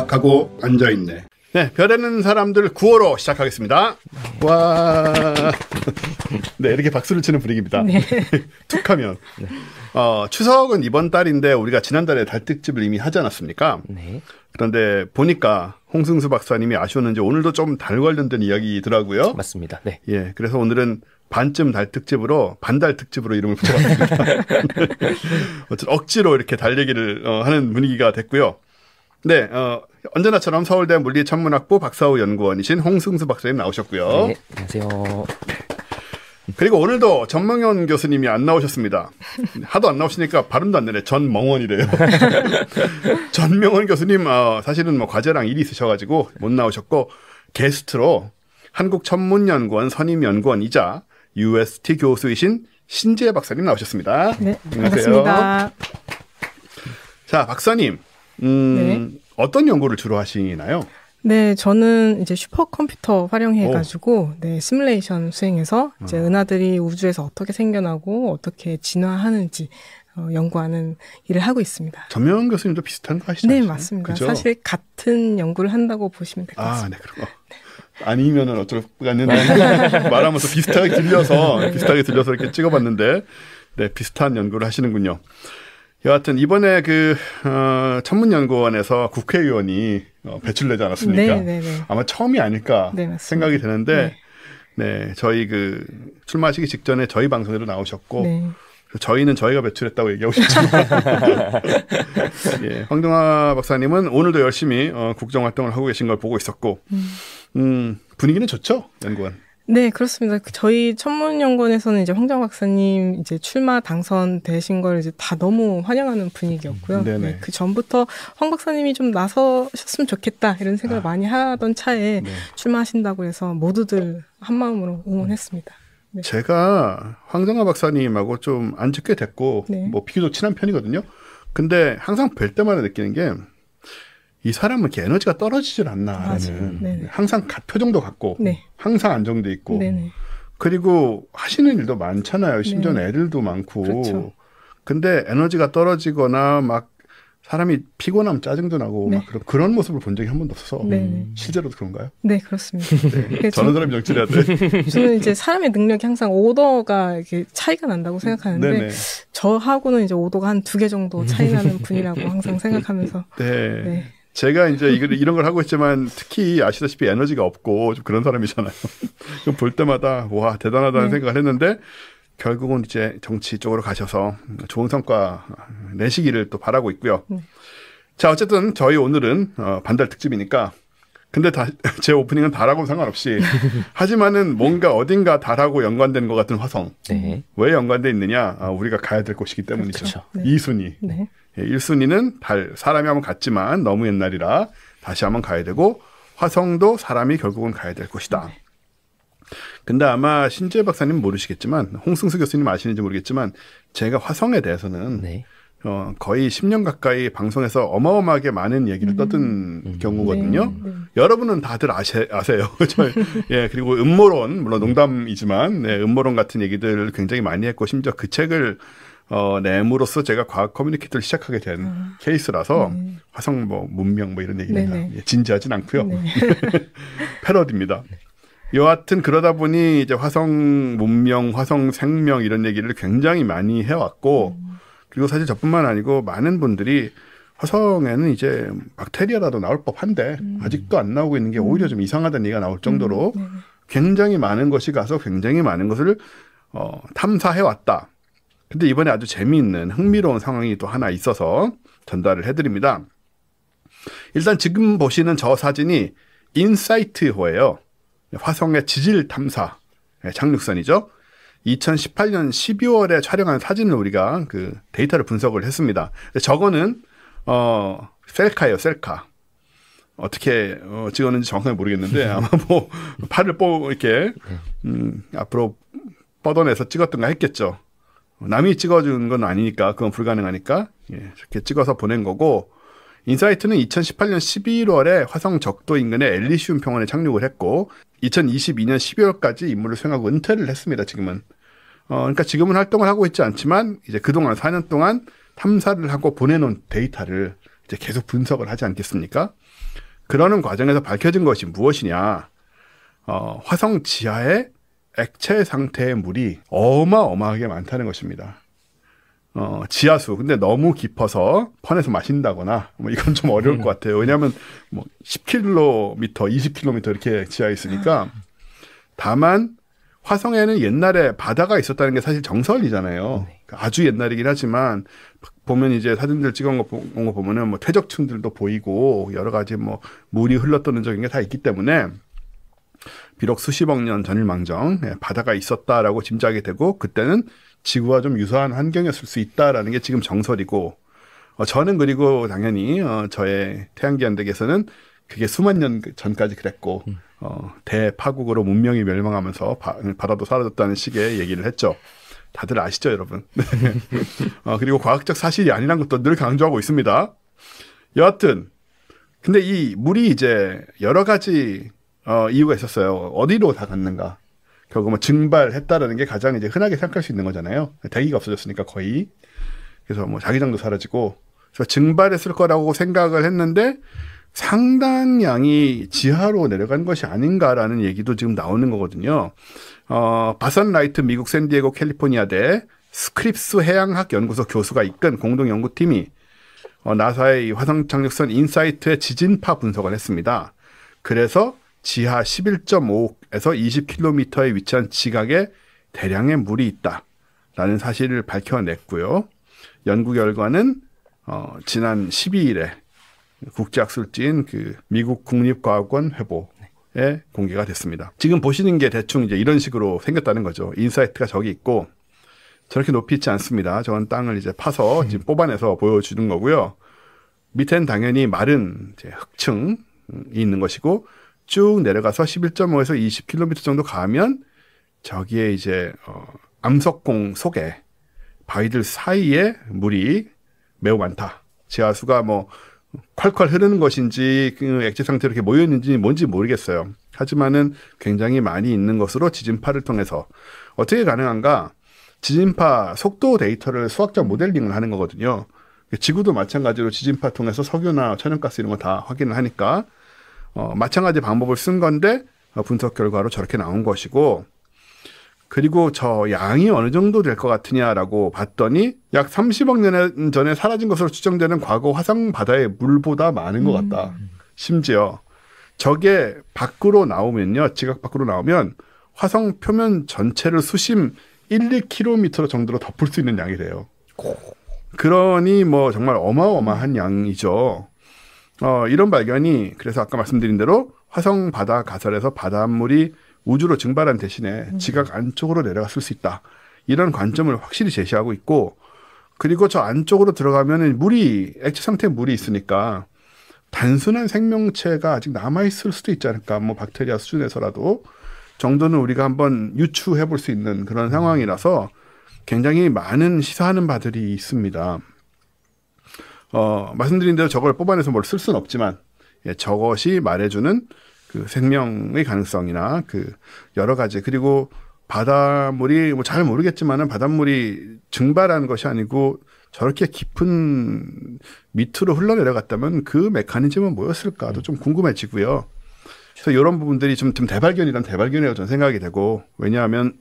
가고 앉아있네. 네, 별에는 사람들 9호로 시작하겠습니다. 와. 네, 이렇게 박수를 치는 분위기입니다. 네. 툭 하면. 네. 추석은 이번 달인데 우리가 지난달에 달 특집을 이미 하지 않았습니까? 네. 그런데 보니까 홍승수 박사님이 아쉬웠는지 오늘도 좀 달 관련된 이야기더라고요. 맞습니다. 네. 예, 그래서 오늘은 반쯤 달 특집으로 반달 특집으로 이름을 붙여봤습니다. 어쨌든 억지로 이렇게 달 얘기를 하는 분위기가 됐고요. 네, 언제나처럼 서울대 물리천문학부 박사후 연구원이신 홍승수 박사님 나오셨고요. 네, 안녕하세요. 그리고 오늘도 전명현 교수님이 안 나오셨습니다. 하도 안 나오시니까 발음도 안 되네. 전멍원이래요. 전명원 교수님 사실은 뭐 과제랑 일이 있으셔가지고 못 나오셨고 게스트로 한국천문연구원 선임연구원이자 UST 교수이신 신재 박사님 나오셨습니다. 네, 반갑습니다. 자, 박사님. 네. 어떤 연구를 주로 하시나요? 네, 저는 이제 슈퍼컴퓨터 활용해가지고, 네, 시뮬레이션 수행해서 이제 은하들이 우주에서 어떻게 생겨나고 어떻게 진화하는지 연구하는 일을 하고 있습니다. 전명현 교수님도 비슷한 거 하시죠? 네, 맞습니다. 그죠? 사실 같은 연구를 한다고 보시면 될 것 같습니다. 네, 그런 거. 아니면은 어쩔 수가 없는데 말하면서 비슷하게 들려서 이렇게 찍어봤는데, 네, 비슷한 연구를 하시는군요. 여하튼 이번에 천문연구원에서 국회의원이 배출되지 않았습니까? 네. 아마 처음이 아닐까 생각이 되는데, 네, 저희 출마하시기 직전에 저희 방송에도 나오셨고, 네. 저희는 저희가 배출했다고 얘기하고 싶지만, 예, 황동화 박사님은 오늘도 열심히 국정활동을 하고 계신 걸 보고 있었고, 분위기는 좋죠, 연구원. 네, 그렇습니다. 저희 천문연구원에서는 이제 황정화 박사님 이제 출마 당선되신 걸 이제 다 너무 환영하는 분위기였고요. 네, 그 전부터 황 박사님이 좀 나서셨으면 좋겠다 이런 생각을 많이 하던 차에 출마하신다고 해서 모두들 한 마음으로 응원했습니다. 네. 제가 황정화 박사님하고 좀 안 적게 됐고, 뭐 비교적 친한 편이거든요. 근데 항상 뵐 때마다 느끼는 게 이 사람은 이렇게 에너지가 떨어지질 않나라는, 항상 표정도 같고, 항상 안정돼 있고, 그리고 하시는 일도 많잖아요. 심지어 애들도 많고. 그렇죠. 근데 에너지가 떨어지거나 막 사람이 피곤하면 짜증도 나고 막 그런 모습을 본 적이 한 번도 없어서 실제로도 그런가요? 네, 그렇습니다. 네. 저런 사람이 정치를 해야 돼. 저는 이제 사람의 능력이 항상 오더가 이렇게 차이가 난다고 생각하는데 저하고는 이제 오더가 한 2개 정도 차이 나는 분이라고 항상 생각하면서 네. 제가 이제 이런 걸 하고 있지만 특히 아시다시피 에너지가 없고 좀 그런 사람이잖아요. 볼 때마다 와 대단하다는 생각을 했는데 결국은 이제 정치 쪽으로 가셔서 좋은 성과 내시기를 또 바라고 있고요. 자, 어쨌든 저희 오늘은 반달 특집이니까 근데 제 오프닝은 달하고 상관없이 하지만은 뭔가 어딘가 달하고 연관된 것 같은 화성. 왜 연관돼 있느냐? 우리가 가야 될 곳이기 때문이죠. 그렇죠. 2순위. 1순위는 달, 사람이 한번 갔지만 너무 옛날이라 다시 한번 가야 되고 화성도 사람이 결국은 가야 될 곳이다. 근데 아마 신재 박사님 모르시겠지만 홍승수 교수님 아시는지 모르겠지만 제가 화성에 대해서는 거의 10년 가까이 방송에서 어마어마하게 많은 얘기를 떠든 경우거든요. 여러분은 다들 아세요. 예, 그리고 음모론, 물론 농담이지만 음모론 같은 얘기들을 굉장히 많이 했고 심지어 그 책을 내므로써 제가 과학 커뮤니케이터를 시작하게 된 케이스라서 화성 문명 이런 얘기입니다. 진지하진 않고요. 패러디입니다. 여하튼 그러다 보니 이제 화성 문명, 화성 생명 이런 얘기를 굉장히 많이 해왔고 그리고 사실 저뿐만 아니고 많은 분들이 화성에는 이제 박테리아라도 나올 법한데 아직도 안 나오고 있는 게 오히려 좀 이상하다는 얘기가 나올 정도로 굉장히 많은 것이 가서 굉장히 많은 것을 탐사해왔다. 근데 이번에 아주 재미있는 흥미로운 상황이 또 하나 있어서 전달을 해드립니다. 일단 지금 보시는 저 사진이 인사이트호예요. 화성의 지질 탐사 착륙선이죠. 2018년 12월에 촬영한 사진을 우리가 데이터를 분석을 했습니다. 저거는 셀카예요, 셀카. 어떻게 찍었는지 정확하게 모르겠는데 아마 뭐 팔을 이렇게 앞으로 뻗어내서 찍었던가 했겠죠. 남이 찍어준 건 아니니까 그건 불가능하니까 이렇게 찍어서 보낸 거고 인사이트는 2018년 11월에 화성 적도 인근의 엘리시움 평원에 착륙을 했고 2022년 12월까지 임무를 수행하고 은퇴를 했습니다. 지금은. 그러니까 지금은 활동을 하고 있지 않지만 이제 그동안 4년 동안 탐사를 하고 보내놓은 데이터를 이제 계속 분석을 하지 않겠습니까? 그러는 과정에서 밝혀진 것이 무엇이냐? 화성 지하의 액체 상태의 물이 어마어마하게 많다는 것입니다. 지하수. 근데 너무 깊어서 퍼내서 마신다거나 뭐 이건 좀 어려울 것 같아요. 왜냐하면 뭐 10km, 20km 이렇게 지하에 있으니까. 다만 화성에는 옛날에 바다가 있었다는 게 사실 정설이잖아요. 아주 옛날이긴 하지만 보면 이제 사진들 찍은 거 보면은 뭐 퇴적층들도 보이고 여러 가지 뭐 물이 흘러떠는 적인 게 다 있기 때문에 비록 수십억 년 전일망정 바다가 있었다라고 짐작이 되고 그때는 지구와 좀 유사한 환경이었을 수 있다라는 게 지금 정설이고 저는 그리고 당연히 저의 태양계한 댁에서는 그게 수만 년 전까지 그랬고 대파국으로 문명이 멸망하면서 바다도 사라졌다는 식의 얘기를 했죠. 다들 아시죠, 여러분? 그리고 과학적 사실이 아니란 것도 늘 강조하고 있습니다. 여하튼 근데 이 물이 이제 여러 가지 이유가 있었어요. 어디로 다 갔는가? 결국 뭐 증발했다라는 게 가장 이제 흔하게 생각할 수 있는 거잖아요. 대기가 없어졌으니까 거의. 그래서 뭐 자기장도 사라지고. 그래서 증발했을 거라고 생각을 했는데 상당량이 지하로 내려간 것이 아닌가라는 얘기도 지금 나오는 거거든요. 바선 라이트 미국 샌디에고 캘리포니아대 스크립스 해양학 연구소 교수가 이끈 공동 연구팀이 나사의 화성 착륙선 인사이트의 지진파 분석을 했습니다. 그래서 지하 11.5에서 20km에 위치한 지각에 대량의 물이 있다라는 사실을 밝혀냈고요. 연구 결과는 지난 12일에 국제학술지인 그 미국 국립과학원 회보에 공개가 됐습니다. 지금 보시는 게 대충 이제 이런 식으로 생겼다는 거죠. 인사이트가 저기 있고 저렇게 높이 있지 않습니다. 저건 땅을 이제 파서 지금 뽑아내서 보여주는 거고요. 밑에는 당연히 마른 이제 흙층이 있는 것이고 쭉 내려가서 11.5에서 20km 정도 가면 저기에 이제 암석공 속에 바위들 사이에 물이 매우 많다. 지하수가 뭐 콸콸 흐르는 것인지 그 액체 상태로 이렇게 모여 있는지 뭔지 모르겠어요. 하지만은 굉장히 많이 있는 것으로 지진파를 통해서 어떻게 가능한가? 지진파 속도 데이터를 수학적 모델링을 하는 거거든요. 지구도 마찬가지로 지진파 통해서 석유나 천연가스 이런 거 다 확인을 하니까 마찬가지 방법을 쓴 건데 분석 결과로 저렇게 나온 것이고 그리고 저 양이 어느 정도 될 것 같으냐라고 봤더니 약 30억 년 전에 사라진 것으로 추정되는 과거 화성 바다의 물보다 많은 것 같다. 심지어 저게 밖으로 나오면요. 지각 밖으로 나오면 화성 표면 전체를 수심 1-2km 정도로 덮을 수 있는 양이래요. 그러니 뭐 정말 어마어마한 양이죠. 이런 발견이 그래서 아까 말씀드린 대로 화성 바다 가설에서 바닷물이 우주로 증발한 대신에 지각 안쪽으로 내려갔을 수 있다. 이런 관점을 확실히 제시하고 있고 그리고 저 안쪽으로 들어가면 물이 액체 상태의 물이 있으니까 단순한 생명체가 아직 남아있을 수도 있지 않을까. 뭐 박테리아 수준에서라도 정도는 우리가 한번 유추해 볼 수 있는 그런 상황이라서 굉장히 많은 시사하는 바들이 있습니다. 말씀드린 대로 저걸 뽑아내서 뭘 쓸 수는 없지만 저것이 말해주는 그 생명의 가능성이나 그 여러 가지 그리고 바닷물이 뭐 잘 모르겠지만은 바닷물이 증발하는 것이 아니고 저렇게 깊은 밑으로 흘러내려갔다면 그 메커니즘은 뭐였을까도 좀 궁금해지고요. 그래서 이런 부분들이 좀 대발견이란 대발견이라고 저는 생각이 되고 왜냐하면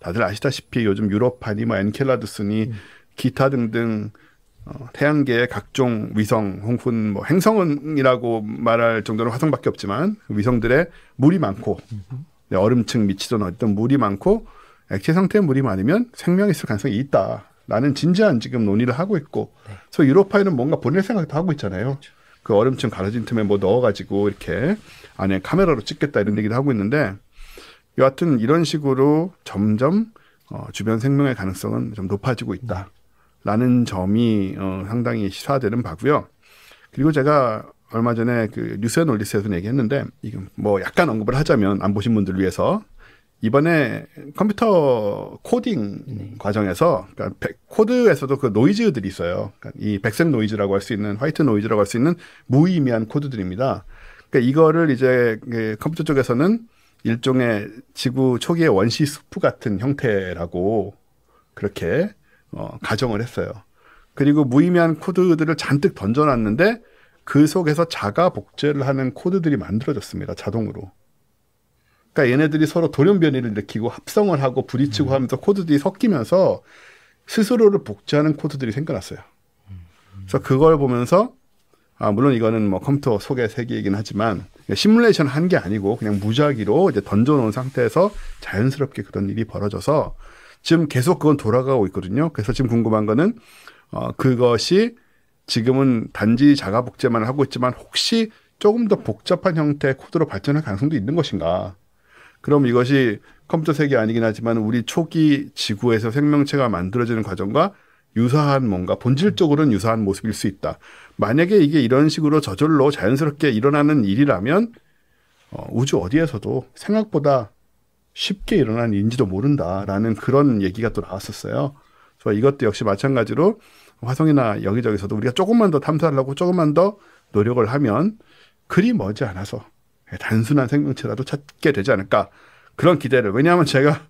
다들 아시다시피 요즘 유로파니 뭐 엔켈라두스니 기타 등등 태양계의 각종 위성 혹은 뭐 행성이라고 말할 정도는 화성밖에 없지만 위성들의 물이 많고 얼음층 미치던 어떤 물이 많고 액체 상태의 물이 많으면 생명이 있을 가능성이 있다라는 진지한 지금 논의를 하고 있고 그래서 유로파에는 뭔가 보낼 생각도 하고 있잖아요. 그렇죠. 그 얼음층 가려진 틈에 뭐 넣어가지고 이렇게 안에 카메라로 찍겠다 이런 얘기를 하고 있는데 여하튼 이런 식으로 점점 주변 생명의 가능성은 좀 높아지고 있다라는 점이 상당히 시사되는 바고요. 그리고 제가 얼마 전에 그 뉴스앤올리스에서 얘기했는데 이건 뭐 약간 언급을 하자면 안 보신 분들을 위해서 이번에 컴퓨터 코딩 과정에서 그러니까 코드에서도 그 노이즈들이 있어요. 그러니까 이 백색 노이즈라고 할 수 있는 화이트 노이즈라고 할 수 있는 무의미한 코드들입니다. 그러니까 이거를 이제 그 컴퓨터 쪽에서는 일종의 지구 초기의 원시 수프 같은 형태라고 그렇게 가정을 했어요. 그리고 무의미한 코드들을 잔뜩 던져놨는데 그 속에서 자가 복제를 하는 코드들이 만들어졌습니다. 자동으로. 그러니까 얘네들이 서로 돌연변이를 일으키고 합성을 하고 부딪히고 하면서 코드들이 섞이면서 스스로를 복제하는 코드들이 생겨났어요. 그래서 그걸 보면서 물론 이거는 뭐 컴퓨터 속의 세계이긴 하지만 시뮬레이션 한 게 아니고 그냥 무작위로 이제 던져놓은 상태에서 자연스럽게 그런 일이 벌어져서 지금 계속 그건 돌아가고 있거든요. 그래서 지금 궁금한 거는 그것이 지금은 단지 자가 복제만 하고 있지만 혹시 조금 더 복잡한 형태의 코드로 발전할 가능성도 있는 것인가. 그럼 이것이 컴퓨터 세계 아니긴 하지만 우리 초기 지구에서 생명체가 만들어지는 과정과 유사한 뭔가 본질적으로는 유사한 모습일 수 있다. 만약에 이게 이런 식으로 저절로 자연스럽게 일어나는 일이라면 우주 어디에서도 생각보다 쉽게 일어나는 일인지도 모른다라는 그런 얘기가 또 나왔었어요. 그래서 이것도 역시 마찬가지로 화성이나 여기저기서도 우리가 조금만 더 탐사를 하고 조금만 더 노력을 하면 그리 머지 않아서 단순한 생명체라도 찾게 되지 않을까. 그런 기대를. 왜냐하면 제가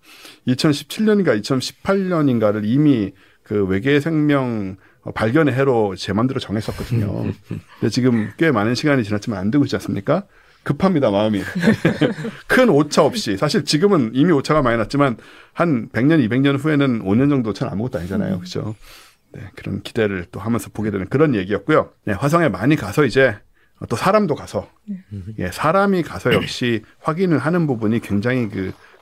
2017년인가 2018년인가를 이미 그 외계 생명 발견의 해로 제 맘대로 정했었거든요. 근데 지금 꽤 많은 시간이 지났지만 안 되고 있지 않습니까? 급합니다, 마음이. 큰 오차 없이. 사실 지금은 이미 오차가 많이 났지만 한 100년, 200년 후에는 5년 정도 오차는 아무것도 아니잖아요. 그렇죠? 네, 그런 기대를 또 하면서 보게 되는 그런 얘기였고요. 네, 화성에 많이 가서 이제 또 사람도 가서 사람이 가서 역시 확인을 하는 부분이 굉장히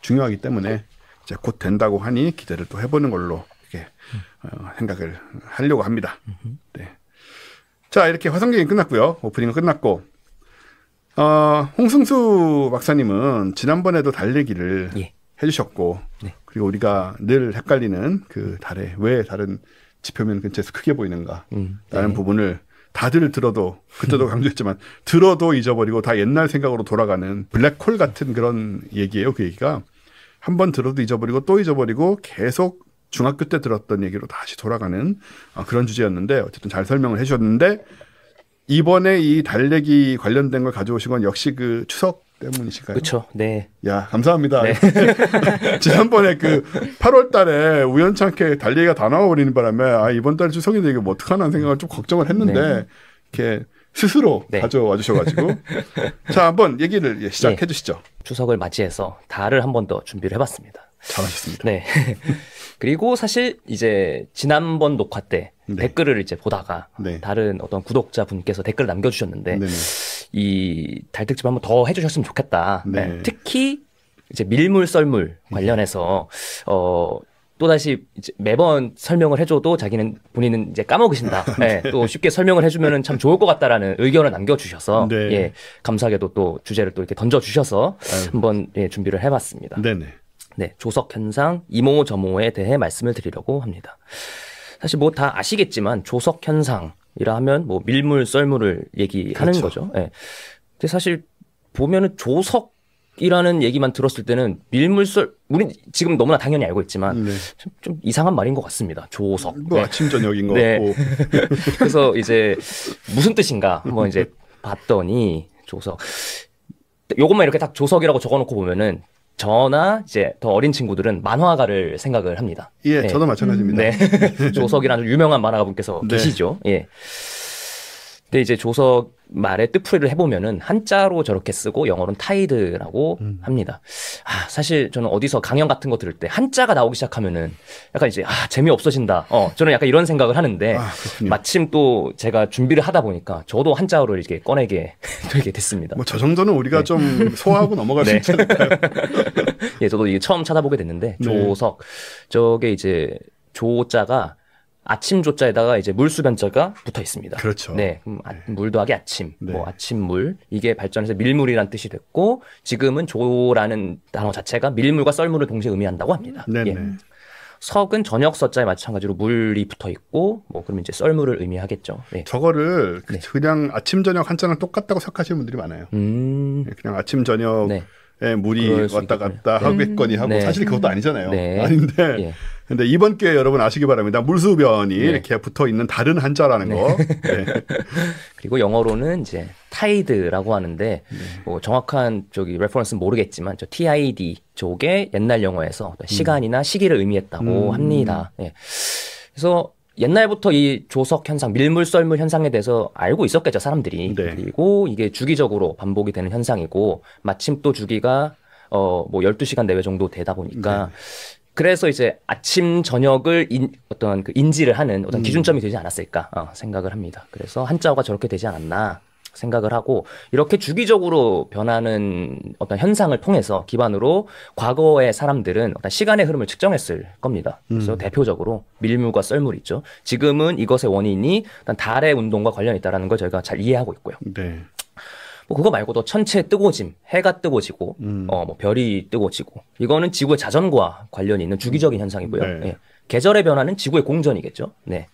중요하기 때문에 이제 곧 된다고 하니 기대를 또 해보는 걸로 이렇게 생각을 하려고 합니다. 네. 자, 이렇게 화성 얘기 끝났고요. 오프닝은 끝났고 홍승수 박사님은 지난번에도 달 얘기를 해주셨고 그리고 우리가 늘 헷갈리는 그 달에 왜 다른 지표면 근처에서 크게 보이는가라는 부분을 다들 들어도 그때도 강조했지만 들어도 잊어버리고 다 옛날 생각으로 돌아가는 블랙홀 같은 그런 얘기예요. 그 얘기가 한 번 들어도 잊어버리고 또 잊어버리고 계속 중학교 때 들었던 얘기로 다시 돌아가는 그런 주제였는데 어쨌든 잘 설명을 해주셨는데 이번에 이 달 얘기 관련된 걸 가져오신 건 역시 그 추석 때문이실까요? 그렇죠. 네. 야, 감사합니다. 네. 지난번에 8월 달에 우연찮게 달 얘기가 다 나와버리는 바람에 이번 달 추석인데 이게 뭐 어떡하나 생각을 좀 걱정을 했는데 이렇게 스스로 가져와 주셔가지고 자, 한번 얘기를 시작해 주시죠. 추석을 맞이해서 달을 한 번 더 준비를 해봤습니다. 잘하셨습니다. 네. 그리고 사실 이제 지난번 녹화 때 댓글을 이제 보다가 다른 어떤 구독자분께서 댓글을 남겨주셨는데 이 달 특집 한번 더 해주셨으면 좋겠다. 특히 이제 밀물 썰물 관련해서 또다시 이제 매번 설명을 해줘도 본인은 이제 까먹으신다. 또 쉽게 설명을 해주면은 참 좋을 것 같다라는 의견을 남겨주셔서 감사하게도 또 주제를 또 이렇게 던져주셔서 한번 준비를 해봤습니다. 네, 조석 현상, 이모저모에 대해 말씀을 드리려고 합니다. 사실 뭐 다 아시겠지만 조석 현상이라 하면 뭐 밀물 썰물을 얘기하는 거죠. 근데 사실 보면은 조석이라는 얘기만 들었을 때는 우리 지금 너무나 당연히 알고 있지만 좀 이상한 말인 것 같습니다. 조석. 뭐 아침 저녁인 것 같고. 그래서 이제 무슨 뜻인가 한번 이제 봤더니 조석. 요것만 이렇게 딱 조석이라고 적어놓고 보면은 저나 이제 더 어린 친구들은 만화가를 생각을 합니다. 예, 저도 마찬가지입니다. 네. 조석이라는 유명한 만화가 분께서 계시죠. 예. 근데 이제 조석 말의 뜻풀이를 해보면은 한자로 저렇게 쓰고 영어로는 타이드라고 합니다. 사실 저는 어디서 강연 같은 거 들을 때 한자가 나오기 시작하면은 약간 이제 재미없어진다. 저는 약간 이런 생각을 하는데 마침 또 제가 준비를 하다 보니까 저도 한자어를 이렇게 꺼내게 되게 됐습니다. 뭐 저 정도는 우리가 좀 소화하고 넘어갈 수 있지 않을까요? 예, 저도 이게 처음 찾아보게 됐는데 조석 저게 이제 조자가 아침 조자에다가 이제 물수변자가 붙어 있습니다. 그렇죠. 네. 물 더하기 아침. 뭐 아침물. 이게 발전해서 밀물이란 뜻이 됐고 지금은 조라는 단어 자체가 밀물과 썰물을 동시에 의미한다고 합니다. 예. 석은 저녁 서자에 마찬가지로 물이 붙어 있고 뭐 그러면 이제 썰물을 의미하겠죠. 저거를 그냥 아침 저녁 한자랑 똑같다고 생각하시는 분들이 많아요. 그냥 아침 저녁 물이 왔다 갔다 하겠거니 하고 사실 그것도 아니잖아요. 아닌데 근데 이번 기회에 여러분 아시기 바랍니다. 물수변이 이렇게 붙어 있는 다른 한자라는 거. 그리고 영어로는 이제 tide라고 하는데 뭐 정확한 레퍼런스는 모르겠지만 저 TID 쪽에 옛날 영어에서 시간이나 시기를 의미했다고 합니다. 그래서 옛날부터 이 조석 현상, 밀물 썰물 현상에 대해서 알고 있었겠죠, 사람들이. 네. 그리고 이게 주기적으로 반복이 되는 현상이고, 마침 또 주기가 뭐 12시간 내외 정도 되다 보니까, 그래서 이제 아침 저녁을 어떤 그 인지를 하는 어떤 기준점이 되지 않았을까 생각을 합니다. 그래서 한자어가 저렇게 되지 않았나 생각을 하고, 이렇게 주기적으로 변하는 어떤 현상을 통해서 기반으로 과거의 사람들은 어떤 시간의 흐름을 측정했을 겁니다. 그래서 대표적으로 밀물과 썰물이 있죠. 지금은 이것의 원인이 일단 달의 운동과 관련이 있다는 걸 저희가 잘 이해하고 있고요. 네. 뭐 그거 말고도 천체의 뜨거워짐, 해가 뜨거워지고, 뭐 별이 뜨거워지고, 이거는 지구의 자전과 관련이 있는 주기적인 현상이고요. 네. 예. 계절의 변화는 지구의 공전이겠죠. 네.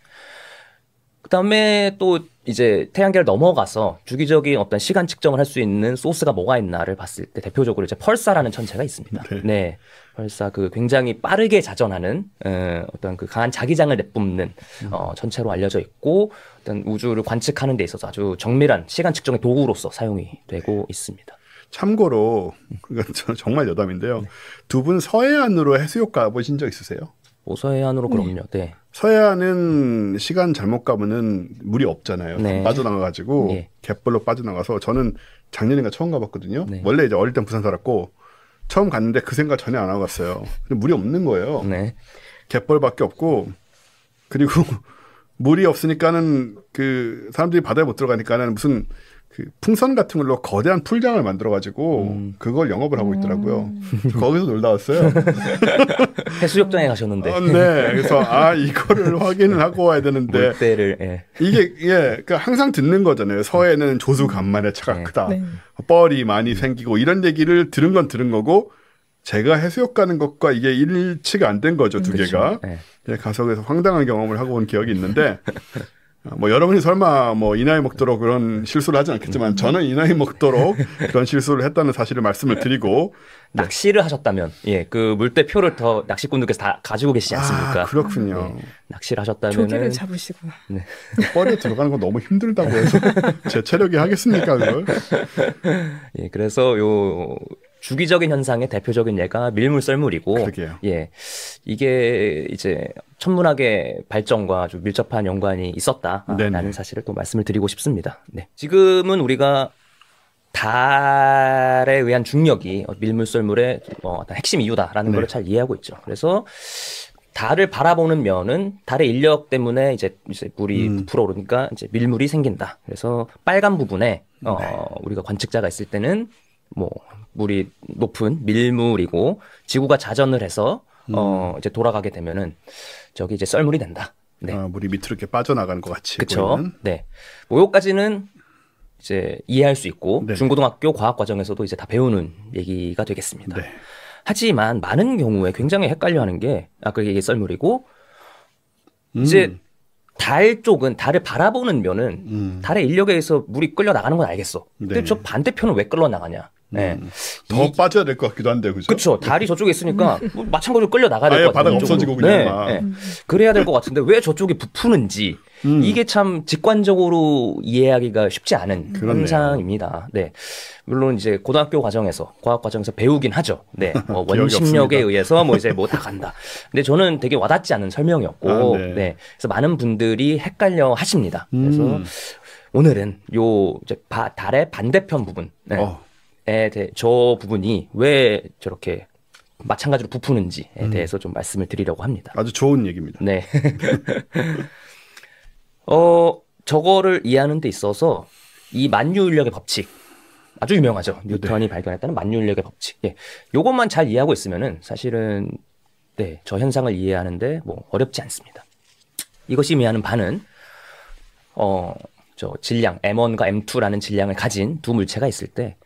그다음에 또 이제 태양계를 넘어가서 주기적인 어떤 시간 측정을 할 수 있는 소스가 뭐가 있나를 봤을 때 대표적으로 이제 펄사라는 천체가 있습니다. 네. 네. 펄사 그 굉장히 빠르게 자전하는 어떤 그 강한 자기장을 내뿜는 천체로 알려져 있고, 어떤 우주를 관측하는 데 있어서 아주 정밀한 시간 측정의 도구로서 사용이 되고 있습니다. 참고로 그건 정말 여담인데요. 두 분 서해안으로 해수욕 가보신 적 있으세요? 서해안으로 그럼요. 네. 서해안은 시간 잘못 가면은 물이 없잖아요. 네. 빠져나가가지고 예. 갯벌로 빠져나가서 저는 작년인가 처음 가봤거든요. 네. 원래 이제 어릴 땐 부산 살았고 처음 갔는데 그 생각 전혀 안 하고 갔어요. 근데 물이 없는 거예요. 네. 갯벌밖에 없고, 그리고 물이 없으니까는 그 사람들이 바다에 못 들어가니까는 무슨 그 풍선 같은 걸로 거대한 풀장을 만들어가지고 그걸 영업을 하고 있더라고요. 거기서 놀다 왔어요. 해수욕장에 가셨는데. 네, 그래서 이거를 확인을 하고 와야 되는데 물때를 예. 이게 그러니까 항상 듣는 거잖아요. 서해는 조수 간만에 차가 네. 크다, 네. 뻘이 많이 생기고 이런 얘기를 들은 건 들은 거고, 제가 해수욕 가는 것과 이게 일치가 안 된 거죠, 두 개가. 네. 가서 그래서 황당한 경험을 하고 온 기억이 있는데. 뭐 여러분이 설마 뭐 이 나이 먹도록 그런 실수를 하지 않겠지만 저는 이 나이 먹도록 그런 실수를 했다는 사실을 말씀을 드리고, 낚시를 하셨다면 그 물대표를 더 낚시꾼들께서 다 가지고 계시지 않습니까? 그렇군요. 네. 낚시를 하셨다면 조기를 잡으시고 네. 뻘에 들어가는 건 너무 힘들다고 해서 제 체력이 하겠습니까 그걸? 예, 그래서 요 주기적인 현상의 대표적인 예가 밀물 썰물이고, 그러게요. 예, 이게 이제 천문학의 발전과 아주 밀접한 연관이 있었다라는 사실을 또 말씀을 드리고 싶습니다. 네. 지금은 우리가 달에 의한 중력이 밀물 썰물의 어떤 핵심 이유다라는 걸 잘 이해하고 있죠. 그래서 달을 바라보는 면은 달의 인력 때문에 이제 물이 부풀어 오르니까 이제 밀물이 생긴다. 그래서 빨간 부분에 우리가 관측자가 있을 때는 뭐 물이 높은 밀물이고, 지구가 자전을 해서 이제 돌아가게 되면은 저기 이제 썰물이 된다. 네. 물이 밑으로 이렇게 빠져나가는 것 같이. 그렇죠. 네. 뭐 요까지는 이제 이해할 수 있고, 네네. 중고등학교 과학 과정에서도 이제 다 배우는 얘기가 되겠습니다. 네. 하지만 많은 경우에 굉장히 헷갈려하는 게 그게 썰물이고, 이제 달 쪽은 달을 바라보는 면은 달의 인력에 의해서 물이 끌려 나가는 건 알겠어. 근데 네. 저 반대편은 왜 끌려 나가냐? 네. 더 빠져야 될 것 같기도 한데, 그죠? 그렇죠. 달이 저쪽에 있으니까 뭐 마찬가지로 끌려 나가야 될 것 같아요. 바다가 없어지고 그냥. 네. 그래야 될 것 같은데 왜 저쪽이 부푸는지 이게 참 직관적으로 이해하기가 쉽지 않은 현상입니다. 네. 물론 이제 고등학교 과정에서 과학 과정에서 배우긴 하죠. 네. 원심력에 의해서 뭐 이제 뭐 다 간다. 근데 저는 되게 와닿지 않은 설명이었고, 네. 그래서 많은 분들이 헷갈려 하십니다. 그래서 오늘은 요 이제 달의 반대편 부분. 네. 저 부분이 왜 저렇게 마찬가지로 부푸는지에 대해서 좀 말씀을 드리려고 합니다. 아주 좋은 얘기입니다. 네. 저거를 이해하는 데 있어서 이 만유인력의 법칙, 아주 유명하죠. 뉴턴이 발견했다는 만유인력의 법칙. 예. 요것만 잘 이해하고 있으면은 사실은 저 현상을 이해하는데 뭐 어렵지 않습니다. 이것이 의미하는 바는 저 질량 M1과 M2라는 질량을 가진 두 물체가 있을 때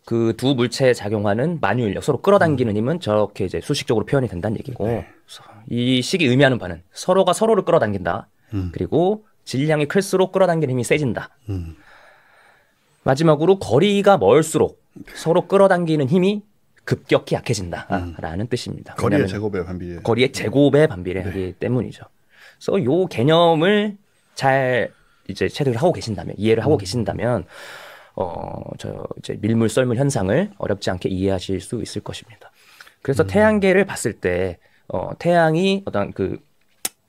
그 두 물체에 작용하는 만유인력, 서로 끌어당기는 힘은 저렇게 이제 수식적으로 표현이 된다는 얘기고, 이 식이 의미하는 바는 서로가 서로를 끌어당긴다. 그리고 질량이 클수록 끌어당기는 힘이 세진다. 마지막으로 거리가 멀수록 서로 끌어당기는 힘이 급격히 약해진다. 라는 뜻입니다. 거리의 제곱의 반비례. 거리의 제곱의 반비례하기 때문이죠. 그래서 요 개념을 잘 이제 체득을 하고 계신다면, 이해를 하고 계신다면, 이제 밀물 썰물 현상을 어렵지 않게 이해하실 수 있을 것입니다. 그래서 태양계를 봤을 때, 태양이 어떤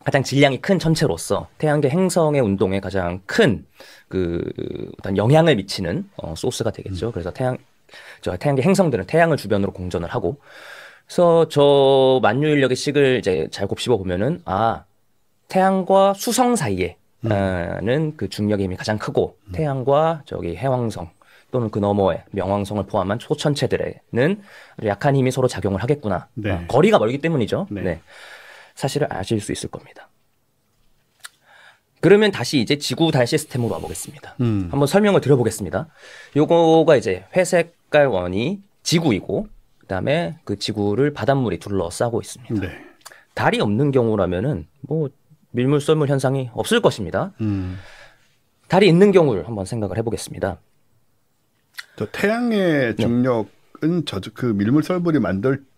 가장 질량이 큰 천체로서 태양계 행성의 운동에 가장 큰 어떤 영향을 미치는 소스가 되겠죠. 그래서 태양계 행성들은 태양을 주변으로 공전을 하고, 그래서 저 만유인력의 식을 이제 잘 곱씹어 보면은 태양과 수성 사이에는 그 중력의 힘이 가장 크고, 태양과 저기 해왕성 또는 그 너머에 명왕성을 포함한 초천체들에는 약한 힘이 서로 작용을 하겠구나. 네. 거리가 멀기 때문이죠. 네. 네. 사실을 아실 수 있을 겁니다. 그러면 다시 이제 지구 달 시스템으로 와보겠습니다. 한번 설명을 드려보겠습니다. 요거가 이제 회색깔 원이 지구이고, 그다음에 그 지구를 바닷물이 둘러싸고 있습니다. 네. 달이 없는 경우라면은 뭐 밀물 썰물 현상이 없을 것입니다. 달이 있는 경우를 한번 생각을 해보겠습니다. 저 태양의 중력은 네. 그 밀물 썰물이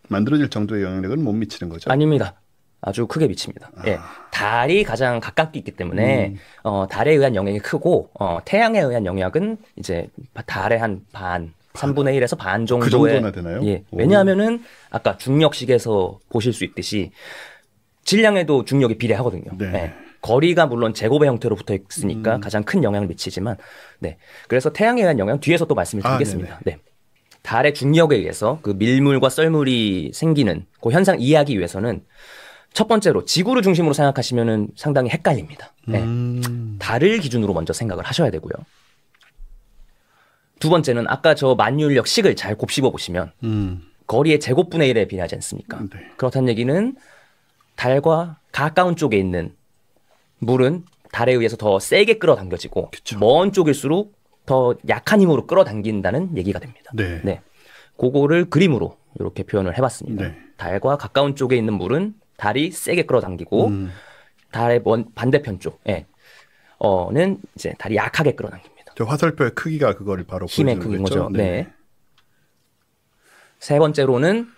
만들어질 정도의 영향력은 못 미치는 거죠? 아닙니다. 아주 크게 미칩니다. 예, 달이 가장 가깝게 있기 때문에 달에 의한 영향이 크고 태양에 의한 영향은 이제 달의 한 반, 3분의 1에서 반 정도의. 그 정도나 되나요? 예, 왜냐하면은 아까 중력식에서 보실 수 있듯이 질량에도 중력이 비례하거든요. 네. 예, 거리가 물론 제곱의 형태로 붙어 있으니까 가장 큰 영향을 미치지만, 네, 그래서 태양에 의한 영향 뒤에서 또 말씀을 드리겠습니다. 네. 달의 중력에 의해서 그 밀물과 썰물이 생기는 그 현상 이해하기 위해서는 첫 번째로 지구를 중심으로 생각하시면은 상당히 헷갈립니다. 네. 달을 기준으로 먼저 생각을 하셔야 되고요. 두 번째는 아까 저 만유인력 식을 잘 곱씹어 보시면 거리의 제곱분의 1에 비례하지 않습니까? 네. 그렇다는 얘기는 달과 가까운 쪽에 있는 물은 달에 의해서 더 세게 끌어당겨지고, 그쵸. 먼 쪽일수록 더 약한 힘으로 끌어당긴다는 얘기가 됩니다. 네. 네. 그거를 그림으로 이렇게 표현을 해봤습니다. 네. 달과 가까운 쪽에 있는 물은 달이 세게 끌어당기고, 달의 반대편 쪽에는 이제 달이 약하게 끌어당깁니다. 저 화살표의 크기가 그거를 바로 힘의 크기인 거죠. 네. 네. 세 번째로는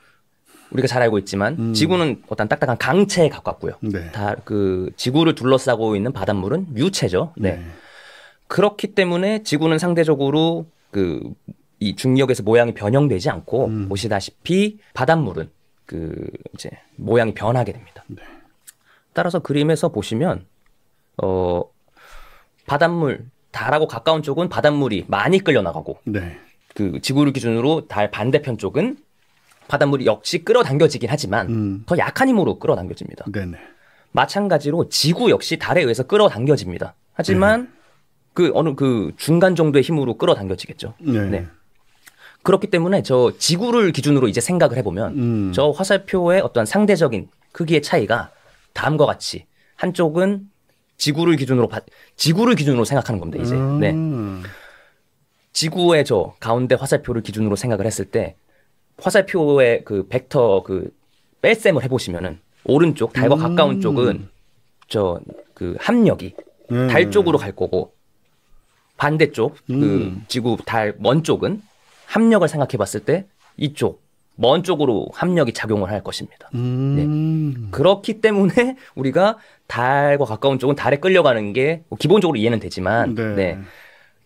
우리가 잘 알고 있지만 지구는 어떤 딱딱한 강체에 가깝고요. 네. 그 지구를 둘러싸고 있는 바닷물은 유체죠. 네. 네. 그렇기 때문에 지구는 상대적으로 이 중력에서 모양이 변형되지 않고 보시다시피 바닷물은 이제 모양이 변하게 됩니다. 네. 따라서 그림에서 보시면 바닷물, 달하고 가까운 쪽은 바닷물이 많이 끌려 나가고, 네. 그 지구를 기준으로 달 반대편 쪽은 바닷물이 역시 끌어당겨지긴 하지만 더 약한 힘으로 끌어당겨집니다. 네네. 마찬가지로 지구 역시 달에 의해서 끌어당겨집니다. 하지만 어느 중간 정도의 힘으로 끌어당겨지겠죠. 네. 네. 그렇기 때문에 저 지구를 기준으로 이제 생각을 해보면 저 화살표의 어떤 상대적인 크기의 차이가 다음과 같이, 한쪽은 지구를 기준으로 생각하는 겁니다. 이제 네. 지구의 저 가운데 화살표를 기준으로 생각을 했을 때 화살표의 그 벡터 뺄셈을 해보시면은 오른쪽 달과 가까운 쪽은 저 합력이 달 쪽으로 갈 거고, 반대쪽 지구 달 먼 쪽은 합력을 생각해 봤을 때 이쪽 먼 쪽으로 합력이 작용을 할 것입니다. 네. 그렇기 때문에 우리가 달과 가까운 쪽은 달에 끌려가는 게 기본적으로 이해는 되지만, 네. 네.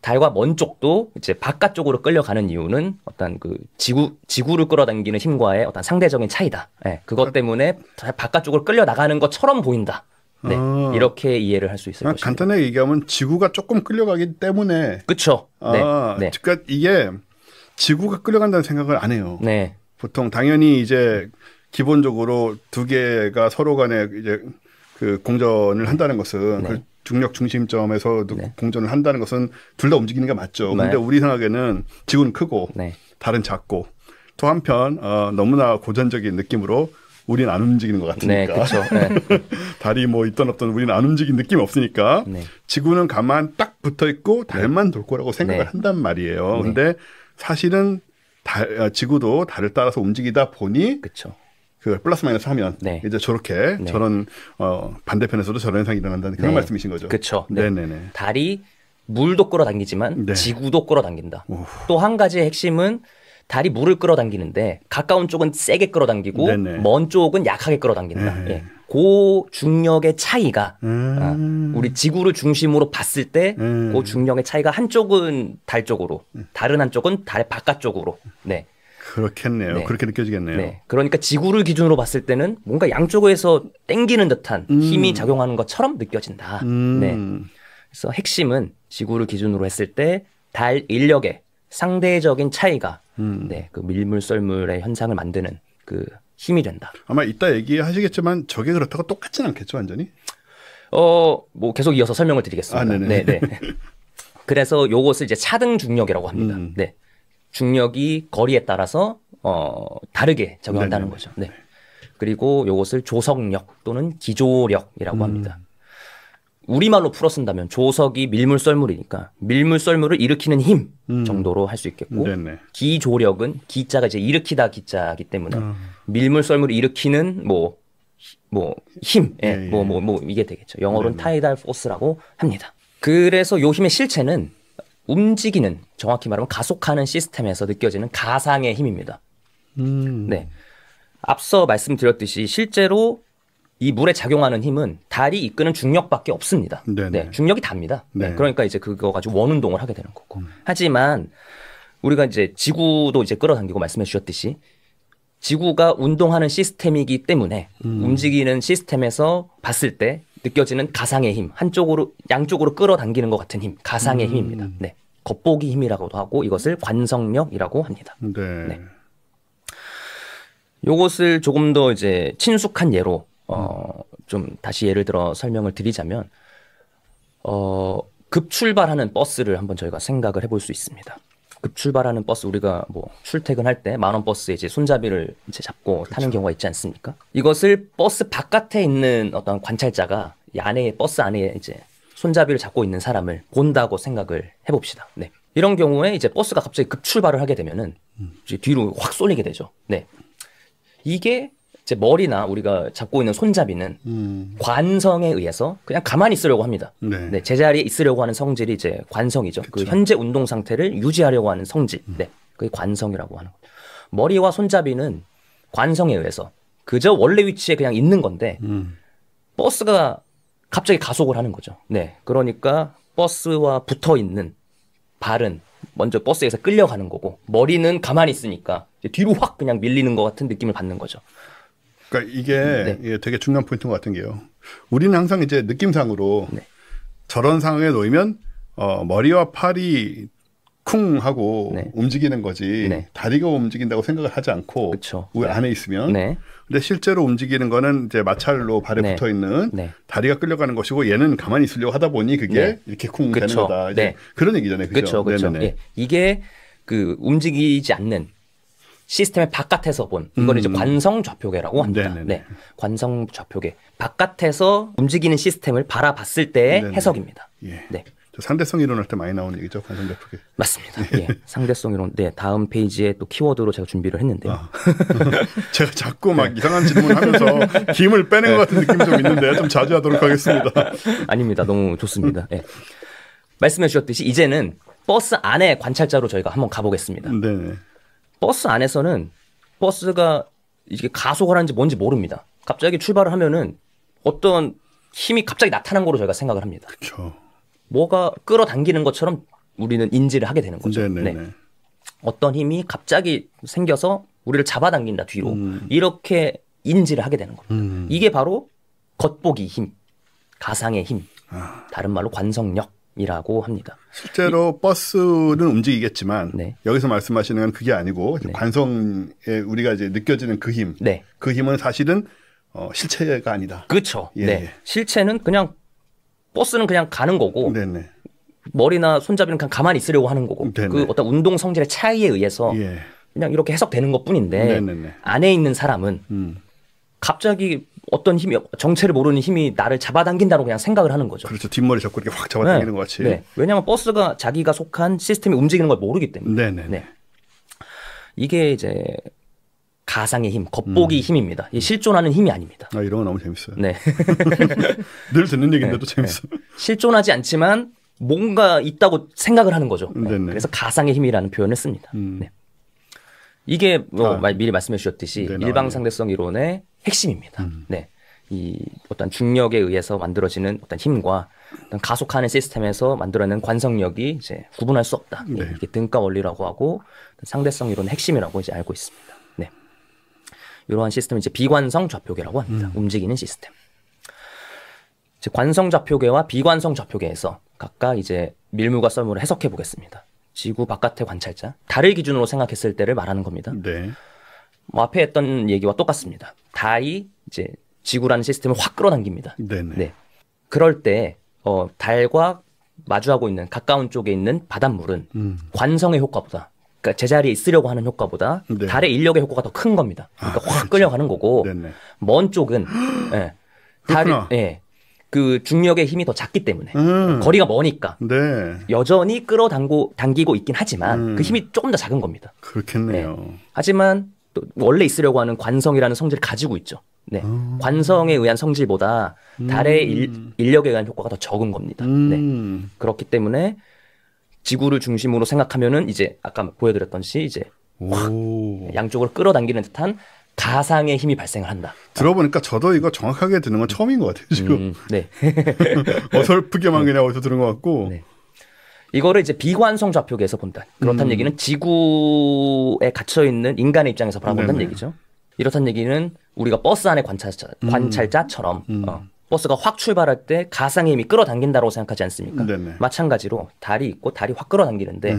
달과 먼 쪽도 이제 바깥쪽으로 끌려가는 이유는 어떤 지구를 끌어당기는 힘과의 어떤 상대적인 차이다. 네. 그것 때문에 바깥쪽으로 끌려 나가는 것처럼 보인다. 네. 이렇게 이해를 할 수 있을 것입니다. 간단하게 얘기하면 지구가 조금 끌려가기 때문에. 그렇죠. 네. 네. 그러니까 이게 지구가 끌려간다는 생각을 안 해요. 네. 보통 당연히 이제 기본적으로 두 개가 서로 간에 이제 공전을 한다는 것은 네. 중력 중심점에서도 네. 공전을 한다는 것은 둘 다 움직이는 게 맞죠. 그런데 네. 우리 생각에는 지구는 크고 네. 달은 작고, 또 한편 너무나 고전적인 느낌으로 우리는 안 움직이는 것 같으니까. 네, 그렇죠. 네. 달이 뭐 있던 없던 우리는 안 움직이는 느낌이 없으니까 네. 지구는 가만 딱 붙어 있고 달만 돌 거라고 생각을 네. 한단 말이에요. 그런데 네. 사실은 지구도 달을 따라서 움직이다 보니 그쵸. 그 플러스 마이너스 하면 네. 이제 저렇게 네. 저런 반대편에서도 저런 현상이 일어난다는 그런 네. 말씀이신 거죠. 그렇죠. 네. 네네네. 달이 물도 끌어당기지만 네. 지구도 끌어당긴다. 또 한 가지의 핵심은 달이 물을 끌어당기는데 가까운 쪽은 세게 끌어당기고 네네. 먼 쪽은 약하게 끌어당긴다. 예. 그 중력의 차이가 우리 지구를 중심으로 봤을 때 그 중력의 차이가 한쪽은 달 쪽으로, 다른 한쪽은 달 바깥쪽으로. 네. 그렇겠네요. 네. 그렇게 느껴지겠네요. 네. 그러니까 지구를 기준으로 봤을 때는 뭔가 양쪽에서 땡기는 듯한 힘이 작용하는 것처럼 느껴진다. 네. 그래서 핵심은 지구를 기준으로 했을 때 달 인력의 상대적인 차이가 네, 그 밀물썰물의 현상을 만드는 그 힘이 된다. 아마 이따 얘기하시겠지만 저게 그렇다고 똑같진 않겠죠, 완전히? 뭐 계속 이어서 설명을 드리겠습니다. 네, 네. 그래서 요것을 이제 차등 중력이라고 합니다. 네. 중력이 거리에 따라서 다르게 적용한다는 거죠. 네. 그리고 요것을 조석력 또는 기조력이라고 합니다. 우리말로 풀어 쓴다면 조석이 밀물썰물이니까 밀물썰물을 일으키는 힘 정도로 할 수 있겠고 기조력은 기자가 이제 일으키다 기자이기 때문에 밀물썰물을 일으키는 힘, 이게 되겠죠. 영어로는 타이달 포스라고 합니다. 그래서 요 힘의 실체는 움직이는, 정확히 말하면 가속하는 시스템에서 느껴지는 가상의 힘입니다. 네. 앞서 말씀드렸듯이 실제로 이 물에 작용하는 힘은 달이 이끄는 중력밖에 없습니다. 네, 중력이 답니다. 네. 그러니까 이제 그거 가지고 원운동을 하게 되는 거고. 하지만 우리가 이제 지구도 이제 끌어당기고 말씀해 주셨듯이 지구가 운동하는 시스템이기 때문에 움직이는 시스템에서 봤을 때 느껴지는 가상의 힘, 양쪽으로 끌어당기는 것 같은 힘, 가상의 힘입니다. 네. 겉보기 힘이라고도 하고 이것을 관성력이라고 합니다. 네. 요것을 조금 더 이제 친숙한 예로 좀 다시 예를 들어 설명을 드리자면 급출발하는 버스를 한번 저희가 생각을 해볼 수 있습니다. 급출발하는 버스, 우리가 뭐 출퇴근할 때 만원 버스에 이제 손잡이를 이제 잡고 타는 경우가 있지 않습니까? 이것을 버스 바깥에 있는 어떤 관찰자가 이 안에, 버스 안에 이제 손잡이를 잡고 있는 사람을 본다고 생각을 해봅시다. 네. 이런 경우에 이제 버스가 갑자기 급출발을 하게 되면은 이제 뒤로 확 쏠리게 되죠. 네. 이게 이제 머리나 우리가 잡고 있는 손잡이는 관성에 의해서 그냥 가만히 있으려고 합니다. 네, 제자리에 있으려고 하는 성질이 이제 관성이죠. 그 현재 운동 상태를 유지하려고 하는 성질. 네, 그게 관성이라고 하는 거죠. 머리와 손잡이는 관성에 의해서 그저 원래 위치에 그냥 있는 건데 버스가 갑자기 가속을 하는 거죠. 네, 그러니까 버스와 붙어 있는 발은 먼저 버스에서 끌려가는 거고 머리는 가만히 있으니까 뒤로 확 그냥 밀리는 것 같은 느낌을 받는 거죠. 그러니까 이게 되게 중요한 포인트인 것 같은 게요. 우리는 항상 이제 느낌상으로 저런 상황에 놓이면 머리와 팔이 쿵 하고 움직이는 거지 다리가 움직인다고 생각을 하지 않고 안에 있으면 근데 실제로 움직이는 거는 이제 마찰로 발에 붙어 있는 다리가 끌려가는 것이고 얘는 가만히 있으려고 하다 보니 그게 이렇게 쿵 되는 거다. 이제 그런 얘기잖아요. 그죠? 그렇죠. 예. 이게 그 움직이지 않는 시스템의 바깥에서 본 이걸 이제 관성 좌표계라고 합니다. 네, 관성 좌표계 바깥에서 움직이는 시스템을 바라봤을 때의 해석입니다. 네, 상대성 이론할 때 많이 나오는 얘기죠, 관성 좌표계. 맞습니다. 예, 상대성 이론. 네, 다음 페이지에 또 키워드로 제가 준비를 했는데요. 제가 자꾸 막 이상한 질문하면서 힘을 빼는 것 같은 느낌이 좀 있는데 좀 자제하도록 하겠습니다. 아닙니다. 너무 좋습니다. 네. 말씀해 주셨듯이 이제는 버스 안에 관찰자로 저희가 한번 가보겠습니다. 네. 버스 안에서는 버스가 이게 가속을 하는지 뭔지 모릅니다. 갑자기 출발을 하면은 어떤 힘이 갑자기 나타난 거로 저희가 생각을 합니다. 그렇죠. 뭐가 끌어당기는 것처럼 우리는 인지를 하게 되는 거죠. 네. 어떤 힘이 갑자기 생겨서 우리를 잡아당긴다 뒤로 이렇게 인지를 하게 되는 겁니다. 이게 바로 겉보기 힘, 가상의 힘, 다른 말로 관성력. 이라고 합니다. 실제로 버스는 움직이겠지만 여기서 말씀하시는 건 그게 아니고 관성에 우리가 이제 느껴지는 그 힘, 그 힘은 사실은 실체가 아니다. 그렇죠. 실체는 그냥 버스는 그냥 가는 거고 머리나 손잡이는 그냥 가만히 있으려고 하는 거고 그 어떤 운동 성질의 차이에 의해서 그냥 이렇게 해석되는 것뿐인데 안에 있는 사람은 갑자기 어떤 힘이 정체를 모르는 힘이 나를 잡아당긴다고 그냥 생각을 하는 거죠. 그렇죠. 뒷머리 잡고 이렇게 확 잡아당기는 것 같이. 왜냐하면 버스가 자기가 속한 시스템이 움직이는 걸 모르기 때문에. 이게 이제 가상의 힘, 겉보기 힘입니다. 이 실존하는 힘이 아닙니다. 이런 거 너무 재밌어요. 늘 듣는 얘기인데도 재밌어요. 실존하지 않지만 뭔가 있다고 생각을 하는 거죠. 그래서 가상의 힘이라는 표현을 씁니다. 이게 미리 말씀해 주셨듯이 일방상대성 이론의 핵심입니다. 이 어떤 중력에 의해서 만들어지는 어떤 힘과 가속하는 시스템에서 만들어낸 관성력이 이제 구분할 수 없다. 네. 이게 등가 원리라고 하고 상대성 이론의 핵심이라고 이제 알고 있습니다. 네. 이러한 시스템을 이제 비관성 좌표계라고 합니다. 움직이는 시스템. 이제 관성 좌표계와 비관성 좌표계에서 각각 이제 밀물과 썰물을 해석해 보겠습니다. 지구 바깥의 관찰자, 달을 기준으로 생각했을 때를 말하는 겁니다. 네. 뭐 앞에 했던 얘기와 똑같습니다. 달이 이제 지구라는 시스템을 확 끌어당깁니다. 네네. 네. 그럴 때 달과 마주하고 있는 가까운 쪽에 있는 바닷물은 관성의 효과보다, 그러니까 제자리에 있으려고 하는 효과보다 네. 달의 인력의 효과가 더 큰 겁니다. 그러니까 확 끌려가는 거고 네네. 먼 쪽은 예, 달이 예, 그 중력의 힘이 더 작기 때문에 거리가 머니까 네. 여전히 끌어당기고 있긴 하지만 그 힘이 조금 더 작은 겁니다. 그렇겠네요. 네. 하지만 또 원래 있으려고 하는 관성이라는 성질을 가지고 있죠. 네. 관성에 의한 성질보다 달의 인력에 의한 효과가 더 적은 겁니다. 네. 그렇기 때문에 지구를 중심으로 생각하면은 이제 아까 보여드렸던시 이제 확 양쪽으로 끌어당기는 듯한 가상의 힘이 발생을 한다. 들어보니까 저도 이거 정확하게 듣는 건 처음인 것 같아요. 지금. 네. 어설프게만 그냥 어디서 들은 것 같고. 네. 이거를 이제 비관성 좌표계에서 본다. 그렇다는 얘기는 지구에 갇혀 있는 인간의 입장에서 바라본다는 얘기죠. 이렇다는 얘기는 우리가 버스 안에 관찰자처럼 버스가 확 출발할 때 가상의 힘이 끌어당긴다고 생각하지 않습니까? 네네. 마찬가지로 달이 있고 달이 확 끌어당기는데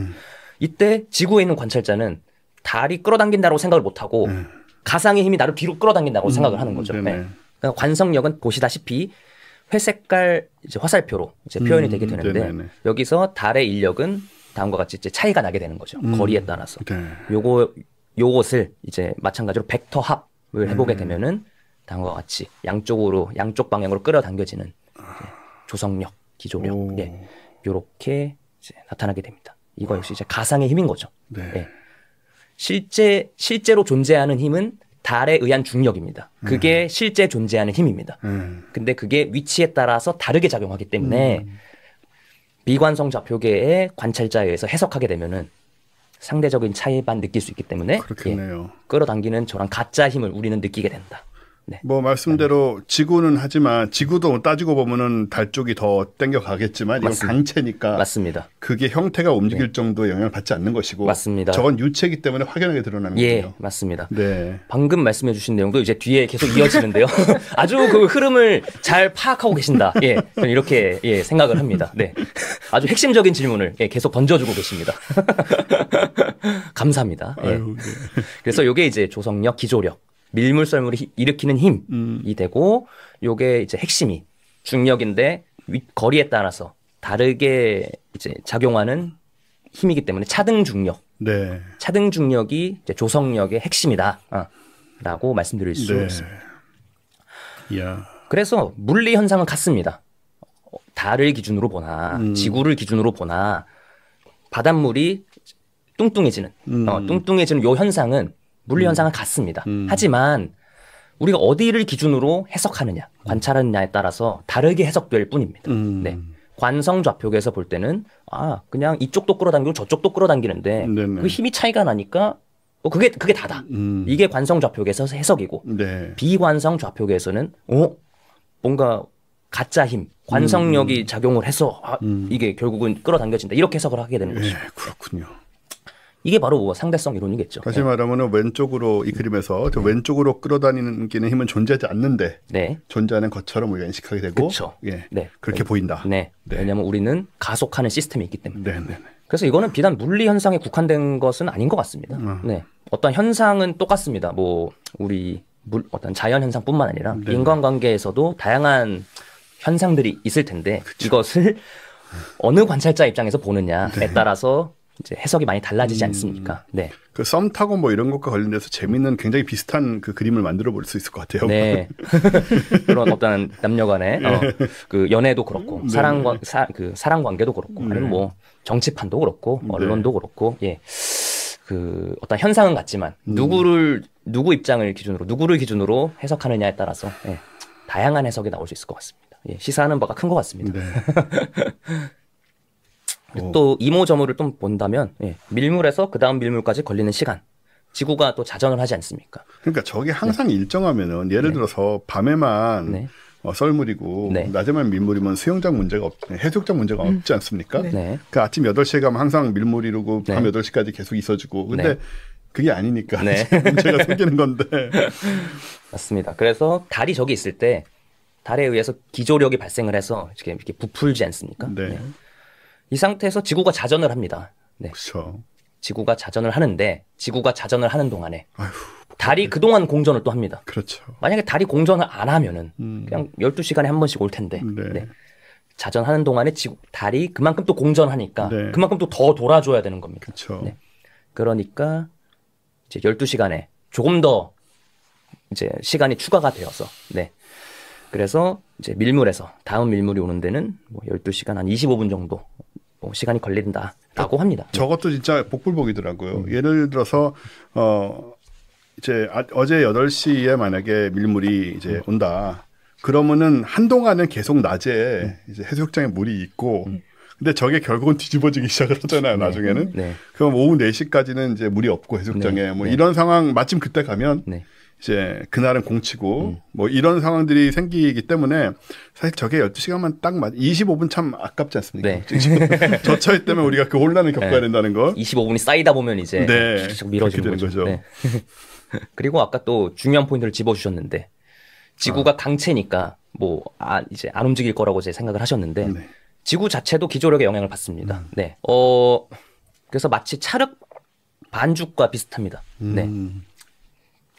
이때 지구에 있는 관찰자는 달이 끌어당긴다고 생각을 못하고 가상의 힘이 나를 뒤로 끌어당긴다고 생각을 하는 거죠. 네. 그러니까 관성력은 보시다시피 회색깔 이제 화살표로 이제 표현이 되게 되는데 여기서 달의 인력은 다음과 같이 이제 차이가 나게 되는 거죠. 거리에 따라서. 네. 요것을 이제 마찬가지로 벡터 합을 해보게 되면은 다음과 같이 양쪽 방향으로 끌어당겨지는 조성력, 기조력, 예, 요렇게 이제 나타나게 됩니다. 이거 역시 이제 가상의 힘인 거죠. 네. 예. 실제로 존재하는 힘은 달에 의한 중력입니다. 그게 실제 존재하는 힘입니다. 근데 그게 위치에 따라서 다르게 작용하기 때문에 비관성 좌표계의 관찰자에 의해서 해석하게 되면은 상대적인 차이만 느낄 수 있기 때문에 그렇겠네요. 예, 끌어당기는 저런 가짜 힘을 우리는 느끼게 된다. 네. 뭐 말씀대로 지구는 하지만 지구도 따지고 보면은 달 쪽이 더 땡겨 가겠지만 이건 강체니까 맞습니다. 그게 형태가 움직일 정도의 영향을 받지 않는 것이고 맞습니다. 저건 유체이기 때문에 확연하게 드러나는 예, 거죠. 맞습니다. 네. 방금 말씀해 주신 내용도 이제 뒤에 계속 이어지는데요. 아주 그 흐름을 잘 파악하고 계신다. 예. 저는 이렇게 예, 생각을 합니다. 네. 아주 핵심적인 질문을 예, 계속 던져주고 계십니다. 감사합니다. 예. 아유, 네. 그래서 이게 이제 조성력, 기조력, 밀물 썰물이 일으키는 힘이 되고 요게 이제 핵심이 중력인데 거리에 따라서 다르게 이제 작용하는 힘이기 때문에 차등 중력. 네. 차등 중력이 이제 조성력의 핵심이다. 라고 말씀드릴 수 있습니다. 이야. 그래서 물리 현상은 같습니다. 달을 기준으로 보나 지구를 기준으로 보나 바닷물이 뚱뚱해지는 뚱뚱해지는 요 현상은 물리 현상은 같습니다. 하지만 우리가 어디를 기준으로 해석하느냐, 관찰하느냐에 따라서 다르게 해석될 뿐입니다. 네. 관성 좌표계에서 볼 때는 그냥 이쪽도 끌어당기고 저쪽도 끌어당기는데 그 힘이 차이가 나니까 그게 다다. 이게 관성 좌표계에서 해석이고 네. 비관성 좌표계에서는 뭔가 가짜 힘, 관성력이 작용을 해서 이게 결국은 끌어당겨진다. 이렇게 해석을 하게 되는 거죠. 그렇군요. 이게 바로 상대성 이론이겠죠. 다시 말하면 왼쪽으로 이 그림에서 저 왼쪽으로 끌어다니는 힘은 존재하지 않는데 존재하는 것처럼 우리가 인식하게 되고 그쵸. 예, 그렇게 보인다. 네. 왜냐하면 우리는 가속하는 시스템이 있기 때문에. 네. 그래서 이거는 비단 물리 현상에 국한된 것은 아닌 것 같습니다. 네. 어떤 현상은 똑같습니다. 뭐 우리 어떤 자연 현상뿐만 아니라 인간관계에서도 다양한 현상들이 있을 텐데 이것을 어느 관찰자 입장에서 보느냐에 따라서 이제 해석이 많이 달라지지 않습니까? 네. 그 썸 타고 뭐 이런 것과 관련돼서 재미있는 굉장히 비슷한 그 그림을 만들어 볼 수 있을 것 같아요. 네. 그런 어떤 남녀간의 그 연애도 그렇고 사랑 관계도 그렇고 아니면 뭐 정치판도 그렇고 언론도 그렇고 예. 그 어떤 현상은 같지만 누구를 누구를 기준으로 해석하느냐에 따라서 예. 다양한 해석이 나올 수 있을 것 같습니다. 예. 시사하는 바가 큰 것 같습니다. 네. 또 이모저모를 좀 본다면 밀물에서 그 다음 밀물까지 걸리는 시간 지구가 또 자전을 하지 않습니까? 그러니까 저게 항상 일정하면은 예를 들어서 밤에만 썰물이고 네. 낮에만 밀물이면 수영장 문제가 해수욕장 문제가 없지 않습니까? 네. 그 아침 8시에 가면 항상 밀물이고 밤 8시까지 계속 있어지고 근데 그게 아니니까 문제가 생기는 건데. 맞습니다. 그래서 달이 저기 있을 때 달에 의해서 기조력이 발생을 해서 이렇게 부풀지 않습니까? 네. 이 상태에서 지구가 자전을 합니다. 네. 그렇죠. 지구가 자전을 하는데 지구가 자전을 하는 동안에 달이 그동안 공전을 또 합니다. 그렇죠. 만약에 달이 공전을 안 하면은 그냥 12시간에 한 번씩 올 텐데 네. 자전하는 동안에 달이 그만큼 또 공전하니까 그만큼 또 더 돌아줘야 되는 겁니다. 그렇죠. 네. 그러니까 이제 12시간에 조금 더 이제 시간이 추가가 되어서 그래서 이제 밀물에서 다음 밀물이 오는 데는 뭐 12시간 한 25분 정도 뭐 시간이 걸린다라고 합니다. 저것도 진짜 복불복이더라고요. 예를 들어서 이제 어제 8시에 만약에 밀물이 이제 온다. 그러면은 한동안은 계속 낮에 이제 해수욕장에 물이 있고 근데 저게 결국은 뒤집어지기 시작을 하잖아요. 나중에는. 그럼 오후 4시까지는 이제 물이 없고 해수욕장에 뭐 이런 상황 마침 그때 가면 이제 그날은 공치고 뭐 이런 상황들이 생기기 때문에 사실 저게 12시간만 딱 25분 참 아깝지 않습니까? 저차이 때문에 우리가 그 혼란을 겪어야 된다는 거. 25분이 쌓이다 보면 이제 미뤄지는 거죠. 그리고 아까 또 중요한 포인트를 집어주셨는데 지구가 강체니까 뭐 이제 안 움직일 거라고 제 생각을 하셨는데 지구 자체도 기조력에 영향을 받습니다. 그래서 마치 찰흙 반죽과 비슷합니다.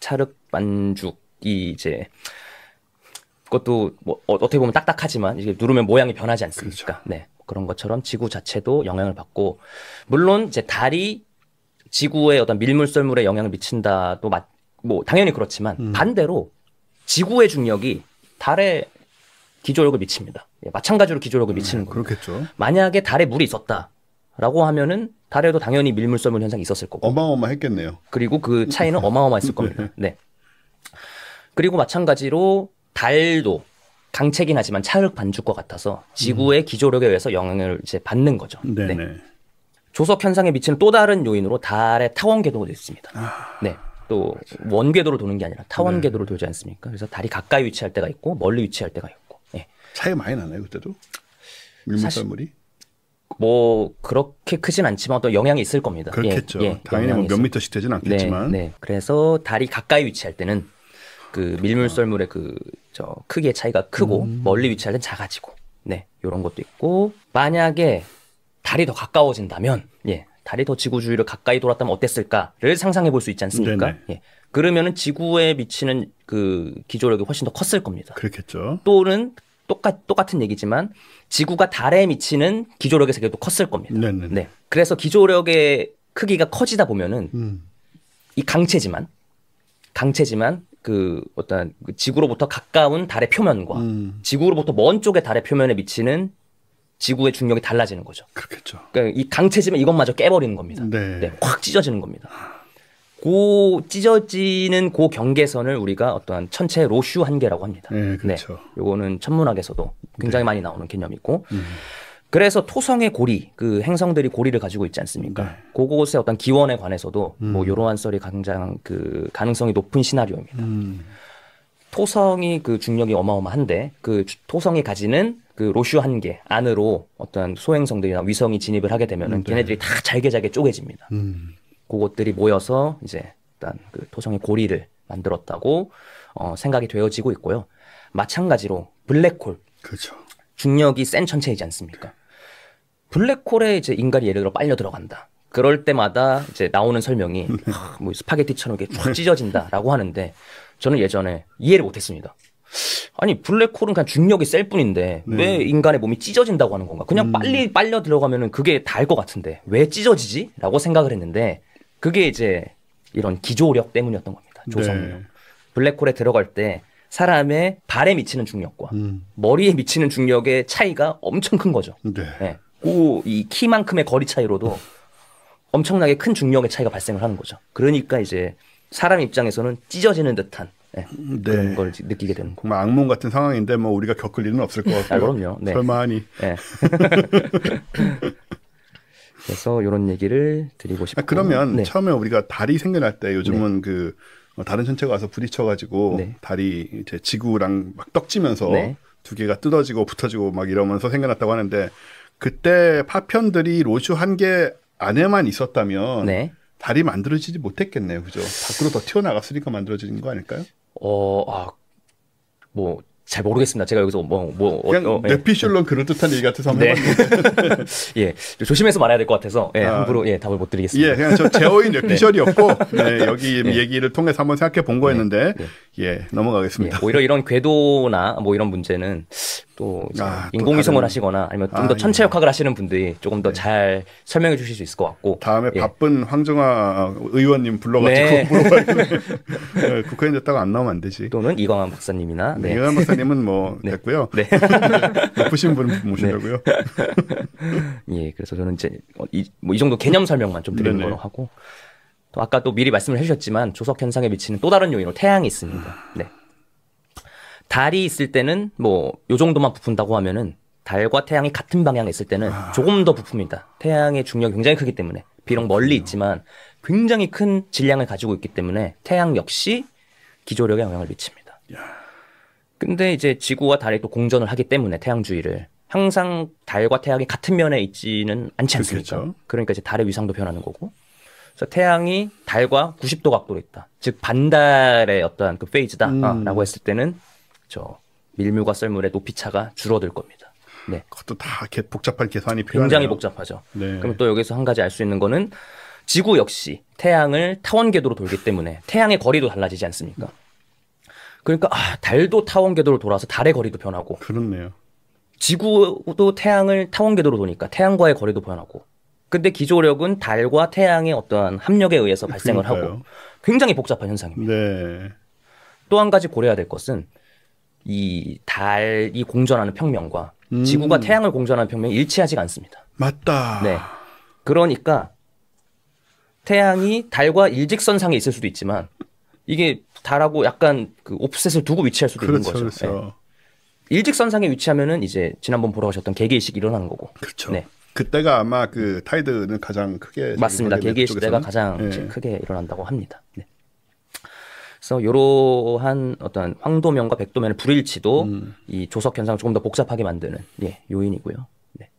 찰흙 반죽이 이제 그것도 뭐 어떻게 보면 딱딱하지만 이게 누르면 모양이 변하지 않습니까? 그렇죠. 그런 것처럼 지구 자체도 영향을 받고 물론 이제 달이 지구의 어떤 밀물썰물에 영향을 미친다도 뭐 당연히 그렇지만 반대로 지구의 중력이 달에 기조력을 미칩니다. 마찬가지로 기조력을 미치는 거예요. 그렇겠죠. 만약에 달에 물이 있었다라고 하면은 달에도 당연히 밀물썰물 현상이 있었을 거고. 어마어마했겠네요. 그리고 그 차이는 어마어마했을 겁니다. 그리고 마찬가지로 달도 강체긴 하지만 찰흙 반죽과 같아서 지구의 기조력에 의해서 영향을 이제 받는 거죠. 조석 현상에 미치는 또 다른 요인으로 달의 타원 궤도가 있습니다. 또 원궤도로 도는 게 아니라 타원 궤도로 돌지 않습니까? 그래서 달이 가까이 위치할 때가 있고 멀리 위치할 때가 있고. 차이가 많이 나나요 그때도? 밀물썰물이? 뭐 그렇게 크진 않지만 어떤 영향이 있을 겁니다. 그렇겠죠. 당연히 뭐 몇 미터씩 되진 않겠지만. 그래서 달이 가까이 위치할 때는 그 밀물썰물의 저 크기의 차이가 크고 멀리 위치할 때는 작아지고. 이런 것도 있고 만약에 달이 더 가까워진다면 달이 더 지구 주위를 가까이 돌았다면 어땠을까를 상상해 볼 수 있지 않습니까? 그러면은 지구에 미치는 그 기조력이 훨씬 더 컸을 겁니다. 그렇겠죠. 또는 똑같은 얘기지만 지구가 달에 미치는 기조력의 세계도 컸을 겁니다. 그래서 기조력의 크기가 커지다 보면은 이 강체지만 그 어떤 지구로부터 가까운 달의 표면과 지구로부터 먼 쪽의 달의 표면에 미치는 지구의 중력이 달라지는 거죠. 그렇겠죠. 그러니까 이 강체지만 이것마저 깨버리는 겁니다. 확 찢어지는 겁니다. 그 찢어지는 그 경계선을 우리가 어떠한 천체 로슈 한계라고 합니다. 그렇죠. 요거는 천문학에서도 굉장히 많이 나오는 개념이고, 그래서 토성의 고리, 그 행성들이 고리를 가지고 있지 않습니까? 그곳의 어떤 기원에 관해서도 뭐 이러한 썰이 가장 그 가능성이 높은 시나리오입니다. 토성이 그 중력이 어마어마한데 그 토성이 가지는 그 로슈 한계 안으로 어떤 소행성들이나 위성이 진입을 하게 되면은 걔네들이 다 잘게 쪼개집니다. 그것들이 모여서 이제 일단 그 토성의 고리를 만들었다고 생각이 되어지고 있고요. 마찬가지로 블랙홀. 그렇죠. 중력이 센 천체이지 않습니까? 블랙홀에 이제 인간이 예를 들어 빨려 들어간다. 그럴 때마다 이제 나오는 설명이 뭐 스파게티처럼 이렇게 쫙 찢어진다라고 하는데 저는 예전에 이해를 못했습니다. 아니 블랙홀은 그냥 중력이 셀 뿐인데 왜 인간의 몸이 찢어진다고 하는 건가? 그냥 빨리 빨려 들어가면은 그게 닿을 것 같은데 왜 찢어지지? 라고 생각을 했는데 그게 이제 이런 기조력 때문이었던 겁니다. 조성력. 블랙홀에 들어갈 때 사람의 발에 미치는 중력과 머리에 미치는 중력의 차이가 엄청 큰 거죠. 이 키만큼의 거리 차이로도 엄청나게 큰 중력의 차이가 발생을 하는 거죠. 그러니까 이제 사람 입장에서는 찢어지는 듯한 그런 걸 느끼게 되는 거고. 악몽 같은 상황인데 뭐 우리가 겪을 일은 없을 것 같고요. 그럼요. 설마하니. 그래서 이런 얘기를 드리고 싶고. 그러면 처음에 우리가 달이 생겨날 때 요즘은 그 다른 천체가 와서 부딪혀가지고 네. 달이 이제 지구랑 막 떡지면서 네. 두 개가 뜯어지고 붙어지고 막 이러면서 생겨났다고 하는데 그때 파편들이 로슈 한 개 안에만 있었다면 네. 달이 만들어지지 못했겠네요, 그죠? 밖으로 더 튀어나갔으니까 만들어진 거 아닐까요? 뭐 잘 모르겠습니다. 제가 여기서 그냥 뇌피셜론 그럴듯한 얘기 같아서 한번 해봤는데 예, 조심해서 말해야 될 것 같아서 함부로 답을 못 드리겠습니다. 예, 그냥 저 제어인 뇌피셜이었고 네, 여기 얘기를 통해서 한번 생각해 본 거였는데 넘어가겠습니다. 오히려 이런 궤도나 뭐 이런 문제는 또 인공위성을 하시거나 아니면 좀 더 천체역학을 하시는 분들이 조금 더 잘 설명해 주실 수 있을 것 같고 다음에 바쁜 황정화 의원님 불러가지고 물어봐야 국회의원 됐다가 안 나오면 안 되지. 또는 이광환 박사님이나 이광환 박사님은 뭐 됐고요. 높으신 분 모시려고요. 예, 그래서 저는 이제 이 정도 개념 설명만 좀 드리는 걸로 하고 또 아까 또 미리 말씀을 해주셨지만 조석 현상에 미치는 또 다른 요인으로 태양이 있습니다. 네. 달이 있을 때는 뭐 요 정도만 부푼다고 하면은 달과 태양이 같은 방향에 있을 때는 조금 더 부풉니다. 태양의 중력이 굉장히 크기 때문에 비록 멀리 있지만 굉장히 큰 질량을 가지고 있기 때문에 태양 역시 기조력에 영향을 미칩니다. 근데 이제 지구와 달이 또 공전을 하기 때문에 태양 주위를 항상 달과 태양이 같은 면에 있지는 않지 않습니까? 그렇겠죠. 그러니까 이제 달의 위상도 변하는 거고. 그래서 태양이 달과 90도 각도로 있다. 즉 반달의 어떠한 그 페이즈다라고 했을 때는 저 밀물과 썰물의 높이 차가 줄어들 겁니다. 네. 그것도 다 복잡한 계산이 필요하네요. 굉장히 복잡하죠. 네. 그럼 또 여기서 한 가지 알 수 있는 거는 지구 역시 태양을 타원 궤도로 돌기 때문에 태양의 거리도 달라지지 않습니까? 그러니까 달도 타원 궤도로 돌아서 달의 거리도 변하고. 그렇네요. 지구도 태양을 타원 궤도로 도니까 태양과의 거리도 변하고. 근데 기조력은 달과 태양의 어떠한 합력에 의해서 발생을 하고 굉장히 복잡한 현상입니다. 네. 또 한 가지 고려해야 될 것은 이 달이 공전하는 평면과 지구가 태양을 공전하는 평면이 일치하지가 않습니다. 맞다. 네. 그러니까 태양이 달과 일직선상에 있을 수도 있지만 이게 달하고 약간 그 옵셋을 두고 위치할 수도 있는 거죠. 그렇죠. 네. 일직선상에 위치하면은 이제 지난번 보러 가셨던 개기일식이 일어나는 거고. 그렇죠. 네. 그때가 아마 그 타이드는 가장 크게 맞습니다. 개기일식 때가 가장 크게 일어난다고 합니다. 네. 그래서 이러한 어떤 황도면과 백도면의 불일치도 이 조석 현상을 조금 더 복잡하게 만드는 요인이고요. 네.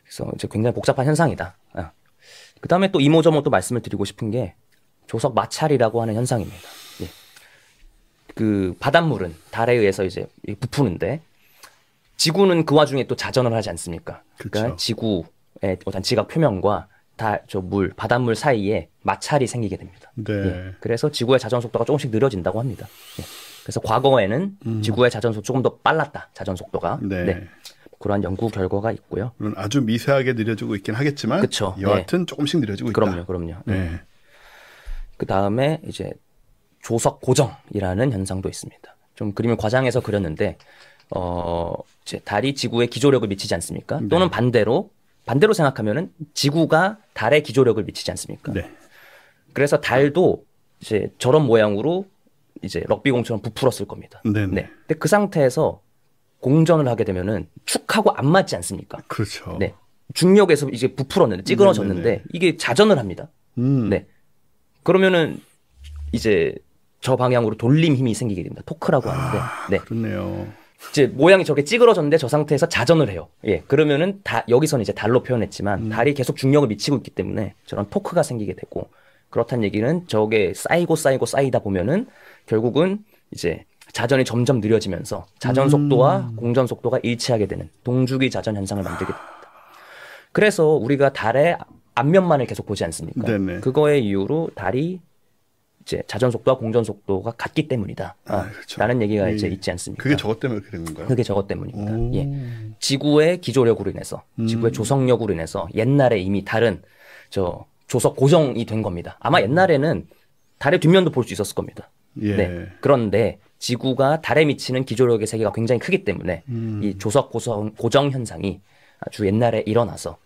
그래서 이제 굉장히 복잡한 현상이다. 그 다음에 또 이모저모 또 말씀을 드리고 싶은 게 조석 마찰이라고 하는 현상입니다. 예. 그 바닷물은 달에 의해서 이제 부푸는데 지구는 그 와중에 또 자전을 하지 않습니까? 그러니까 그렇죠. 지구의 어떤 지각 표면과 바닷물 사이에 마찰이 생기게 됩니다. 네. 예. 그래서 지구의 자전 속도가 조금씩 느려진다고 합니다. 예. 그래서 과거에는 지구의 자전 속도 조금 더 빨랐다. 자전 속도가. 네. 그러한 연구 결과가 있고요. 물론 아주 미세하게 느려지고 있긴 하겠지만 그쵸. 여하튼 조금씩 느려지고 있다. 그럼요. 네. 그 다음에 이제 조석 고정이라는 현상도 있습니다. 좀 그림을 과장해서 그렸는데 이제 달이 지구에 기조력을 미치지 않습니까? 네. 또는 반대로 생각하면은 지구가 달에 기조력을 미치지 않습니까? 네. 그래서 달도 이제 저런 모양으로 이제 럭비공처럼 부풀었을 겁니다. 네네. 네. 근데 그 상태에서 공전을 하게 되면은 축하고 안 맞지 않습니까? 그렇죠. 네. 중력에서 이제 부풀었는데 찌그러졌는데 네네네. 이게 자전을 합니다. 네. 그러면은 이제 저 방향으로 돌림 힘이 생기게 됩니다. 토크라고 하는데. 네. 그렇네요. 이제 모양이 저렇게 찌그러졌는데 저 상태에서 자전을 해요. 예. 그러면은 여기서는 이제 달로 표현했지만 달이 계속 중력을 미치고 있기 때문에 저런 토크가 생기게 되고 그렇다는 얘기는 저게 쌓이다 보면은 결국은 이제 자전이 점점 느려지면서 자전 속도와 공전 속도가 일치하게 되는 동주기 자전 현상을 만들게 됩니다. 그래서 우리가 달의 앞면만을 계속 보지 않습니까? 네네. 그거의 이유로 달이 이제 자전 속도와 공전 속도가 같기 때문이다. 그렇죠. 라는 얘기가 이제 있지 않습니까? 그게 저것 때문에 그런 건가요? 그게 저것 때문입니다. 예. 지구의 기조력으로 인해서, 지구의 조석력으로 인해서 옛날에 이미 달은 조석 고정이 된 겁니다. 아마 옛날에는 달의 뒷면도 볼 수 있었을 겁니다. 예. 네. 그런데 지구가 달에 미치는 기조력의 세계가 굉장히 크기 때문에 이 조석 고정 현상이 아주 옛날에 일어나서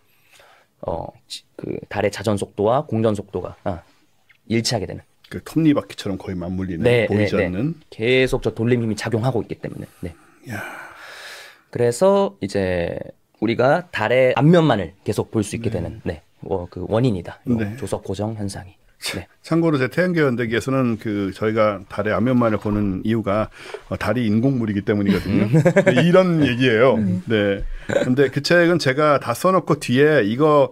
그 달의 자전 속도와 공전 속도가 일치하게 되는. 그 톱니바퀴처럼 거의 맞물리는 보이지 않는 계속 저 돌림 힘이 작용하고 있기 때문에. 네. 야. 그래서 이제 우리가 달의 앞면만을 계속 볼 수 있게 되는 그 원인이다. 조석 고정 현상이. 네. 참고로 제 태양계 연대기에서는 그 저희가 달의 안면만을 보는 이유가 달이 인공물이기 때문이거든요. 이런 얘기예요. 네. 근데 그 책은 제가 다 써놓고 뒤에 이거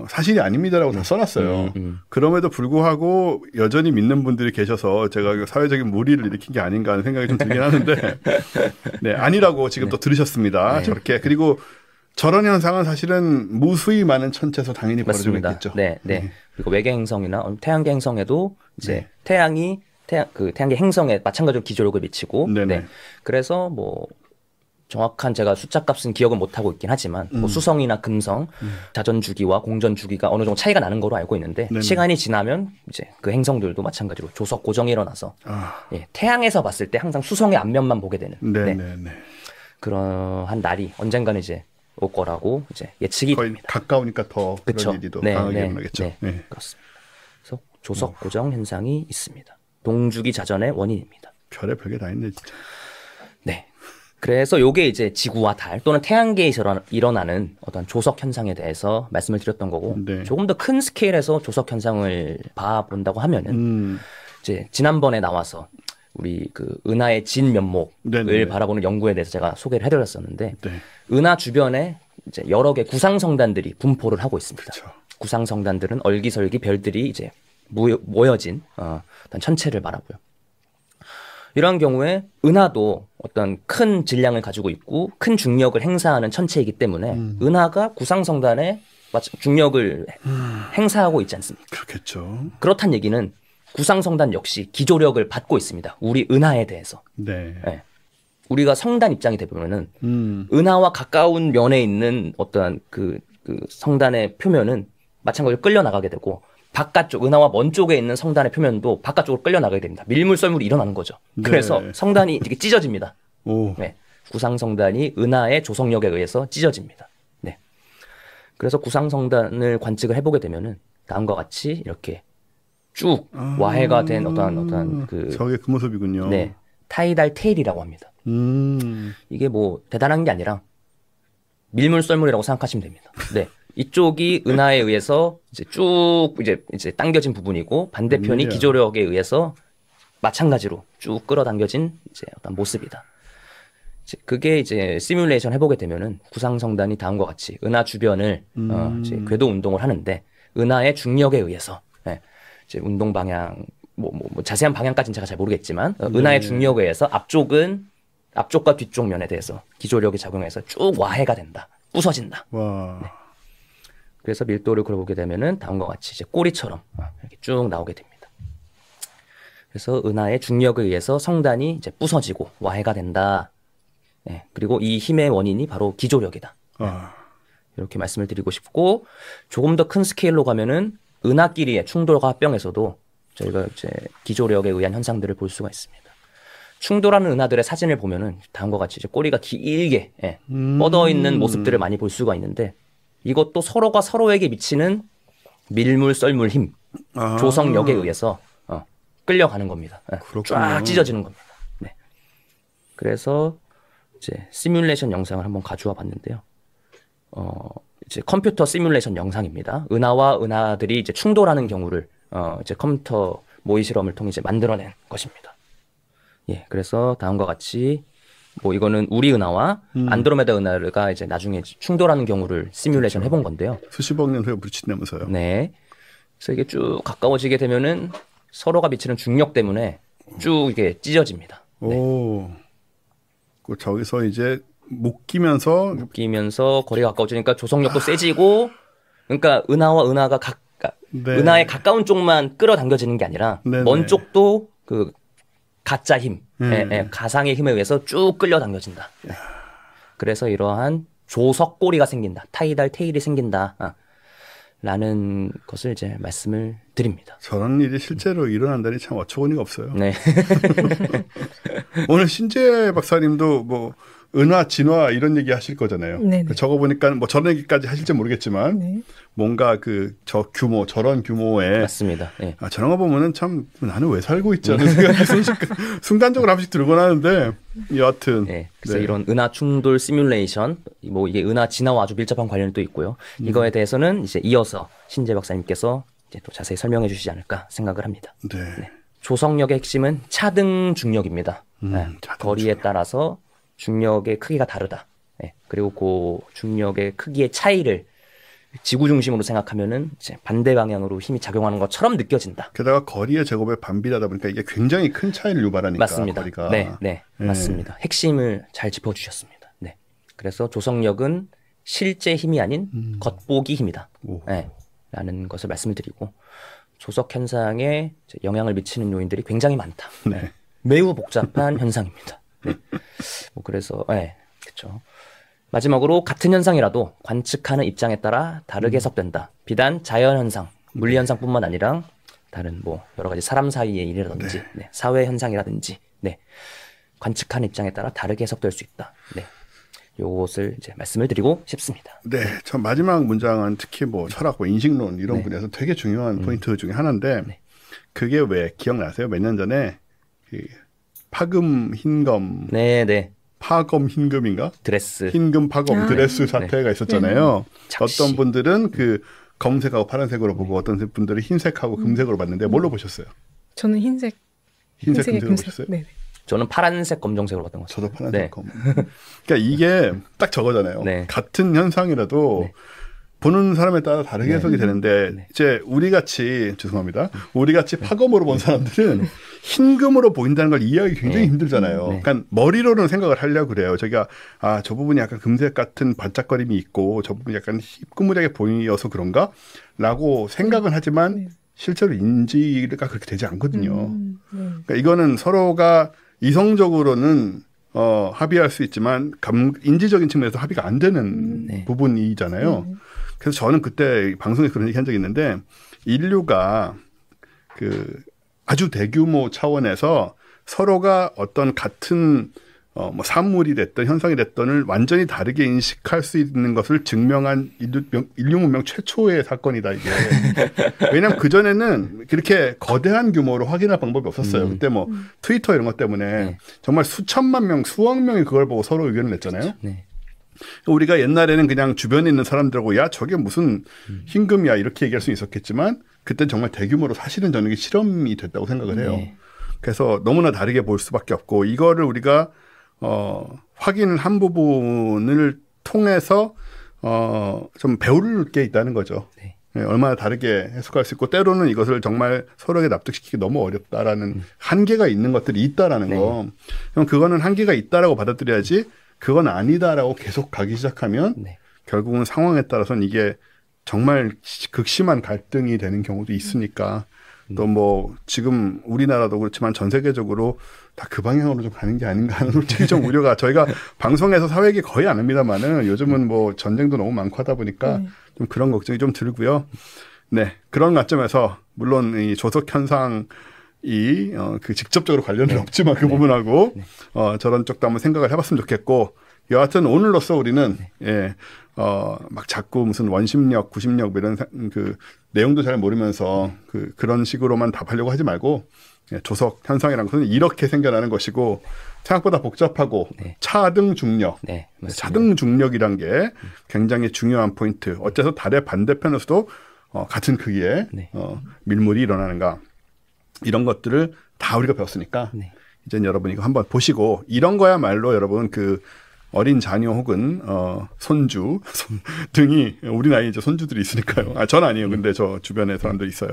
사실이 아닙니다라고 다 써놨어요. 그럼에도 불구하고 여전히 믿는 분들이 계셔서 제가 사회적인 무리를 일으킨 게 아닌가 하는 생각이 좀 들긴 하는데, 네, 아니라고 지금 또 들으셨습니다. 저렇게. 그리고 저런 현상은 사실은 무수히 많은 천체에서 당연히 벌어지고 있겠죠. 네, 네. 그리고 외계 행성이나 태양계 행성에도 이제 태양계 행성에 마찬가지로 기조력을 미치고, 네. 그래서 뭐 정확한 제가 숫자 값은 기억은 못 하고 있긴 하지만 뭐 수성이나 금성 자전 주기와 공전 주기가 어느 정도 차이가 나는 거로 알고 있는데 시간이 지나면 이제 그 행성들도 마찬가지로 조석 고정이 일어나서 예, 태양에서 봤을 때 항상 수성의 앞면만 보게 되는 그러한 날이 언젠가는 이제 올 거라고 이제 예측이 거의 됩니다. 가까우니까 더 그런 일이 더 강하게 일어나겠죠. 네, 그렇습니다. 그래서 조석 고정 현상이 있습니다. 동주기 자전의 원인입니다. 별의 별게 다 있네 진짜. 네. 그래서 요게 이제 지구와 달 또는 태양계에 일어나는 어떤 조석 현상에 대해서 말씀을 드렸던 거고 조금 더 큰 스케일에서 조석 현상을 봐본다고 하면은 이제 지난번에 나와서 우리 그 은하의 진면목을 바라보는 연구에 대해서 제가 소개를 해드렸었는데 은하 주변에 이제 여러 개 구상성단들이 분포를 하고 있습니다. 그쵸. 구상성단들은 얼기설기 별들이 이제 모여진 어떤 천체를 말하고요. 이러한 경우에 은하도 어떤 큰 질량을 가지고 있고 큰 중력을 행사하는 천체이기 때문에 은하가 구상성단에 중력을 행사하고 있지 않습니까? 그렇겠죠. 그렇다는 얘기는 구상성단 역시 기조력을 받고 있습니다. 우리 은하에 대해서. 네. 우리가 성단 입장이 되면은 은하와 가까운 면에 있는 어떠한 그 성단의 표면은 마찬가지로 끌려 나가게 되고 바깥쪽 은하와 먼 쪽에 있는 성단의 표면도 바깥쪽으로 끌려 나가게 됩니다. 밀물썰물이 일어나는 거죠. 그래서 성단이 이렇게 찢어집니다. 네. 구상성단이 은하의 조성력에 의해서 찢어집니다. 네. 그래서 구상성단을 관측을 해보게 되면은 다음과 같이 이렇게 쭉 와해가 된 어떤 저게 그 모습이군요. 네. 타이달 테일이라고 합니다. 이게 뭐 대단한 게 아니라 밀물썰물이라고 생각하시면 됩니다. 네. 이쪽이 은하에 의해서 이제 쭉 이제 당겨진 부분이고 반대편이 기조력에 의해서 마찬가지로 쭉 끌어당겨진 이제 어떤 모습이다. 그게 이제 시뮬레이션 해보게 되면은 구상성단이 다음과 같이 은하 주변을 이제 궤도 운동을 하는데 은하의 중력에 의해서 이제 운동 방향 뭐 자세한 방향까지는 제가 잘 모르겠지만 은하의 중력에 의해서 앞쪽과 뒤쪽 면에 대해서 기조력이 작용해서 쭉 와해가 된다, 부서진다. 와. 네. 그래서 밀도를 그려보게 되면은 다음과 같이 이제 꼬리처럼 이렇게 쭉 나오게 됩니다. 그래서 은하의 중력에 의해서 성단이 이제 부서지고 와해가 된다. 네. 그리고 이 힘의 원인이 바로 기조력이다. 이렇게 말씀을 드리고 싶고 조금 더 큰 스케일로 가면은 은하끼리의 충돌과 합병에서도 저희가 이제 기조력에 의한 현상들을 볼 수가 있습니다. 충돌하는 은하들의 사진을 보면은 다음과 같이 이제 꼬리가 길게 뻗어 있는 모습들을 많이 볼 수가 있는데 이것도 서로가 서로에게 미치는 밀물 썰물 힘, 조성력에 의해서 끌려가는 겁니다. 쫙 찢어지는 겁니다. 네. 그래서 이제 시뮬레이션 영상을 한번 가져와 봤는데요. 이제 컴퓨터 시뮬레이션 영상입니다. 은하와 은하들이 이제 충돌하는 경우를 이제 컴퓨터 모의 실험을 통해 이제 만들어낸 것입니다. 예, 그래서 다음과 같이 뭐 이거는 우리 은하와 안드로메다 은하가 이제 나중에 충돌하는 경우를 시뮬레이션 해본 건데요. 수십억 년 후에 부딪힌다면서요. 네. 그래서 이게 쭉 가까워지게 되면은 서로가 미치는 중력 때문에 쭉 이게 찢어집니다. 오. 그 저기서 이제 묶이면서 거리가 가까워지니까 조성력도 세지고 그러니까 은하와 은하가 은하의 가까운 쪽만 끌어당겨지는 게 아니라 먼 쪽도 그 가짜 힘, 가상의 힘에 의해서 쭉 끌려당겨진다. 그래서 이러한 조석 꼬리가 생긴다. 타이달 테일이 생긴다. 라는 것을 이제 말씀을 드립니다. 저런 일이 실제로 일어난다니 참 어처구니가 없어요. 네. 오늘 신재 박사님도 뭐 은하, 진화 이런 얘기 하실 거잖아요. 네네. 저거 보니까 뭐 저런 얘기까지 하실지 모르겠지만 뭔가 저런 규모의 맞습니다. 네. 저런 거 보면은 참 나는 왜 살고 있지 않은 생각이 순간적으로 한 번씩 들곤 하는데 여하튼 네. 그래서 이런 은하 충돌 시뮬레이션 뭐 이게 은하 진화와 아주 밀접한 관련이 또 있고요. 이거에 대해서는 이제 이어서 신재 박사님께서 이제 또 자세히 설명해 주시지 않을까 생각을 합니다. 네. 네. 조석력의 핵심은 차등 중력입니다. 거리에 따라서 중력의 크기가 다르다. 네. 그리고 그 중력의 크기의 차이를 지구 중심으로 생각하면은 이제 반대 방향으로 힘이 작용하는 것처럼 느껴진다. 게다가 거리의 제곱에 반비례하다 보니까 이게 굉장히 큰 차이를 유발하니까. 맞습니다. 거리가. 네, 맞습니다. 핵심을 잘 짚어주셨습니다. 네. 그래서 조석력은 실제 힘이 아닌 겉보기 힘이다. 네. 라는 것을 말씀을 드리고 조석 현상에 영향을 미치는 요인들이 굉장히 많다. 네. 매우 복잡한 현상입니다. 네. 뭐 그래서 그렇죠. 마지막으로 같은 현상이라도 관측하는 입장에 따라 다르게 해석된다. 비단 자연 현상, 물리 현상뿐만 아니라 다른 뭐 여러 가지 사람 사이의 일이라든지 네. 사회 현상이라든지 네. 관측하는 입장에 따라 다르게 해석될 수 있다. 네. 요것을 이제 말씀을 드리고 싶습니다. 네, 저 마지막 문장은 특히 뭐 철학, 뭐 인식론 이런 분야에서 되게 중요한 포인트 중에 하나인데 그게 왜 기억나세요? 몇 년 전에 그 파금 흰검, 파검 흰금인가? 드레스, 흰금 파검 드레스 사태가 있었잖아요. 어떤 분들은 그 검색하고 파란색으로 보고 어떤 분들은 흰색하고 금색으로 봤는데 뭘로 보셨어요? 저는 흰색 금색으로 보셨어요? 네. 저는 파란색 검정색으로 봤던 것 같아요. 저도 파란색 검. 그러니까 이게 딱 저거잖아요. 같은 현상이라도 보는 사람에 따라 다르게 해석이 되는데 이제 우리같이 죄송합니다. 우리같이 파검으로 본 사람들은 흰금으로 보인다는 걸 이해하기 굉장히 힘들잖아요. 그러니까 머리로는 생각을 하려고 그래요. 저희가 저 부분이 약간 금색 같은 반짝거림이 있고 저 부분이 약간 희끄무하게 보여서 그런가? 라고 생각은 하지만 실제로 인지가 그렇게 되지 않거든요. 그러니까 이거는 서로가 이성적으로는 합의할 수 있지만 인지적인 측면에서 합의가 안 되는 부분이잖아요. 그래서 저는 그때 방송에서 그런 얘기 한 적이 있는데 인류가 그 아주 대규모 차원에서 서로가 어떤 같은 뭐 산물이 됐든 현상이 됐든을 완전히 다르게 인식할 수 있는 것을 증명한 인류 문명 최초의 사건이다 이게. 왜냐하면 그 전에는 그렇게 거대한 규모로 확인할 방법이 없었어요. 그때 뭐 트위터 이런 것 때문에 정말 수천만 명, 수억 명이 그걸 보고 서로 의견을 냈잖아요. 우리가 옛날에는 그냥 주변에 있는 사람들하고 야 저게 무슨 흰금이야 이렇게 얘기할 수 있었겠지만 그때는 정말 대규모로 사실은 저는 이게 실험이 됐다고 생각을 해요. 그래서 너무나 다르게 볼 수밖에 없고 이거를 우리가 확인한 부분을 통해서 좀 배울 게 있다는 거죠. 얼마나 다르게 해석할 수 있고 때로는 이것을 정말 서로에게 납득시키기 너무 어렵다라는 한계가 있는 것들이 있다라는 거. 그럼 그거는 한계가 있다라고 받아들여야지 그건 아니다라고 계속 가기 시작하면 결국은 상황에 따라서는 이게 정말 극심한 갈등이 되는 경우도 있으니까 또 뭐 지금 우리나라도 그렇지만 전 세계적으로 다 그 방향으로 좀 가는 게 아닌가 하는 솔직히 좀 우려가 저희가 방송에서 사회 얘기 거의 안 합니다만은 요즘은 뭐 전쟁도 너무 많고 하다 보니까 좀 그런 걱정이 좀 들고요. 네. 그런 관점에서 물론 이 조석 현상 그 직접적으로 관련은 없지만 그 부분하고 저런 쪽도 한번 생각을 해봤으면 좋겠고 여하튼 오늘로써 우리는 막 자꾸 무슨 원심력, 구심력 이런 그 내용도 잘 모르면서 그런 식으로만 답하려고 하지 말고 조석 현상이라는 것은 이렇게 생겨나는 것이고 생각보다 복잡하고 차등 중력, 차등 중력이란 게 굉장히 중요한 포인트. 어째서 달의 반대편에서도 같은 크기의 밀물이 일어나는가. 이런 것들을 다 우리가 배웠으니까 이제 여러분 이거 한번 보시고 이런 거야말로 여러분 그 어린 자녀 혹은 손주 등이 우리 나이 이제 손주들이 있으니까요. 전 아니에요. 근데 저 주변에 사람들이 있어요.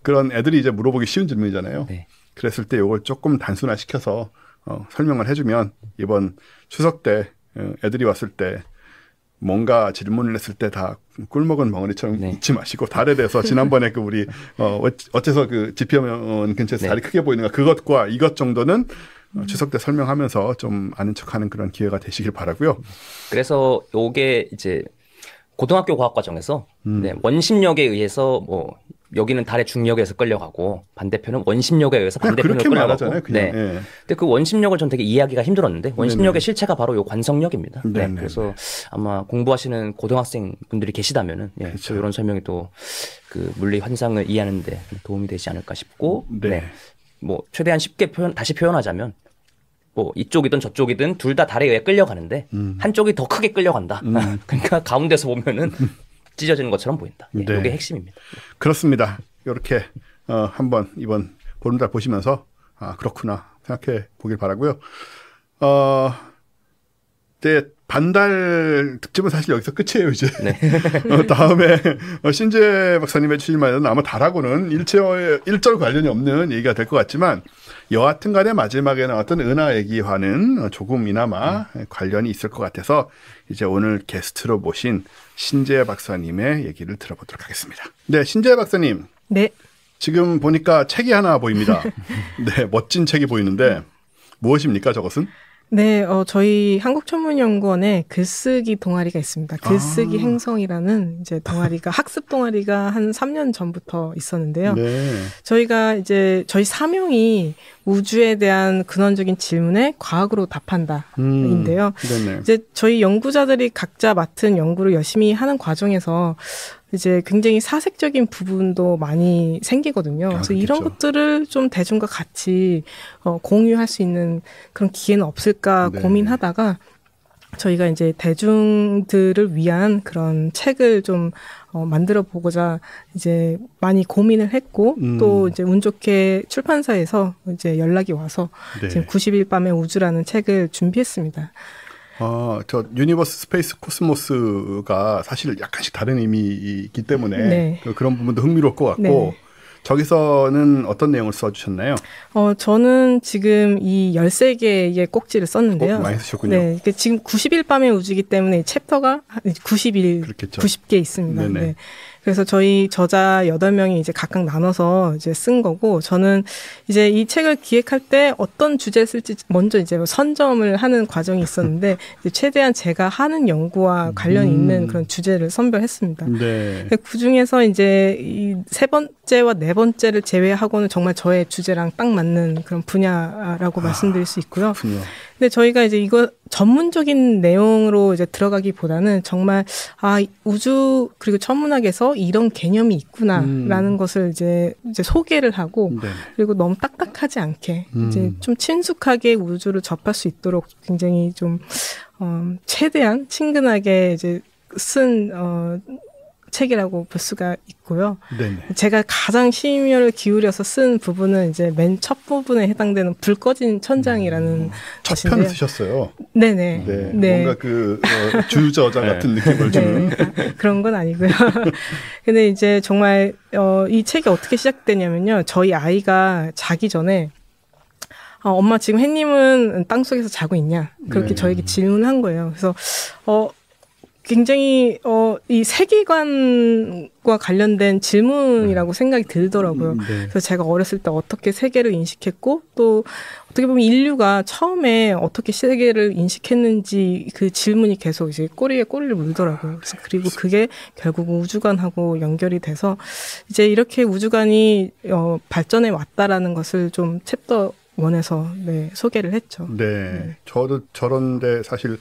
그런 애들이 이제 물어보기 쉬운 질문이잖아요. 그랬을 때 이걸 조금 단순화시켜서 설명을 해주면 이번 추석 때 애들이 왔을 때 뭔가 질문을 했을 때 다 꿀먹은 멍어리처럼 잊지 마시고 달에 대해서 지난번에 그 우리 어째서 그 지표면 근처에서 달이 크게 보이는가 그것과 이것 정도는 추석 때 설명하면서 좀 아는 척하는 그런 기회가 되시길 바라고요. 그래서 요게 이제 고등학교 과학과정에서 원심력에 의해서 뭐 여기는 달의 중력에서 끌려가고 반대편은 원심력에 의해서 반대편으로 끌려가고. 근데 그 원심력을 전 되게 이해하기가 힘들었는데 원심력의 실체가 바로 요 관성력입니다. 그래서 아마 공부하시는 고등학생 분들이 계시다면은 그렇죠. 이런 설명이 또 그 물리 현상을 이해하는데 도움이 되지 않을까 싶고, 뭐 최대한 쉽게 다시 표현하자면. 뭐 이쪽이든 저쪽이든 둘 다 달에 의해 끌려가는데 한쪽이 더 크게 끌려간다. 그러니까 가운데서 보면은 찢어지는 것처럼 보인다. 네. 이게 핵심입니다. 그렇습니다. 이렇게 한번 이번 보름달 보시면서 그렇구나 생각해 보길 바라고요. 이제 반달 특집은 사실 여기서 끝이에요, 이제. 네. 다음에 신재 박사님의 출마는 아마 달하고는 일절 관련이 없는 얘기가 될 것 같지만 여하튼 간에 마지막에 나왔던 은하 얘기와는 조금이나마 관련이 있을 것 같아서 이제 오늘 게스트로 모신 신재 박사님의 얘기를 들어보도록 하겠습니다. 네, 신재 박사님. 네. 지금 보니까 책이 하나 보입니다. 네, 멋진 책이 보이는데 무엇입니까, 저것은? 네, 저희 한국천문연구원에 글쓰기 동아리가 있습니다. 글쓰기 행성이라는 이제 동아리가 학습 동아리가 한 3년 전부터 있었는데요. 네. 저희가 이제 저희 사명이 우주에 대한 근원적인 질문에 과학으로 답한다인데요. 이제 저희 연구자들이 각자 맡은 연구를 열심히 하는 과정에서 이제 굉장히 사색적인 부분도 많이 생기거든요. 그래서 이런 것들을 좀 대중과 같이 공유할 수 있는 그런 기회는 없을까 고민하다가 저희가 이제 대중들을 위한 그런 책을 좀 만들어 보고자 이제 많이 고민을 했고 또 이제 운 좋게 출판사에서 이제 연락이 와서 지금 90일 밤의 우주라는 책을 준비했습니다. 저 유니버스 스페이스 코스모스가 사실 약간씩 다른 의미이기 때문에 그런 부분도 흥미로울 것 같고 저기서는 어떤 내용을 써주셨나요? 저는 지금 이 13개의 꼭지를 썼는데요. 많이 쓰셨군요. 네, 지금 90일 밤의 우주이기 때문에 챕터가 90개 있습니다. 네. 그래서 저희 저자 8명이 이제 각각 나눠서 이제 쓴 거고, 저는 이제 이 책을 기획할 때 어떤 주제를 쓸지 먼저 이제 선점을 하는 과정이 있었는데, 이제 최대한 제가 하는 연구와 관련이 있는 그런 주제를 선별했습니다. 네. 그 중에서 이제 이 3번째와 4번째를 제외하고는 정말 저의 주제랑 딱 맞는 그런 분야라고 말씀드릴 수 있고요. 그렇군요. 근데 저희가 이제 이거 전문적인 내용으로 이제 들어가기보다는 정말 우주 그리고 천문학에서 이런 개념이 있구나라는 것을 이제 소개를 하고 그리고 너무 딱딱하지 않게 이제 좀 친숙하게 우주를 접할 수 있도록 굉장히 좀 최대한 친근하게 이제 쓴 책이라고 볼 수가 있고요. 네네. 제가 가장 심혈을 기울여서 쓴 부분은 이제 맨 첫 부분에 해당되는 불 꺼진 천장이라는 첫 편 쓰셨어요. 네네. 네. 뭔가 주저자 같은 느낌을 주는. 그런 건 아니고요. 근데 이제 정말 이 책이 어떻게 시작되냐면요. 저희 아이가 자기 전에 엄마 지금 햇님은 땅속에서 자고 있냐? 그렇게 저에게 질문한 거예요. 그래서 굉장히 이 세계관과 관련된 질문이라고 생각이 들더라고요. 그래서 제가 어렸을 때 어떻게 세계를 인식했고 또 어떻게 보면 인류가 처음에 어떻게 세계를 인식했는지 그 질문이 계속 이제 꼬리에 꼬리를 물더라고요. 그래서 그리고 그게 결국 우주관하고 연결이 돼서 이제 이렇게 우주관이 발전해 왔다라는 것을 좀 챕터 1에서 소개를 했죠. 네. 저도 저런데 사실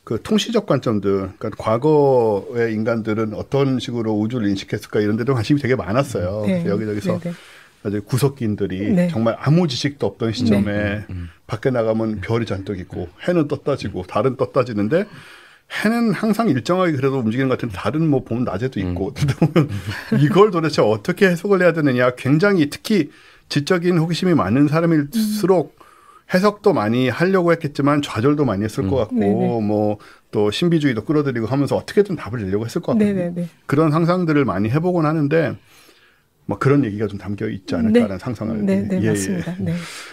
그 통시적 관점들, 그러니까 과거의 인간들은 어떤 식으로 우주를 인식했을까 이런 데도 관심이 되게 많았어요. 그래서 여기저기서 아주 구석기인들이 정말 아무 지식도 없던 시점에 밖에 나가면 별이 잔뜩 있고 해는 떴다지고 달은 떴다지는데 해는 항상 일정하게 그래도 움직이는 것 같은데 달은 뭐 보면 낮에도 있고 보면 이걸 도대체 어떻게 해석을 해야 되느냐. 굉장히 특히 지적인 호기심이 많은 사람일수록 해석도 많이 하려고 했겠지만 좌절도 많이 했을 것 같고 뭐 또 신비주의도 끌어들이고 하면서 어떻게든 답을 내려고 했을 것 같거든요. 그런 상상들을 많이 해보곤 하는데 뭐 그런 얘기가 좀 담겨 있지 않을까라는 상상을. 맞습니다.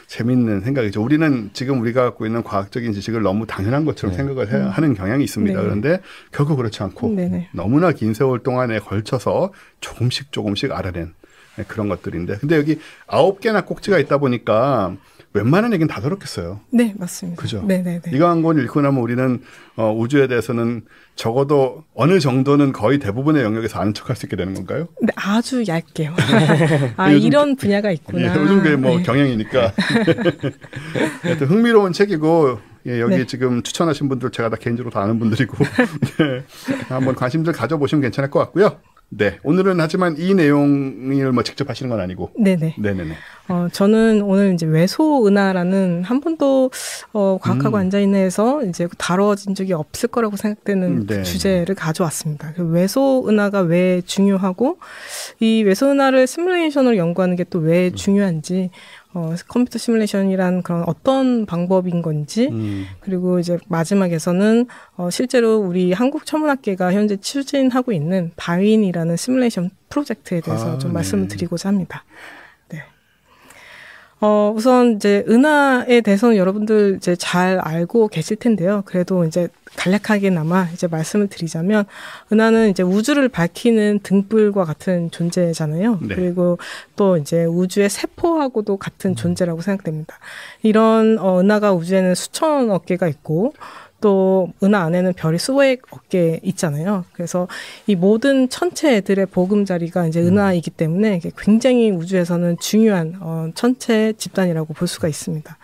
재밌는 생각이죠. 우리는 지금 우리가 갖고 있는 과학적인 지식을 너무 당연한 것처럼 생각을 하는 경향이 있습니다. 그런데 결국 그렇지 않고 너무나 긴 세월 동안에 걸쳐서 조금씩 알아낸 그런 것들인데, 근데 여기 9개나 꼭지가 있다 보니까 웬만한 얘기는 다 들었겠어요. 네, 맞습니다. 그죠? 이거 한 권 읽고 나면 우리는 우주에 대해서는 적어도 어느 정도는 거의 대부분의 영역에서 아는 척할 수 있게 되는 건가요? 네, 아주 얇게요. 이런 분야가 있구나. 요즘 그게 뭐 경향이니까. 하여튼 흥미로운 책이고, 여기 지금 추천하신 분들 제가 다 개인적으로 다 아는 분들이고, 한번 관심들 가져보시면 괜찮을 것 같고요. 네, 오늘은 하지만 이 내용을 뭐 직접 하시는 건 아니고. 네네. 네네네. 저는 오늘 이제 외소은하라는 한 번도 과학하고 앉아있네에서 이제 다뤄진 적이 없을 거라고 생각되는 그 주제를 가져왔습니다. 외소은하가 왜 중요하고 이 외소은하를 시뮬레이션으로 연구하는 게 또 왜 중요한지. 컴퓨터 시뮬레이션이란 그런 어떤 방법인 건지, 그리고 이제 마지막에서는, 실제로 우리 한국천문학계가 현재 추진하고 있는 다윈이라는 시뮬레이션 프로젝트에 대해서 좀 말씀을 드리고자 합니다. 네. 우선 이제 은하에 대해서는 여러분들 이제 잘 알고 계실 텐데요. 그래도 이제 간략하게나마 이제 말씀을 드리자면 은하는 이제 우주를 밝히는 등불과 같은 존재잖아요. 네. 그리고 또 이제 우주의 세포하고도 같은 존재라고 생각됩니다. 이런 은하가 우주에는 수천억 개가 있고 또 은하 안에는 별이 수백 개 있잖아요. 그래서 이 모든 천체들의 보금자리가 이제 은하이기 때문에 굉장히 우주에서는 중요한 천체 집단이라고 볼 수가 있습니다.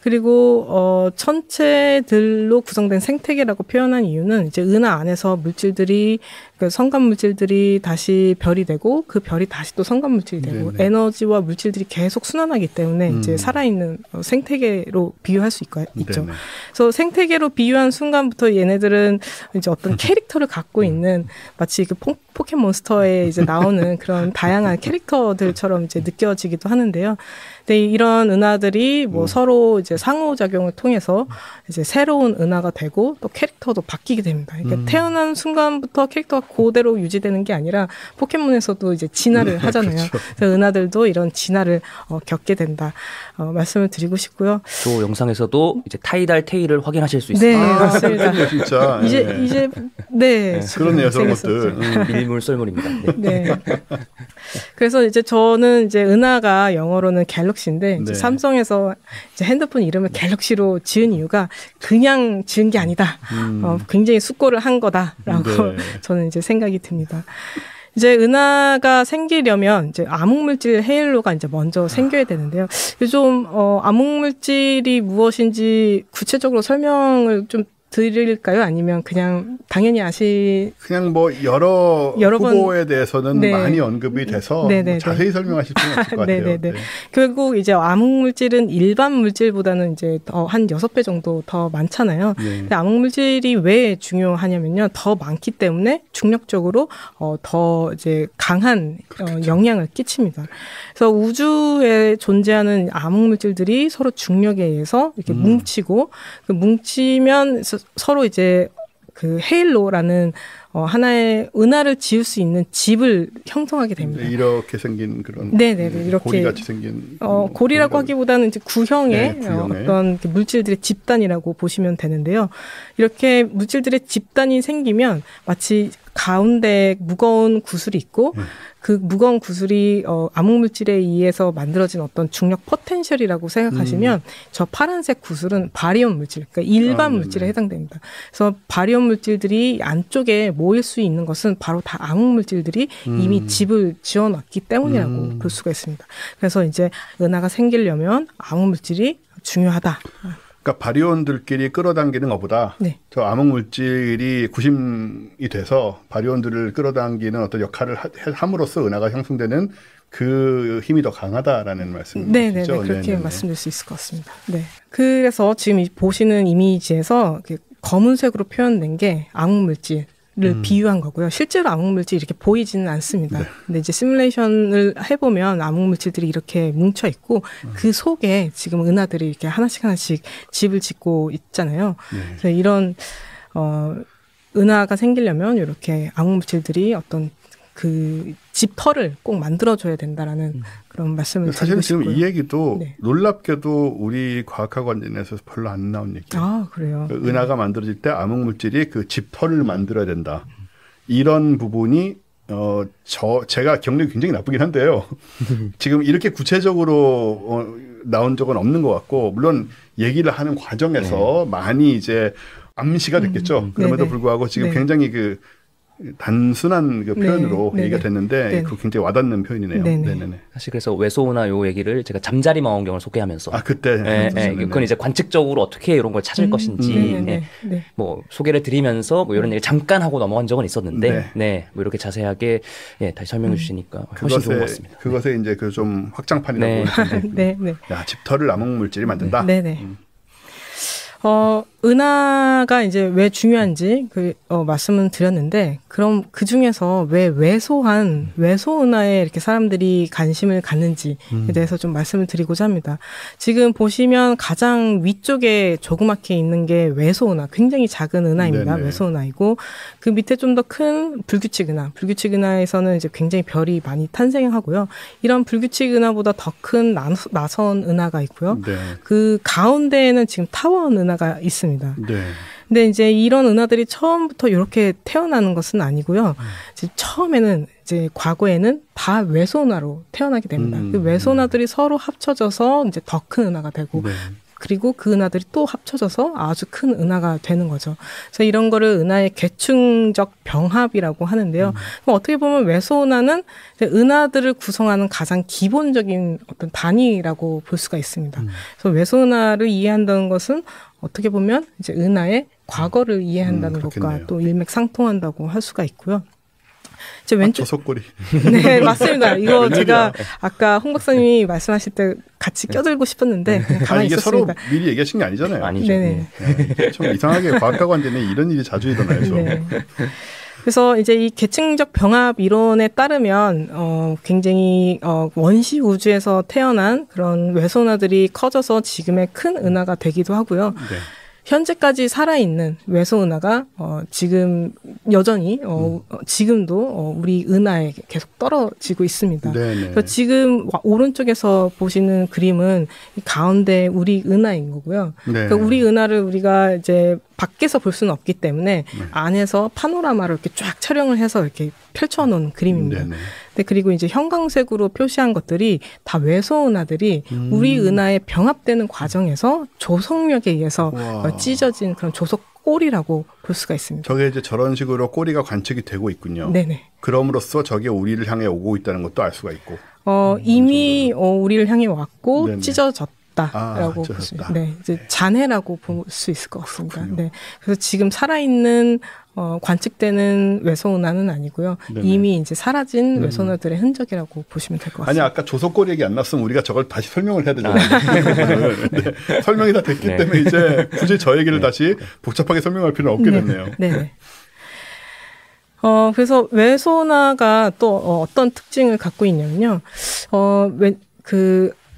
그리고 천체들로 구성된 생태계라고 표현한 이유는 이제 은하 안에서 물질들이 그 성간 물질들이 다시 별이 되고 그 별이 다시 또 성간 물질이 되고 네네. 에너지와 물질들이 계속 순환하기 때문에 이제 살아있는 생태계로 비유할 수 있죠. 네네. 그래서 생태계로 비유한 순간부터 얘네들은 이제 어떤 캐릭터를 갖고 있는 마치 그 포켓몬스터에 이제 나오는 그런 다양한 캐릭터들처럼 이제 느껴지기도 하는데요. 근데 이런 은하들이 뭐 서로 이제 상호작용을 통해서 이제 새로운 은하가 되고 또 캐릭터도 바뀌게 됩니다. 그러니까 태어난 순간부터 캐릭터가 그대로 유지되는 게 아니라 포켓몬에서도 이제 진화를 하잖아요. 그렇죠. 그래서 은하들도 이런 진화를 겪게 된다. 말씀을 드리고 싶고요. 또 영상에서도 이제 타이달 테일을 확인하실 수 있습니다. 네, 맞습니다. 진짜. 이제 네. 그렇네요, 저런 것들. 밀물 썰물입니다. 네. 네. 그래서 이제 저는 이제 은하가 영어로는 갤럭시인데 이제 삼성에서 이제 핸드폰 이름을 갤럭시로 지은 이유가 그냥 지은 게 아니다. 굉장히 숙고를 한 거다라고 저는 이제 생각이 듭니다. 이제 은하가 생기려면 이제 암흑물질 헤일로가 이제 먼저 생겨야 되는데요. 좀 암흑물질이 무엇인지 구체적으로 설명을 좀 드릴까요? 아니면 그냥 당연히 그냥 뭐 여러 후보에 대해서는 네. 많이 언급이 돼서 뭐 자세히 설명하실 필요는 없을 것 같아요. 네. 결국 이제 암흑물질은 일반 물질보다는 이제 한 6배 정도 더 많잖아요. 네. 근데 암흑물질이 왜 중요하냐면요. 더 많기 때문에 중력적으로 더 이제 강한 그렇죠. 영향을 끼칩니다. 그래서 우주에 존재하는 암흑물질들이 서로 중력에 의해서 이렇게 뭉치고 그 뭉치면 서로 이제 그 헤일로라는 하나의 은하를 지을 수 있는 집을 형성하게 됩니다. 이렇게 생긴 그런 이렇게 고리같이 생긴 고리라고 하기보다는 이제 구형의 어떤 물질들의 집단이라고 보시면 되는데요. 이렇게 물질들의 집단이 생기면 마치 가운데 무거운 구슬이 있고 그 무거운 구슬이 암흑물질에 의해서 만들어진 어떤 중력 포텐셜이라고 생각하시면 저 파란색 구슬은 바리온 물질, 그러니까 일반 물질에 해당됩니다. 그래서 바리온 물질들이 안쪽에 모일 수 있는 것은 바로 다 암흑물질들이 이미 집을 지어놨기 때문이라고 볼 수가 있습니다. 그래서 이제 은하가 생기려면 암흑물질이 중요하다. 그러니까 바리온들끼리 끌어당기는 것보다 저 암흑물질이 구심이 돼서 바리온들을 끌어당기는 어떤 역할을 함으로써 은하가 형성되는 그 힘이 더 강하다라는 말씀이시죠? 네, 그렇게 말씀드릴 수 있을 것 같습니다. 네. 그래서 지금 보시는 이미지에서 검은색으로 표현된 게 암흑물질. 를 비유한 거고요. 실제로 암흑물질이 이렇게 보이지는 않습니다. 근데 이제 시뮬레이션을 해보면 암흑물질들이 이렇게 뭉쳐 있고 그 속에 지금 은하들이 이렇게 하나씩 집을 짓고 있잖아요. 그래서 이런 은하가 생기려면 이렇게 암흑물질들이 어떤 그 집터를 꼭 만들어줘야 된다라는 그런 말씀을 드리고 싶고요. 사실 지금 이 얘기도 놀랍게도 우리 과학학원에서 별로 안 나온 얘기예요. 아, 그래요? 은하가 만들어질 때 암흑물질이 그 집터를 만들어야 된다. 이런 부분이 제가 기억력이 굉장히 나쁘긴 한데요. 지금 이렇게 구체적으로 나온 적은 없는 것 같고 물론 얘기를 하는 과정에서 많이 이제 암시가 됐겠죠. 그럼에도 불구하고 지금 굉장히 단순한 그 표현으로 얘기가 됐는데 그 굉장히 와닿는 표현이네요. 네네네. 사실 그래서 외소은하 요 얘기를 제가 잠자리 망원경을 소개하면서 그때 그건 이제 관측적으로 어떻게 이런 걸 찾을 것인지 뭐 소개를 드리면서 뭐 이런 얘기 잠깐 하고 넘어간 적은 있었는데 뭐 이렇게 자세하게 다시 설명해 주시니까 훨씬 좋은 것 같습니다. 그것에 이제 그 좀 확장판이라고 야, 집털을 암흑물질이 만든다. 네네. 은하가 이제 왜 중요한지 말씀은 드렸는데, 그럼 그 중에서 왜 외소은하에 이렇게 사람들이 관심을 갖는지에 대해서 좀 말씀을 드리고자 합니다. 지금 보시면 가장 위쪽에 조그맣게 있는 게 외소은하, 굉장히 작은 은하입니다. 외소은하이고, 그 밑에 좀 더 큰 불규칙 은하에서는 이제 굉장히 별이 많이 탄생하고요. 이런 불규칙 은하보다 더 큰 나선 은하가 있고요. 그 가운데에는 지금 타원 은하가 있습니다. 근데 이제 이런 은하들이 처음부터 이렇게 태어나는 것은 아니고요. 이제 처음에는 이제 과거에는 다 외소은하로 태어나게 됩니다. 그 외소은하들이 서로 합쳐져서 이제 더 큰 은하가 되고, 그리고 그 은하들이 또 합쳐져서 아주 큰 은하가 되는 거죠. 그래서 이런 거를 은하의 계층적 병합이라고 하는데요. 그럼 어떻게 보면 외소은하는 은하들을 구성하는 가장 기본적인 어떤 단위라고 볼 수가 있습니다. 그래서 외소은하를 이해한다는 것은 어떻게 보면 이제 은하의 과거를 이해한다는 것과 또 일맥상통한다고 할 수가 있고요. 제 왼쪽 조석고리. 네, 맞습니다. 이거 제가 아까 홍 박사님이 말씀하실 때 같이 껴들고 싶었는데 가만히 이게 있었습니다. 서로 미리 얘기하신 게 아니잖아요. 아니죠. 네네. 좀 이상하게 과학학원들은 이런 일이 자주 일어나요. 그래서 이제 이 계층적 병합 이론에 따르면 굉장히 원시 우주에서 태어난 그런 외소은하들이 커져서 지금의 큰 은하가 되기도 하고요. 현재까지 살아있는 외소은하가 지금 여전히 지금도 우리 은하에 계속 떨어지고 있습니다. 그래서 지금 오른쪽에서 보시는 그림은 가운데 우리 은하인 거고요. 그러니까 우리 은하를 우리가 이제 밖에서 볼 수는 없기 때문에 안에서 파노라마를 이렇게 쫙 촬영을 해서 이렇게 펼쳐놓은 그림입니다. 그리고 이제 형광색으로 표시한 것들이 다 외소은하들이 우리 은하에 병합되는 과정에서 조석력에 의해서 찢어진 그런 조석골이라고 볼 수가 있습니다. 저게 이제 저런 식으로 꼬리가 관측이 되고 있군요. 그럼으로써 저게 우리를 향해 오고 있다는 것도 알 수가 있고. 이미 우리를 향해 왔고 찢어졌다. 라고 볼 수, 이제 잔해라고 볼 수 있을 것 같습니다. 그래서 지금 살아있는 관측되는 외소은하는 아니고요. 이미 이제 사라진 외소은하들의 흔적이라고 보시면 될 것 같습니다. 아니, 아까 조석골 얘기 안 났으면 우리가 저걸 다시 설명을 해야 되잖아요. 설명이 다 됐기 때문에 이제 굳이 저 얘기를 다시 복잡하게 설명할 필요는 없게 됐네요. 그래서 외소은하가 또 어떤 특징을 갖고 있냐면요.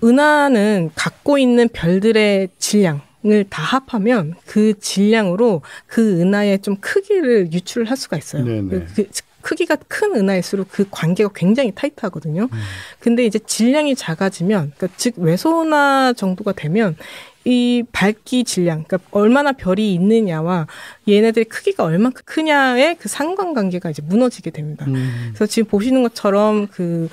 은하는 갖고 있는 별들의 질량을 다 합하면 그 질량으로 그 은하의 좀 크기를 유출을 할 수가 있어요. 크기가 큰 은하일수록 그 관계가 굉장히 타이트하거든요. 근데 이제 질량이 작아지면, 그러니까 즉 외소은하 정도가 되면 이 밝기 질량, 그러니까 얼마나 별이 있느냐와 얘네들의 크기가 얼마나 크냐의 그 상관관계가 이제 무너지게 됩니다. 그래서 지금 보시는 것처럼 그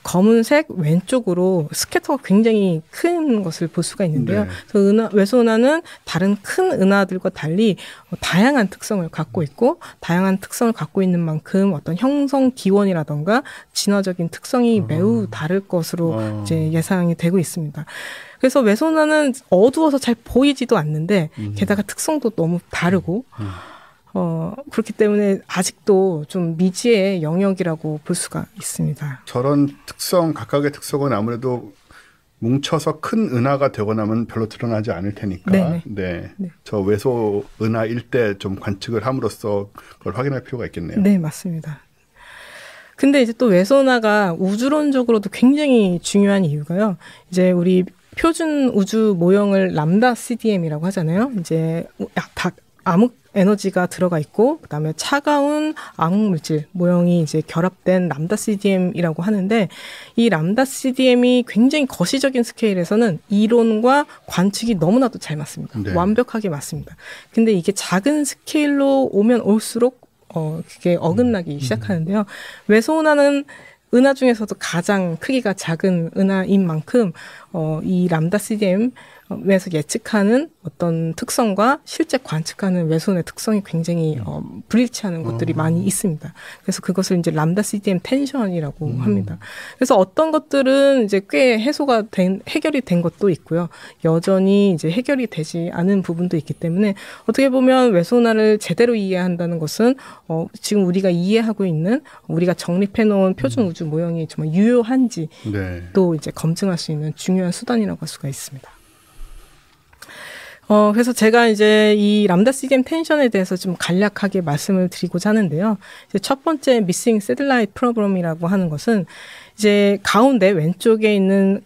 검은색 왼쪽으로 스캐터가 굉장히 큰 것을 볼 수가 있는데요. 그래서 외소은하는 다른 큰 은하들과 달리 다양한 특성을 갖고 있고, 다양한 특성을 갖고 있는 만큼 어떤 형성 기원이라던가 진화적인 특성이 매우 다를 것으로 이제 예상이 되고 있습니다. 그래서 외소은하는 어두워서 잘 보이지도 않는데 게다가 특성도 너무 다르고 그렇기 때문에 아직도 좀 미지의 영역이라고 볼 수가 있습니다. 저런 특성, 각각의 특성은 아무래도 뭉쳐서 큰 은하가 되고 나면 별로 드러나지 않을 테니까 저 외소은하일 때 좀 관측을 함으로써 그걸 확인할 필요가 있겠네요. 네, 맞습니다. 근데 이제 또 외소은하가 우주론적으로도 굉장히 중요한 이유가요. 이제 우리 표준 우주 모형을 람다 CDM이라고 하잖아요. 이제 암흑 에너지가 들어가 있고, 그다음에 차가운 암흑 물질 모형이 이제 결합된 람다 CDM이라고 하는데, 이 람다 CDM이 굉장히 거시적인 스케일에서는 이론과 관측이 너무나도 잘 맞습니다. 완벽하게 맞습니다. 근데 이게 작은 스케일로 오면 올수록 그게 어긋나기 시작하는데요. 외소은하는 은하 중에서도 가장 크기가 작은 은하인 만큼 이 람다 CDM 에서 예측하는 어떤 특성과 실제 관측하는 외소운의 특성이 굉장히 불일치하는 것들이 많이 있습니다. 그래서 그것을 이제 람다 CDM 텐션이라고 합니다. 그래서 어떤 것들은 이제 꽤 해결이 된 것도 있고요. 여전히 이제 해결이 되지 않은 부분도 있기 때문에 어떻게 보면 외소운하를 제대로 이해한다는 것은 지금 우리가 이해하고 있는 우리가 정립해 놓은 표준 우주 모형이 정말 유효한지 또 이제 검증할 수 있는 중요한 수단이라고 할 수가 있습니다. 그래서 제가 이제 이 람다 CDM 텐션에 대해서 좀 간략하게 말씀을 드리고자 하는데요. 이제 첫 번째 Missing Satellite Problem이라고 하는 것은 이제 가운데 왼쪽에 있는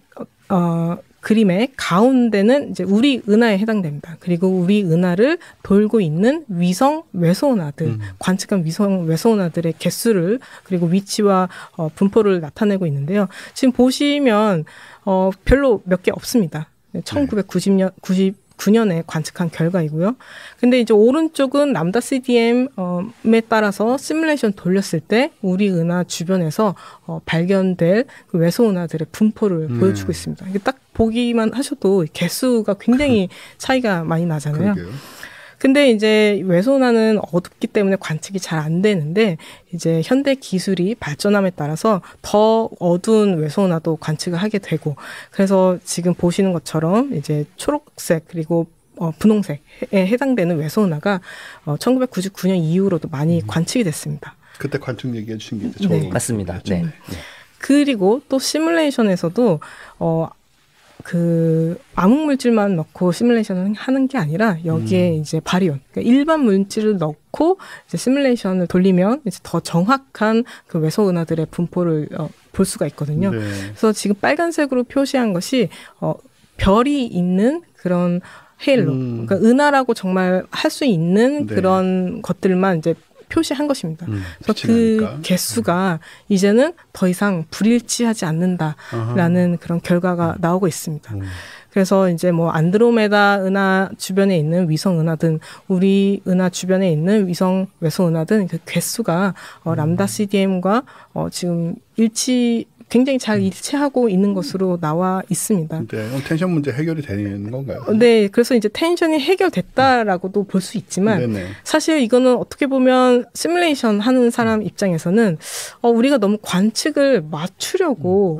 그림의 가운데는 이제 우리 은하에 해당됩니다. 그리고 우리 은하를 돌고 있는 위성 외소운하들, 관측한 위성 외소운하들의 개수를 그리고 위치와 분포를 나타내고 있는데요. 지금 보시면 별로 몇 개 없습니다. 1999년에 관측한 결과이고요. 근데 이제 오른쪽은 람다 CDM에 따라서 시뮬레이션 돌렸을 때 우리 은하 주변에서 발견될 그 외소은하들의 분포를 보여주고 있습니다. 이게 딱 보기만 하셔도 개수가 굉장히 차이가 많이 나잖아요. 그러게요. 근데 이제 외소운하는 어둡기 때문에 관측이 잘 안 되는데 이제 현대 기술이 발전함에 따라서 더 어두운 외소운하도 관측을 하게 되고 그래서 지금 보시는 것처럼 이제 초록색 그리고 분홍색에 해당되는 외소운하가 1999년 이후로도 많이 관측이 됐습니다. 그때 관측 얘기해 주신 게 있죠. 네. 맞습니다. 네. 그리고 또 시뮬레이션에서도 그 암흑물질만 넣고 시뮬레이션을 하는 게 아니라 여기에 이제 바리온, 그러니까 일반 물질을 넣고 이제 시뮬레이션을 돌리면 이제 더 정확한 그 외소은하들의 분포를 볼 수가 있거든요. 네. 그래서 지금 빨간색으로 표시한 것이 별이 있는 그런 헤일로, 그러니까 은하라고 정말 할 수 있는 그런 것들만 이제 표시한 것입니다. 그래서 그 개수가 이제는 더 이상 불일치하지 않는다라는 그런 결과가 나오고 있습니다. 그래서 이제 뭐 안드로메다 은하 주변에 있는 위성 은하든 우리 은하 주변에 있는 위성 외소 은하든 그 개수가 람다 CDM과 지금 굉장히 잘 일치하고 있는 것으로 나와 있습니다. 네, 텐션 문제 해결이 되는 건가요? 네, 그래서 이제 텐션이 해결됐다라고도 볼 수 있지만 사실 이거는 어떻게 보면 시뮬레이션 하는 사람 입장에서는 우리가 너무 관측을 맞추려고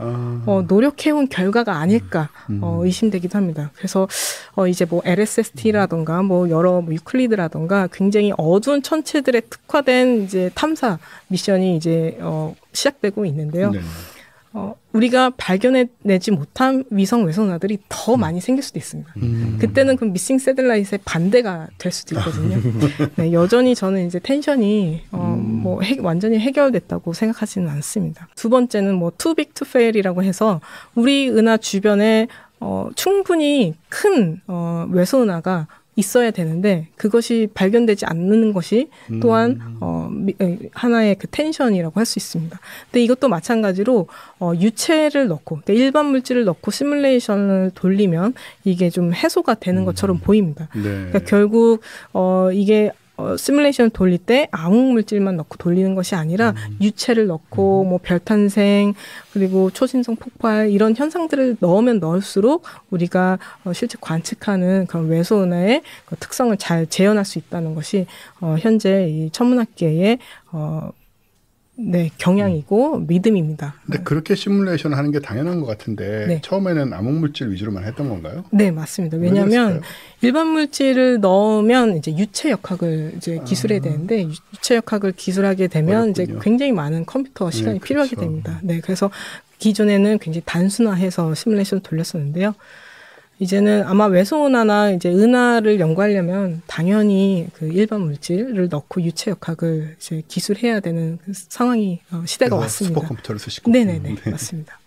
노력해온 결과가 아닐까 의심되기도 합니다. 그래서 이제 뭐 LSST라던가 뭐 여러 유클리드라던가 굉장히 어두운 천체들에 특화된 이제 탐사 미션이 이제 시작되고 있는데요. 네. 우리가 발견해내지 못한 위성 외소은하들이 더 많이 생길 수도 있습니다. 그때는 그 미싱 새들라이트의 반대가 될 수도 있거든요. 네, 여전히 저는 이제 텐션이 완전히 해결됐다고 생각하지는 않습니다. 두 번째는 뭐 too big to fail이라고 해서 우리 은하 주변에 충분히 큰 외소은하가 있어야 되는데 그것이 발견되지 않는 것이 또한 하나의 그 텐션이라고 할 수 있습니다. 근데 이것도 마찬가지로 유체를 넣고 그러니까 일반 물질을 넣고 시뮬레이션을 돌리면 이게 좀 해소가 되는 것처럼 보입니다. 네. 그러니까 결국 이게 시뮬레이션을 돌릴 때 암흑물질만 넣고 돌리는 것이 아니라 유체를 넣고 뭐 별탄생 그리고 초신성 폭발 이런 현상들을 넣으면 넣을수록 우리가 실제 관측하는 그런 외소은하의 그 특성을 잘 재현할 수 있다는 것이 현재 이 천문학계의 경향이고 믿음입니다. 근데 그렇게 시뮬레이션 하는 게 당연한 것 같은데 처음에는 암흑물질 위주로만 했던 건가요? 네, 맞습니다. 왜냐하면 일반 물질을 넣으면 이제 유체 역학을 이제 기술해야 되는데 유체 역학을 기술하게 되면 이제 굉장히 많은 컴퓨터 시간이 필요하게 됩니다. 네, 그래서 기존에는 굉장히 단순화해서 시뮬레이션을 돌렸었는데요. 이제는 아마 외소은하나 이제 은하를 연구하려면 당연히 그 일반 물질을 넣고 유체 역학을 이제 기술해야 되는 그 상황이 시대가 왔습니다. 슈퍼컴퓨터를 쓰시고. 네네네, 맞습니다.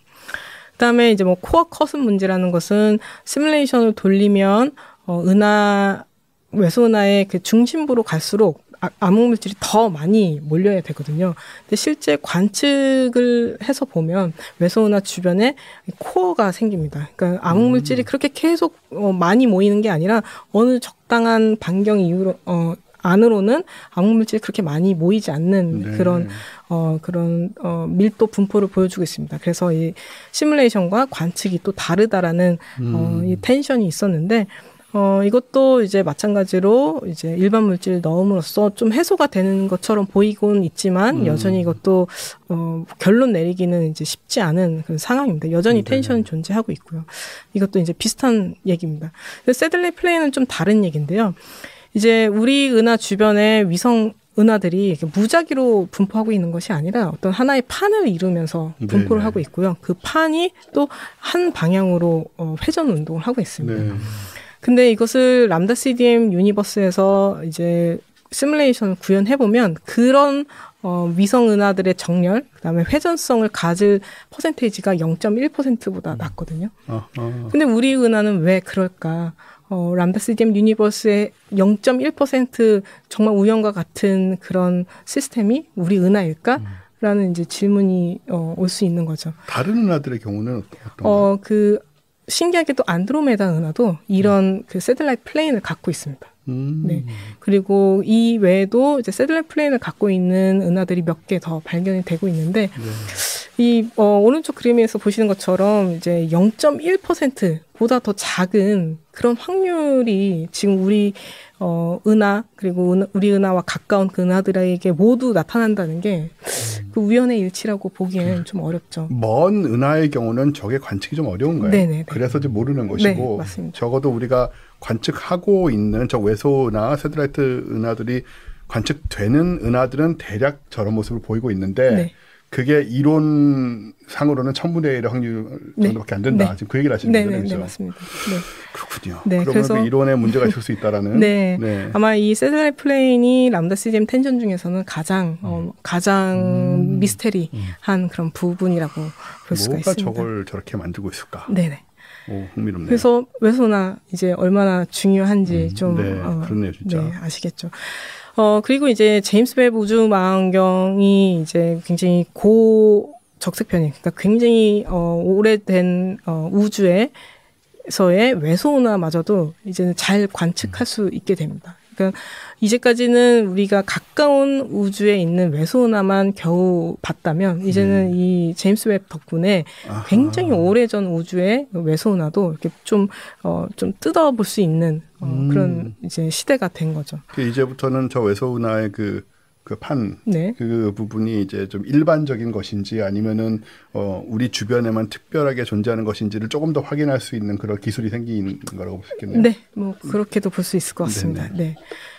그다음에 이제 뭐 코어 커슨 문제라는 것은 시뮬레이션을 돌리면 외소은하의 그 중심부로 갈수록 암흑물질이 더 많이 몰려야 되거든요. 근데 실제 관측을 해서 보면 외소은하 주변에 코어가 생깁니다. 그러니까 암흑물질이 그렇게 계속 많이 모이는 게 아니라 어느 적당한 반경 이후로 안으로는 암흑물질이 그렇게 많이 모이지 않는 네. 그런 밀도 분포를 보여주고 있습니다. 그래서 이 시뮬레이션과 관측이 또 다르다라는 이 텐션이 있었는데 이것도 이제 마찬가지로 이제 일반 물질을 넣음으로써 좀 해소가 되는 것처럼 보이곤 있지만 여전히 이것도 결론 내리기는 이제 쉽지 않은 그런 상황입니다. 여전히 텐션은 존재하고 있고요. 이것도 이제 비슷한 얘기입니다. 새들레이 플레인은 좀 다른 얘기인데요. 이제 우리 은하 주변에 위성 은하들이 이렇게 무작위로 분포하고 있는 것이 아니라 어떤 하나의 판을 이루면서 분포를 하고 있고요. 그 판이 또 한 방향으로 회전 운동을 하고 있습니다. 네. 근데 이것을 람다 CDM 유니버스에서 이제 시뮬레이션을 구현해보면 그런 위성 은하들의 정렬, 그다음에 회전성을 가질 퍼센테이지가 0.1%보다 낮거든요. 근데 우리 은하는 왜 그럴까? 람다 CDM 유니버스의 0.1% 정말 우연과 같은 그런 시스템이 우리 은하일까? 라는 이제 질문이 올 수 있는 거죠. 다른 은하들의 경우는 어떤가요? 신기하게도 안드로메다 은하도 이런 그 새들라이트 플레인을 갖고 있습니다. 네. 그리고 이 외에도 이제 새들라이트 플레인을 갖고 있는 은하들이 몇 개 더 발견이 되고 있는데, 이 오른쪽 그림에서 보시는 것처럼 이제 0.1%보다 더 작은 그런 확률이 지금 우리 은하 그리고 우리 은하와 가까운 그 은하들에게 모두 나타난다는 게 그 우연의 일치라고 보기에는 좀 어렵죠. 먼 은하의 경우는 저게 관측이 좀 어려운가요? 네네. 그래서 이제 모르는 것이고, 네, 맞습니다. 적어도 우리가 관측하고 있는 저 외소나 새들라이트 은하들이 관측되는 은하들은 대략 저런 모습을 보이고 있는데, 네. 그게 이론상으로는 1000분의 1의 확률 정도밖에 안 된다. 네. 지금 그 얘기를 하시는 거죠? 네, 그렇죠? 네, 맞습니다. 네. 그렇군요. 네, 그러면 그래서 그 이론에 문제가 있을 수 있다라는. 네. 네. 아마 이 새들라이트 플레인이 람다 CDM 텐션 중에서는 가장 미스테리한 그런 부분이라고 볼 수가 뭐가 있습니다. 저걸 저렇게 만들고 있을까? 네네. 오, 흥미롭네요. 그래서 외소나 이제 얼마나 중요한지 좀 네, 그렇네요, 진짜. 네, 아시겠죠. 그리고 이제 제임스 웹 우주 망원경이 이제 굉장히 적색편이, 그러니까 굉장히 오래된 우주에서의 외소은하마저도 이제는 잘 관측할 수 있게 됩니다. 그러니까 이제까지는 우리가 가까운 우주에 있는 외소은하만 겨우 봤다면 이제는 이 제임스 웹 덕분에 굉장히 오래전 우주의 외소은하도 이렇게 좀 뜯어볼 수 있는 그런 이제 시대가 된 거죠. 이제부터는 저 외소은하의 그 판, 네. 그 부분이 이제 좀 일반적인 것인지 아니면은 우리 주변에만 특별하게 존재하는 것인지를 조금 더 확인할 수 있는 그런 기술이 생기는 거라고 볼 수 있겠네요. 네, 뭐 그렇게도 볼 수 있을 것 같습니다. 네.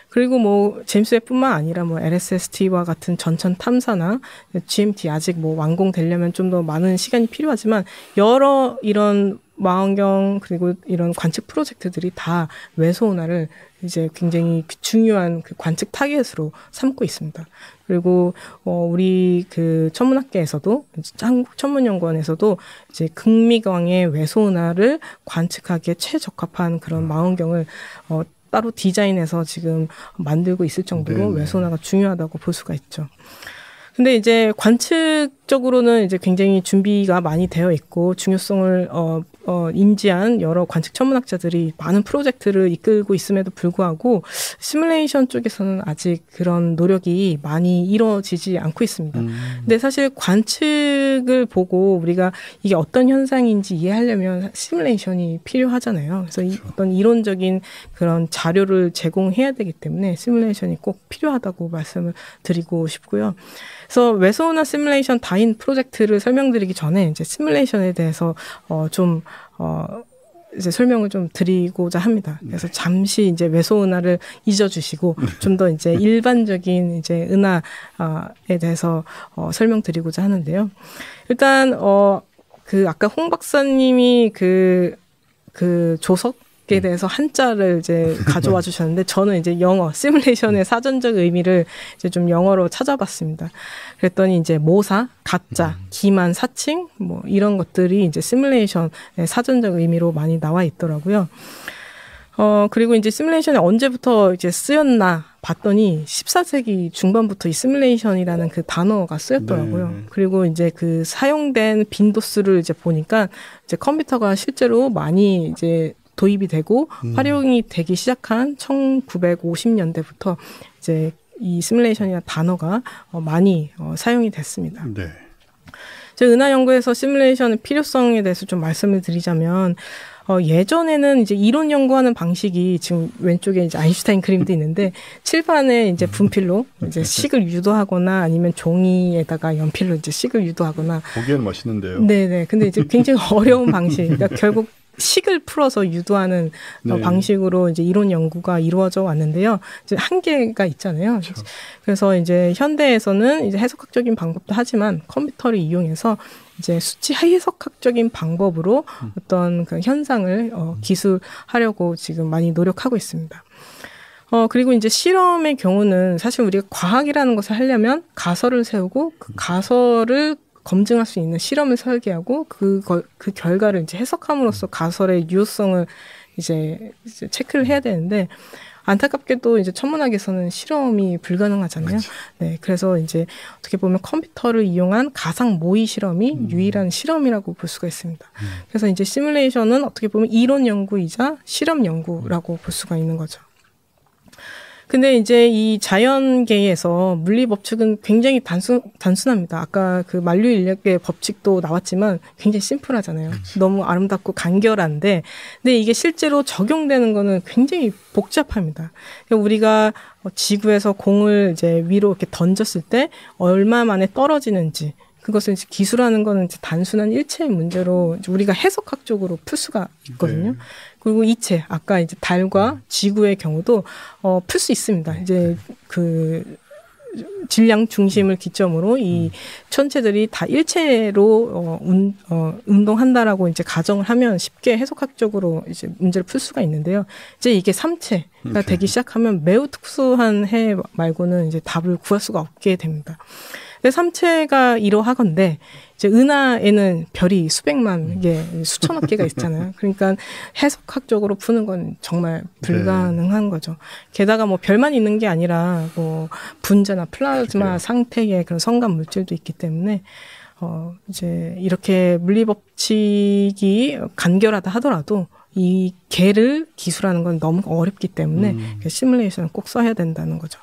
그리고 뭐 제임스 웹뿐만 아니라 뭐 LSST와 같은 전천 탐사나 GMT 아직 뭐 완공되려면 좀 더 많은 시간이 필요하지만 여러 이런 망원경 그리고 이런 관측 프로젝트들이 다 외소은하를 이제 굉장히 중요한 그 관측 타겟으로 삼고 있습니다. 그리고 우리 그 천문학계에서도 한국천문연구원에서도 이제 극미광의 외소은하를 관측하기에 최적합한 그런 망원경을 따로 디자인해서 지금 만들고 있을 정도로 외소은하가 중요하다고 볼 수가 있죠. 근데 이제 관측적으로는 이제 굉장히 준비가 많이 되어 있고 중요성을 인지한 여러 관측 천문학자들이 많은 프로젝트를 이끌고 있음에도 불구하고 시뮬레이션 쪽에서는 아직 그런 노력이 많이 이루어지지 않고 있습니다. 근데 사실 관측을 보고 우리가 이게 어떤 현상인지 이해하려면 시뮬레이션이 필요하잖아요. 그래서 어떤 이론적인 그런 자료를 제공해야 되기 때문에 시뮬레이션이 꼭 필요하다고 말씀을 드리고 싶고요. 그래서 외소은하 시뮬레이션 다인 프로젝트를 설명드리기 전에 이제 시뮬레이션에 대해서 이제 설명을 좀 드리고자 합니다. 그래서 잠시 이제 외소은하를 잊어주시고 좀 더 이제 일반적인 이제 은하에 대해서 설명드리고자 하는데요. 일단 그 아까 홍 박사님이 그 조석에 대해서 한자를 이제 가져와 주셨는데 저는 이제 영어 시뮬레이션의 사전적 의미를 이제 좀 영어로 찾아봤습니다. 그랬더니 이제 모사, 가짜, 기만, 사칭 뭐 이런 것들이 이제 시뮬레이션의 사전적 의미로 많이 나와 있더라고요. 그리고 이제 시뮬레이션이 언제부터 이제 쓰였나 봤더니 14세기 중반부터 이 시뮬레이션이라는 그 단어가 쓰였더라고요. 네. 그리고 이제 그 사용된 빈도수를 이제 보니까 이제 컴퓨터가 실제로 많이 이제 도입이 되고 활용이 되기 시작한 1950년대부터 이제 이 시뮬레이션이라는 단어가 많이 사용이 됐습니다. 네. 제 은하연구에서 시뮬레이션의 필요성에 대해서 좀 말씀을 드리자면 예전에는 이제 이론 연구하는 방식이 지금 왼쪽에 이제 아인슈타인 그림도 있는데 칠판에 이제 분필로 이제 식을 유도하거나 아니면 종이에다가 연필로 이제 식을 유도하거나 보기에는 멋있는데요. 네네. 근데 이제 굉장히 어려운 방식. 그러니까 결국 식을 풀어서 유도하는 네. 방식으로 이제 이론 연구가 이루어져 왔는데요. 이제 한계가 있잖아요. 그렇죠. 그래서 이제 현대에서는 이제 해석학적인 방법도 하지만 컴퓨터를 이용해서 이제 수치 해석학적인 방법으로 어떤 그 현상을 기술하려고 지금 많이 노력하고 있습니다. 그리고 이제 실험의 경우는 사실 우리가 과학이라는 것을 하려면 가설을 세우고 그 가설을 검증할 수 있는 실험을 설계하고 그 결과를 이제 해석함으로써 가설의 유효성을 이제 체크를 해야 되는데 안타깝게도 이제 천문학에서는 실험이 불가능하잖아요. 그렇죠. 네, 그래서 이제 어떻게 보면 컴퓨터를 이용한 가상 모의 실험이 유일한 실험이라고 볼 수가 있습니다. 그래서 이제 시뮬레이션은 어떻게 보면 이론 연구이자 실험 연구라고 볼 수가 있는 거죠. 근데 이제 이 자연계에서 물리 법칙은 굉장히 단순합니다. 아까 그 만류 인력의 법칙도 나왔지만 굉장히 심플하잖아요. 그치. 너무 아름답고 간결한데, 근데 이게 실제로 적용되는 거는 굉장히 복잡합니다. 그러니까 우리가 지구에서 공을 이제 위로 이렇게 던졌을 때 얼마 만에 떨어지는지, 그것을 이제 기술하는 거는 이제 단순한 일체의 문제로 우리가 해석학적으로 풀 수가 있거든요. 네. 그리고 이체, 아까 이제 달과 지구의 경우도 풀 수 있습니다. 이제 그 질량 중심을 기점으로 이 천체들이 다 일체로 운동한다라고 이제 가정을 하면 쉽게 해석학적으로 이제 문제를 풀 수가 있는데요. 이제 이게 삼체가 되기 시작하면 매우 특수한 해 말고는 이제 답을 구할 수가 없게 됩니다. 근데 삼체가 이러하건대 이제 은하에는 별이 수백만 개, 수천억 개가 있잖아요. 그러니까 해석학적으로 푸는 건 정말 불가능한 거죠. 게다가 뭐 별만 있는 게 아니라 뭐 분자나 플라즈마 상태의 그런 성간 물질도 있기 때문에 이제 이렇게 물리 법칙이 간결하다 하더라도 이 개를 기술하는 건 너무 어렵기 때문에 시뮬레이션을 꼭 써야 된다는 거죠.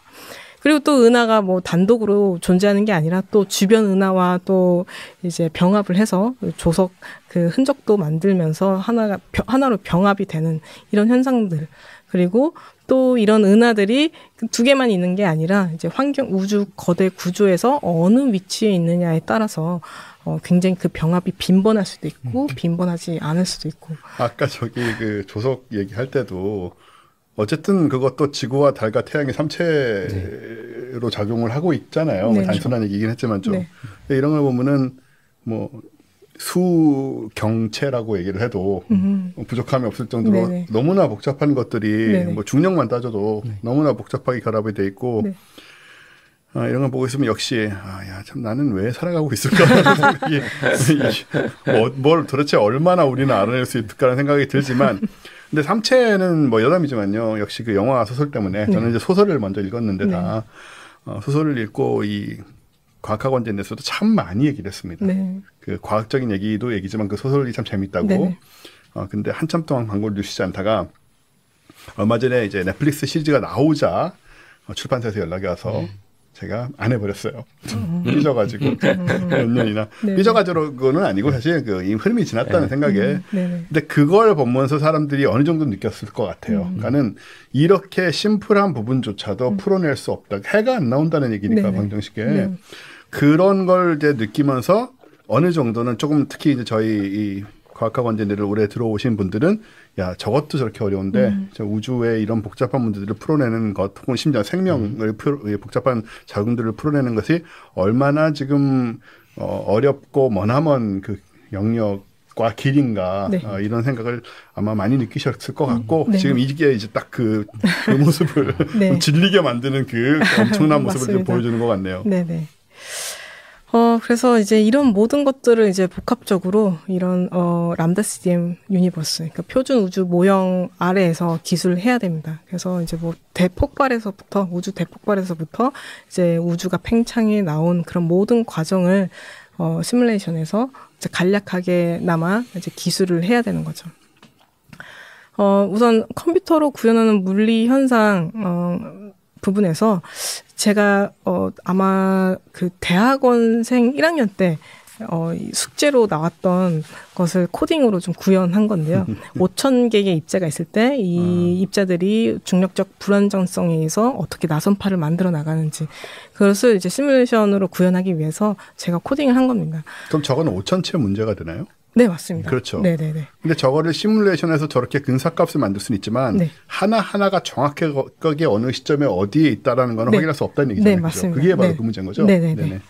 그리고 또 은하가 뭐 단독으로 존재하는 게 아니라 또 주변 은하와 또 이제 병합을 해서 조석 그 흔적도 만들면서 하나로 병합이 되는 이런 현상들. 그리고 또 이런 은하들이 두 개만 있는 게 아니라 이제 우주 거대 구조에서 어느 위치에 있느냐에 따라서 굉장히 그 병합이 빈번할 수도 있고 빈번하지 않을 수도 있고. 아까 저기 그 조석 얘기할 때도 어쨌든 그것도 지구와 달과 태양의 삼체로 작용을 하고 있잖아요. 네. 단순한 얘기긴 했지만 좀. 네. 이런 걸 보면은 뭐 수경체라고 얘기를 해도 부족함이 없을 정도로 네네. 너무나 복잡한 것들이 네네. 뭐 중력만 따져도 네. 너무나 복잡하게 결합이 돼 있고 네. 이런 걸 보고 있으면 역시 참 나는 왜 살아가고 있을까 하는 생각이 뭘 도대체 얼마나 우리는 알아낼 수 있을까라는 생각이 들지만 근데 삼체는 뭐 여담이지만요. 역시 그 영화 소설 때문에 저는 이제 소설을 먼저 읽었는데 다 소설을 읽고 이 과학학원제에서도 참 많이 얘기를 했습니다. 네. 그 과학적인 얘기지만 그 소설이 참 재밌다고. 근데 한참 동안 광고를 주시지 않다가 얼마 전에 이제 넷플릭스 시리즈가 나오자 출판사에서 연락이 와서 제가 안 해버렸어요. 삐져가지고 몇 년이나. 네. 삐져가지고는 아니고 사실 그 이미 흐름이 지났다는 생각에. 근데 그걸 보면서 사람들이 어느 정도 느꼈을 것 같아요. 그러니까는 이렇게 심플한 부분조차도 풀어낼 수 없다. 해가 안 나온다는 얘기니까 방정식에. 그런 걸 이제 느끼면서 어느 정도는 조금 특히 이제 저희 이 과학학원제를 올해 들어오신 분들은 야 저것도 저렇게 어려운데 우주의 이런 복잡한 문제들을 풀어내는 것 혹은 심지어 생명을 복잡한 작용들을 풀어내는 것이 얼마나 지금 어렵고 머나먼 그 영역과 길인가 이런 생각을 아마 많이 느끼셨을 것 같고 지금 이게 이제 딱 그 모습을 질리게 만드는 그 엄청난 모습을 보여주는 것 같네요. 네네. 그래서 이제 이런 모든 것들을 이제 복합적으로 이런 람다 CDM 유니버스, 그러니까 표준 우주 모형 아래에서 기술을 해야 됩니다. 그래서 이제 뭐 우주 대폭발에서부터 이제 우주가 팽창해 나온 그런 모든 과정을 시뮬레이션에서 이제 간략하게나마 이제 기술을 해야 되는 거죠. 우선 컴퓨터로 구현하는 물리 현상 부분에서 제가 아마 그 대학원생 1학년 때 숙제로 나왔던 것을 코딩으로 좀 구현한 건데요. 5,000개의 입자가 있을 때 이 입자들이 중력적 불안정성에 의해서 어떻게 나선파를 만들어 나가는지 그것을 이제 시뮬레이션으로 구현하기 위해서 제가 코딩을 한 겁니다. 그럼 저거는 5,000채 문제가 되나요? 네, 맞습니다. 그렇죠. 네네네. 근데 저거를 시뮬레이션에서 저렇게 근사값을 만들 수는 있지만 네. 하나하나가 정확하게 어느 시점에 어디에 있다라는 건 네. 확인할 수 없다는 얘기잖아요. 네, 맞습니다. 그게 바로 네. 그 문제인 거죠? 네네네. 네네.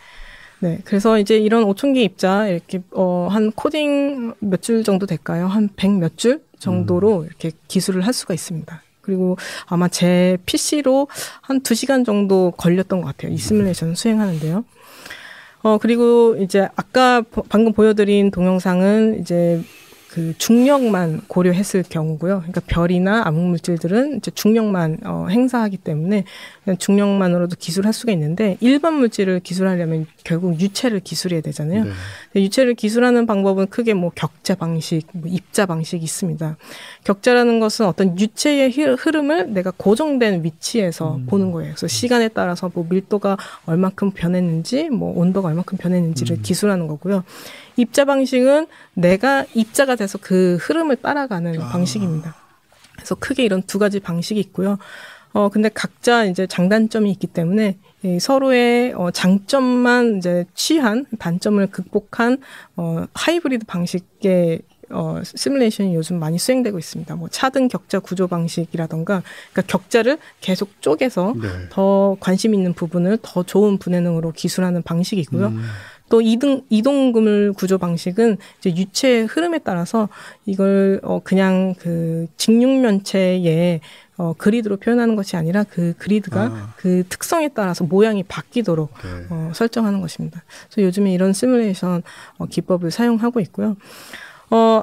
네, 그래서 이제 이런 5,000개 입자 이렇게 한 코딩 몇 줄 정도 될까요? 한 100 몇 줄 정도로 이렇게 기술을 할 수가 있습니다. 그리고 아마 제 PC로 한 2시간 정도 걸렸던 것 같아요. 이 시뮬레이션 수행하는데요. 그리고 이제 아까 방금 보여드린 동영상은 이제 그 중력만 고려했을 경우고요. 그러니까 별이나 암흑물질들은 이제 중력만 행사하기 때문에 그냥 중력만으로도 기술할 수가 있는데 일반 물질을 기술하려면 결국 유체를 기술해야 되잖아요. 네. 유체를 기술하는 방법은 크게 뭐 격자 방식, 뭐 입자 방식이 있습니다. 격자라는 것은 어떤 유체의 흐름을 내가 고정된 위치에서 보는 거예요. 그래서 시간에 따라서 뭐 밀도가 얼만큼 변했는지, 뭐 온도가 얼만큼 변했는지를 기술하는 거고요. 입자 방식은 내가 입자가 돼서 그 흐름을 따라가는 방식입니다. 그래서 크게 이런 두 가지 방식이 있고요. 근데 각자 이제 장단점이 있기 때문에 서로의 장점만 이제 취한 단점을 극복한 하이브리드 방식의 시뮬레이션이 요즘 많이 수행되고 있습니다. 뭐 차등 격자 구조 방식이라던가, 그러니까 격자를 계속 쪼개서 네. 더 관심 있는 부분을 더 좋은 분해능으로 기술하는 방식이고요. 또 이동그물 구조 방식은 이제 유체의 흐름에 따라서 이걸 그냥 그 직육면체의 그리드로 표현하는 것이 아니라 그 그리드가 그 특성에 따라서 모양이 바뀌도록 네. 설정하는 것입니다. 그래서 요즘에 이런 시뮬레이션 기법을 사용하고 있고요.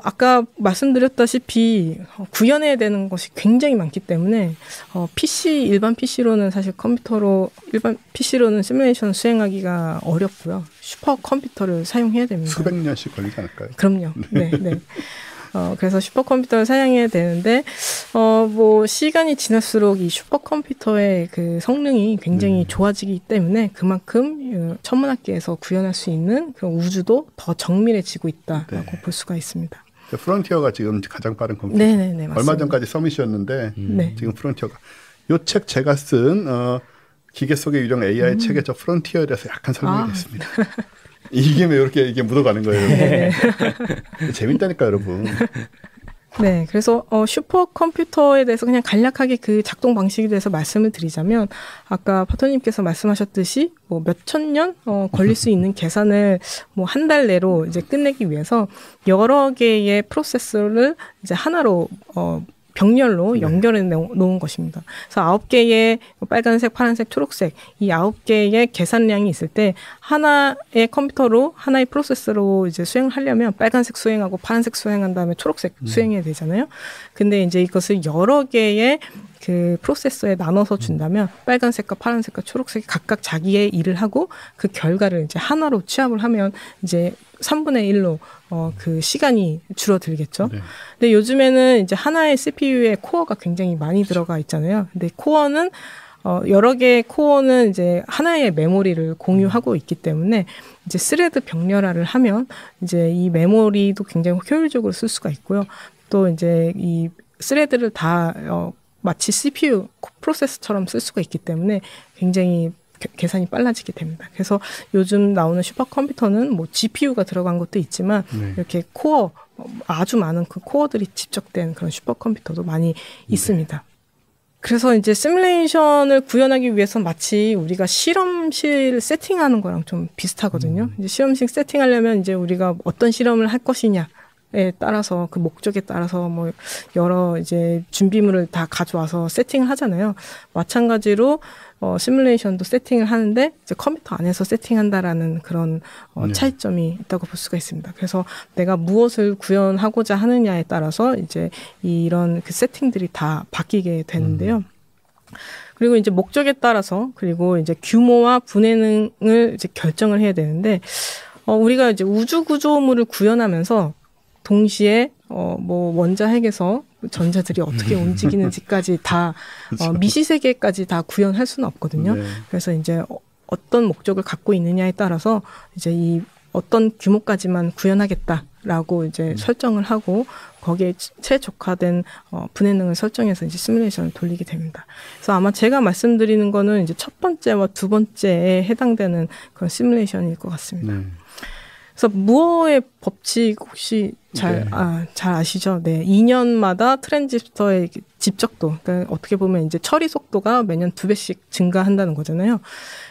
아까 말씀드렸다시피 구현해야 되는 것이 굉장히 많기 때문에 일반 PC로는 사실 일반 PC로는 시뮬레이션 수행하기가 어렵고요. 슈퍼컴퓨터를 사용해야 됩니다. 수백 년씩 걸리지 않을까요? 그럼요. 네, 네. 그래서 슈퍼컴퓨터를 사용해야 되는데, 뭐, 시간이 지날수록 이 슈퍼컴퓨터의 그 성능이 굉장히 좋아지기 때문에 그만큼 천문학계에서 구현할 수 있는 그 우주도 더 정밀해지고 있다라고 네. 볼 수가 있습니다. 프론티어가 지금 가장 빠른 컴퓨터. 네네네. 맞습니다. 얼마 전까지 서밋이었는데, 네. 지금 프론티어가. 요 책 제가 쓴, 기계 속의 유령 AI 책에 저 프론티어에 대해서 약간 설명이 있습니다. 이게 왜 이렇게 묻어가는 거예요? 네. 재밌다니까, 여러분. 네, 그래서 슈퍼컴퓨터에 대해서 그냥 간략하게 그 작동 방식에 대해서 말씀을 드리자면, 아까 파토님께서 말씀하셨듯이 뭐 몇천 년 걸릴 수 있는 계산을 뭐 한 달 내로 이제 끝내기 위해서 여러 개의 프로세서를 이제 하나로 병렬로 연결해 놓은 것입니다. 그래서 9개의 빨간색, 파란색, 초록색 이 9개의 계산량이 있을 때 하나의 컴퓨터로 하나의 프로세서로 이제 수행하려면 빨간색 수행하고 파란색 수행한 다음에 초록색 수행해야 되잖아요. 근데 이제 이것을 여러 개의 그 프로세서에 나눠서 준다면 빨간색과 파란색과 초록색이 각각 자기의 일을 하고 그 결과를 이제 하나로 취합을 하면 이제 3분의 1로 그 시간이 줄어들겠죠. 네. 근데 요즘에는 이제 하나의 CPU에 코어가 굉장히 많이 들어가 있잖아요. 근데 코어는 여러 개의 코어는 이제 하나의 메모리를 공유하고 있기 때문에 이제 스레드 병렬화를 하면 이제 이 메모리도 굉장히 효율적으로 쓸 수가 있고요. 또 이제 이 스레드를 다 마치 CPU 프로세서처럼 쓸 수가 있기 때문에 굉장히 계산이 빨라지게 됩니다. 그래서 요즘 나오는 슈퍼컴퓨터는 뭐 GPU가 들어간 것도 있지만 이렇게 코어, 아주 많은 그 코어들이 집적된 그런 슈퍼컴퓨터도 많이 있습니다. 그래서 이제 시뮬레이션을 구현하기 위해서 마치 우리가 실험실 세팅하는 거랑 좀 비슷하거든요. 이제 실험실 세팅하려면 이제 우리가 어떤 실험을 할 것이냐 에 따라서 그 목적에 따라서 뭐 여러 이제 준비물을 다 가져와서 세팅을 하잖아요. 마찬가지로 시뮬레이션도 세팅을 하는데 이제 컴퓨터 안에서 세팅한다라는 그런 차이점이 있다고 볼 수가 있습니다. 그래서 내가 무엇을 구현하고자 하느냐에 따라서 이제 이런 그 세팅들이 다 바뀌게 되는데요. 그리고 이제 목적에 따라서 그리고 이제 규모와 분해능을 이제 결정을 해야 되는데 우리가 이제 우주 구조물을 구현하면서 동시에 뭐 원자핵에서 전자들이 어떻게 움직이는지까지 다 미시세계까지 다 구현할 수는 없거든요. 네. 그래서 이제 어떤 목적을 갖고 있느냐에 따라서 이제 이 어떤 규모까지만 구현하겠다라고 이제 설정을 하고 거기에 최적화된 분해능을 설정해서 이제 시뮬레이션을 돌리게 됩니다. 그래서 아마 제가 말씀드리는 거는 이제 첫 번째와 두 번째에 해당되는 그런 시뮬레이션일 것 같습니다. 그래서 무어의 법칙 혹시 잘 아시죠? 네. 2년마다 트랜지스터의 집적도, 그러니까 어떻게 보면 이제 처리 속도가 매년 2배씩 증가한다는 거잖아요.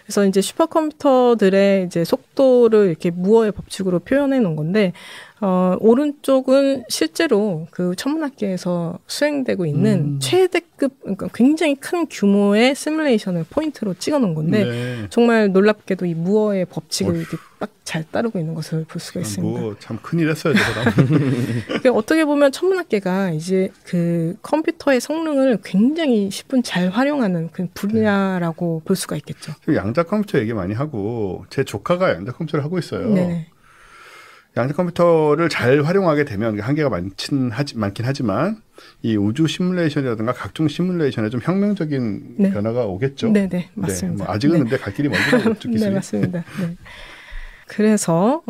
그래서 이제 슈퍼컴퓨터들의 이제 속도를 이렇게 무어의 법칙으로 표현해 놓은 건데, 오른쪽은 실제로 그 천문학계에서 수행되고 있는 최대급, 그러니까 굉장히 큰 규모의 시뮬레이션을 포인트로 찍어 놓은 건데, 네. 정말 놀랍게도 이 무어의 법칙을 이렇게 딱 잘 따르고 있는 것을 볼 수가 있습니다. 뭐 참 큰일 했어요, 저 사람. 그러니까 어떻게 보면 천문학계가 이제 그 컴퓨터의 성능을 굉장히 10분 잘 활용하는 그 분야라고 볼 수가 있겠죠. 양자 컴퓨터 얘기 많이 하고 제 조카가 양자 컴퓨터를 하고 있어요. 네. 양자 컴퓨터를 잘 활용하게 되면 한계가 많긴 하지만 이 우주 시뮬레이션이라든가 각종 시뮬레이션에 좀 혁명적인 네. 변화가 오겠죠. 네네 맞습니다. 네, 뭐 아직은 근데 갈 길이 멀더라고요. 네 맞습니다. 네. 그래서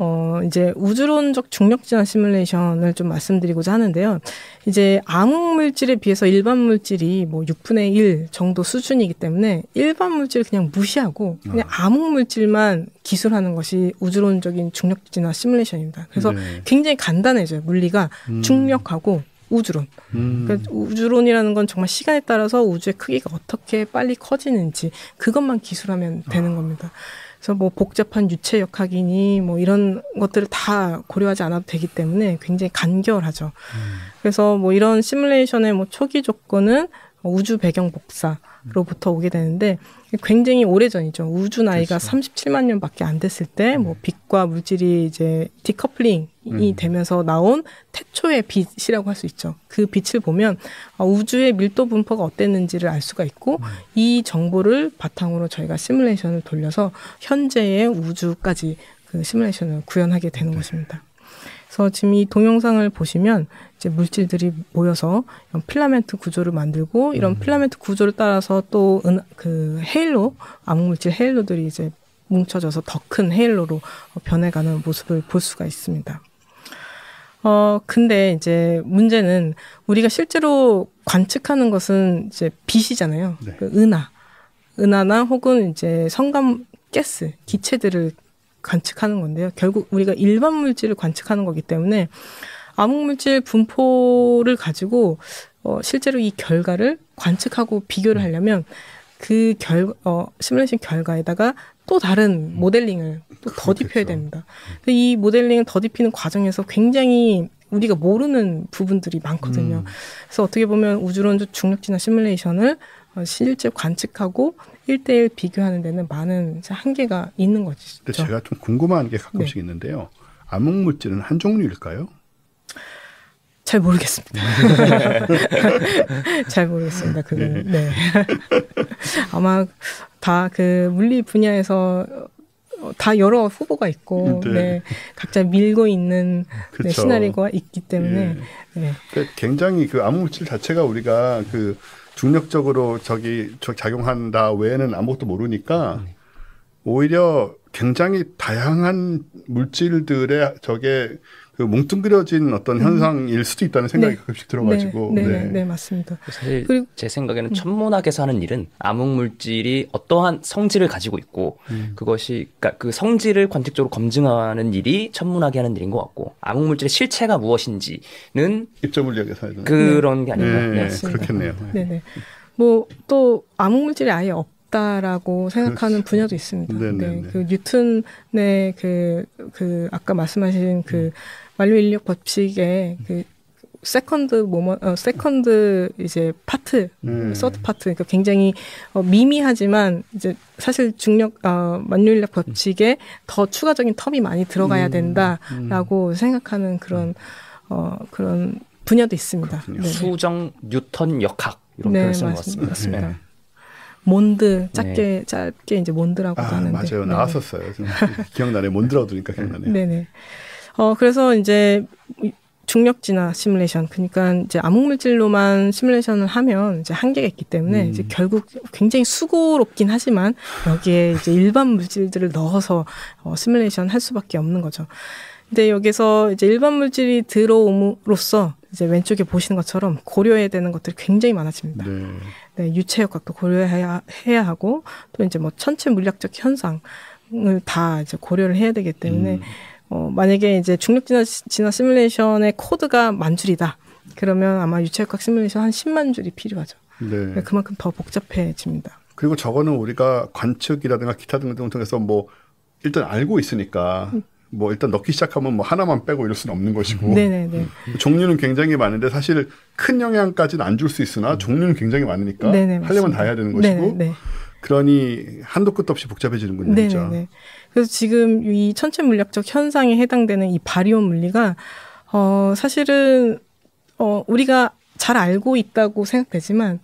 이제 우주론적 중력 진화 시뮬레이션을 좀 말씀드리고자 하는데요. 이제 암흑 물질에 비해서 일반 물질이 뭐 6분의 1 정도 수준이기 때문에 일반 물질을 그냥 무시하고 그냥 암흑 물질만 기술하는 것이 우주론적인 중력 진화 시뮬레이션입니다. 그래서 굉장히 간단해져요. 물리가 중력하고 우주론. 그러니까 우주론이라는 건 정말 시간에 따라서 우주의 크기가 어떻게 빨리 커지는지 그것만 기술하면 되는 겁니다. 그래서 뭐 복잡한 유체역 학이니 뭐 이런 것들을 다 고려하지 않아도 되기 때문에 굉장히 간결하죠. 그래서 뭐 이런 시뮬레이션의 뭐 초기 조건은 우주 배경 복사로부터 오게 되는데 굉장히 오래전이죠. 우주 나이가 그렇죠. 37만 년밖에 안 됐을 때 뭐 빛과 물질이 이제 디커플링이 되면서 나온 태초의 빛이라고 할 수 있죠. 그 빛을 보면 우주의 밀도 분포가 어땠는지를 알 수가 있고 이 정보를 바탕으로 저희가 시뮬레이션을 돌려서 현재의 우주까지 그 시뮬레이션을 구현하게 되는 것입니다. 그래서 지금 이 동영상을 보시면 이제 물질들이 모여서 이런 필라멘트 구조를 만들고 이런 필라멘트 구조를 따라서 또 그 헤일로, 암흑물질 헤일로들이 이제 뭉쳐져서 더 큰 헤일로로 변해가는 모습을 볼 수가 있습니다. 근데 이제 문제는 우리가 실제로 관측하는 것은 이제 빛이잖아요. 네. 그 은하나 혹은 이제 성감 가스, 기체들을 관측하는 건데요. 결국 우리가 일반 물질을 관측하는 거기 때문에 암흑물질 분포를 가지고 실제로 이 결과를 관측하고 비교를 하려면 그 시뮬레이션 결과에다가 또 다른 모델링을 또 더딥혀야 됩니다. 이 모델링을 더딥히는 과정에서 굉장히 우리가 모르는 부분들이 많거든요. 그래서 어떻게 보면 우주론적 중력진화 시뮬레이션을 실제 관측하고 1대1 비교하는 데는 많은 한계가 있는 거죠. 근데 제가 좀 궁금한 게 가끔씩 있는데요. 암흑물질은 한 종류일까요? 잘 모르겠습니다. 잘 모르겠습니다. 그거는. 네. 아마 다 그 물리 분야에서 다 여러 후보가 있고, 네. 각자 밀고 있는 네, 시나리오가 있기 때문에. 네. 그러니까 굉장히 그 암흑물질 자체가 우리가 그 중력적으로 작용한다 외에는 아무것도 모르니까 오히려 굉장히 다양한 물질들의 그 뭉뚱그려진 어떤 현상일 수도 있다는 생각이 가끔씩 들어가지고. 네, 맞습니다. 사실 그리고 제 생각에는 천문학에서 하는 일은 암흑물질이 어떠한 성질을 가지고 있고 그것이 그러니까 그 성질을 관측적으로 검증하는 일이 천문학이 하는 일인 것 같고 암흑물질의 실체가 무엇인지는 입자물리학에서 해야 되나? 그런 게 아닌가. 네, 그렇겠네요. 네. 뭐 또 암흑물질이 아예 없다라고 생각하는 분야도 있습니다. 네, 그 뉴턴의 그 아까 말씀하신 그 만류 인력 법칙의 그 세컨드 이제 파트, 서드 파트, 그러니까 굉장히 미미하지만 이제 사실 만류 인력 법칙에 더 추가적인 텀이 많이 들어가야 된다라고 생각하는 그런 분야도 있습니다. 수정 뉴턴 역학 이런 표현을 쓰는 것 같습니다. 맞습니다. 몬드 짧게 이제 몬드라고도 하는데 맞아요. 나왔었어요. 기억나네. 몬드라고 들으니까 기억나네요. 네네. 그래서 이제 중력 진화 시뮬레이션, 그러니까 이제 암흑물질로만 시뮬레이션을 하면 이제 한계가 있기 때문에 이제 결국 굉장히 수고롭긴 하지만 여기에 이제 일반 물질들을 넣어서 시뮬레이션 할 수밖에 없는 거죠. 근데 여기서 이제 일반 물질이 들어옴으로써 이제 왼쪽에 보시는 것처럼 고려해야 되는 것들이 굉장히 많아집니다. 네. 네, 유체 역학도 고려해야 하고 또 이제 뭐 천체 물리학적 현상을 다 이제 고려를 해야 되기 때문에 만약에 이제 중력 진화 시뮬레이션의 코드가 10,000줄이다. 그러면 아마 유체 역학 시뮬레이션 한 10만 줄이 필요하죠. 네. 그만큼 더 복잡해집니다. 그리고 저거는 우리가 관측이라든가 기타 등등을 통해서 뭐 일단 알고 있으니까 뭐 일단 넣기 시작하면 뭐 하나만 빼고 이럴 수는 없는 것이고. 네네네. 종류는 굉장히 많은데 사실 큰 영향까지는 안 줄 수 있으나 종류는 굉장히 많으니까 네네, 하려면 다 해야 되는 것이고. 네네. 그러니 한도 끝도 없이 복잡해지는군요. 네네. 그래서 지금 이 천체 물리학적 현상에 해당되는 이 바리온 물리가 사실은 우리가 잘 알고 있다고 생각되지만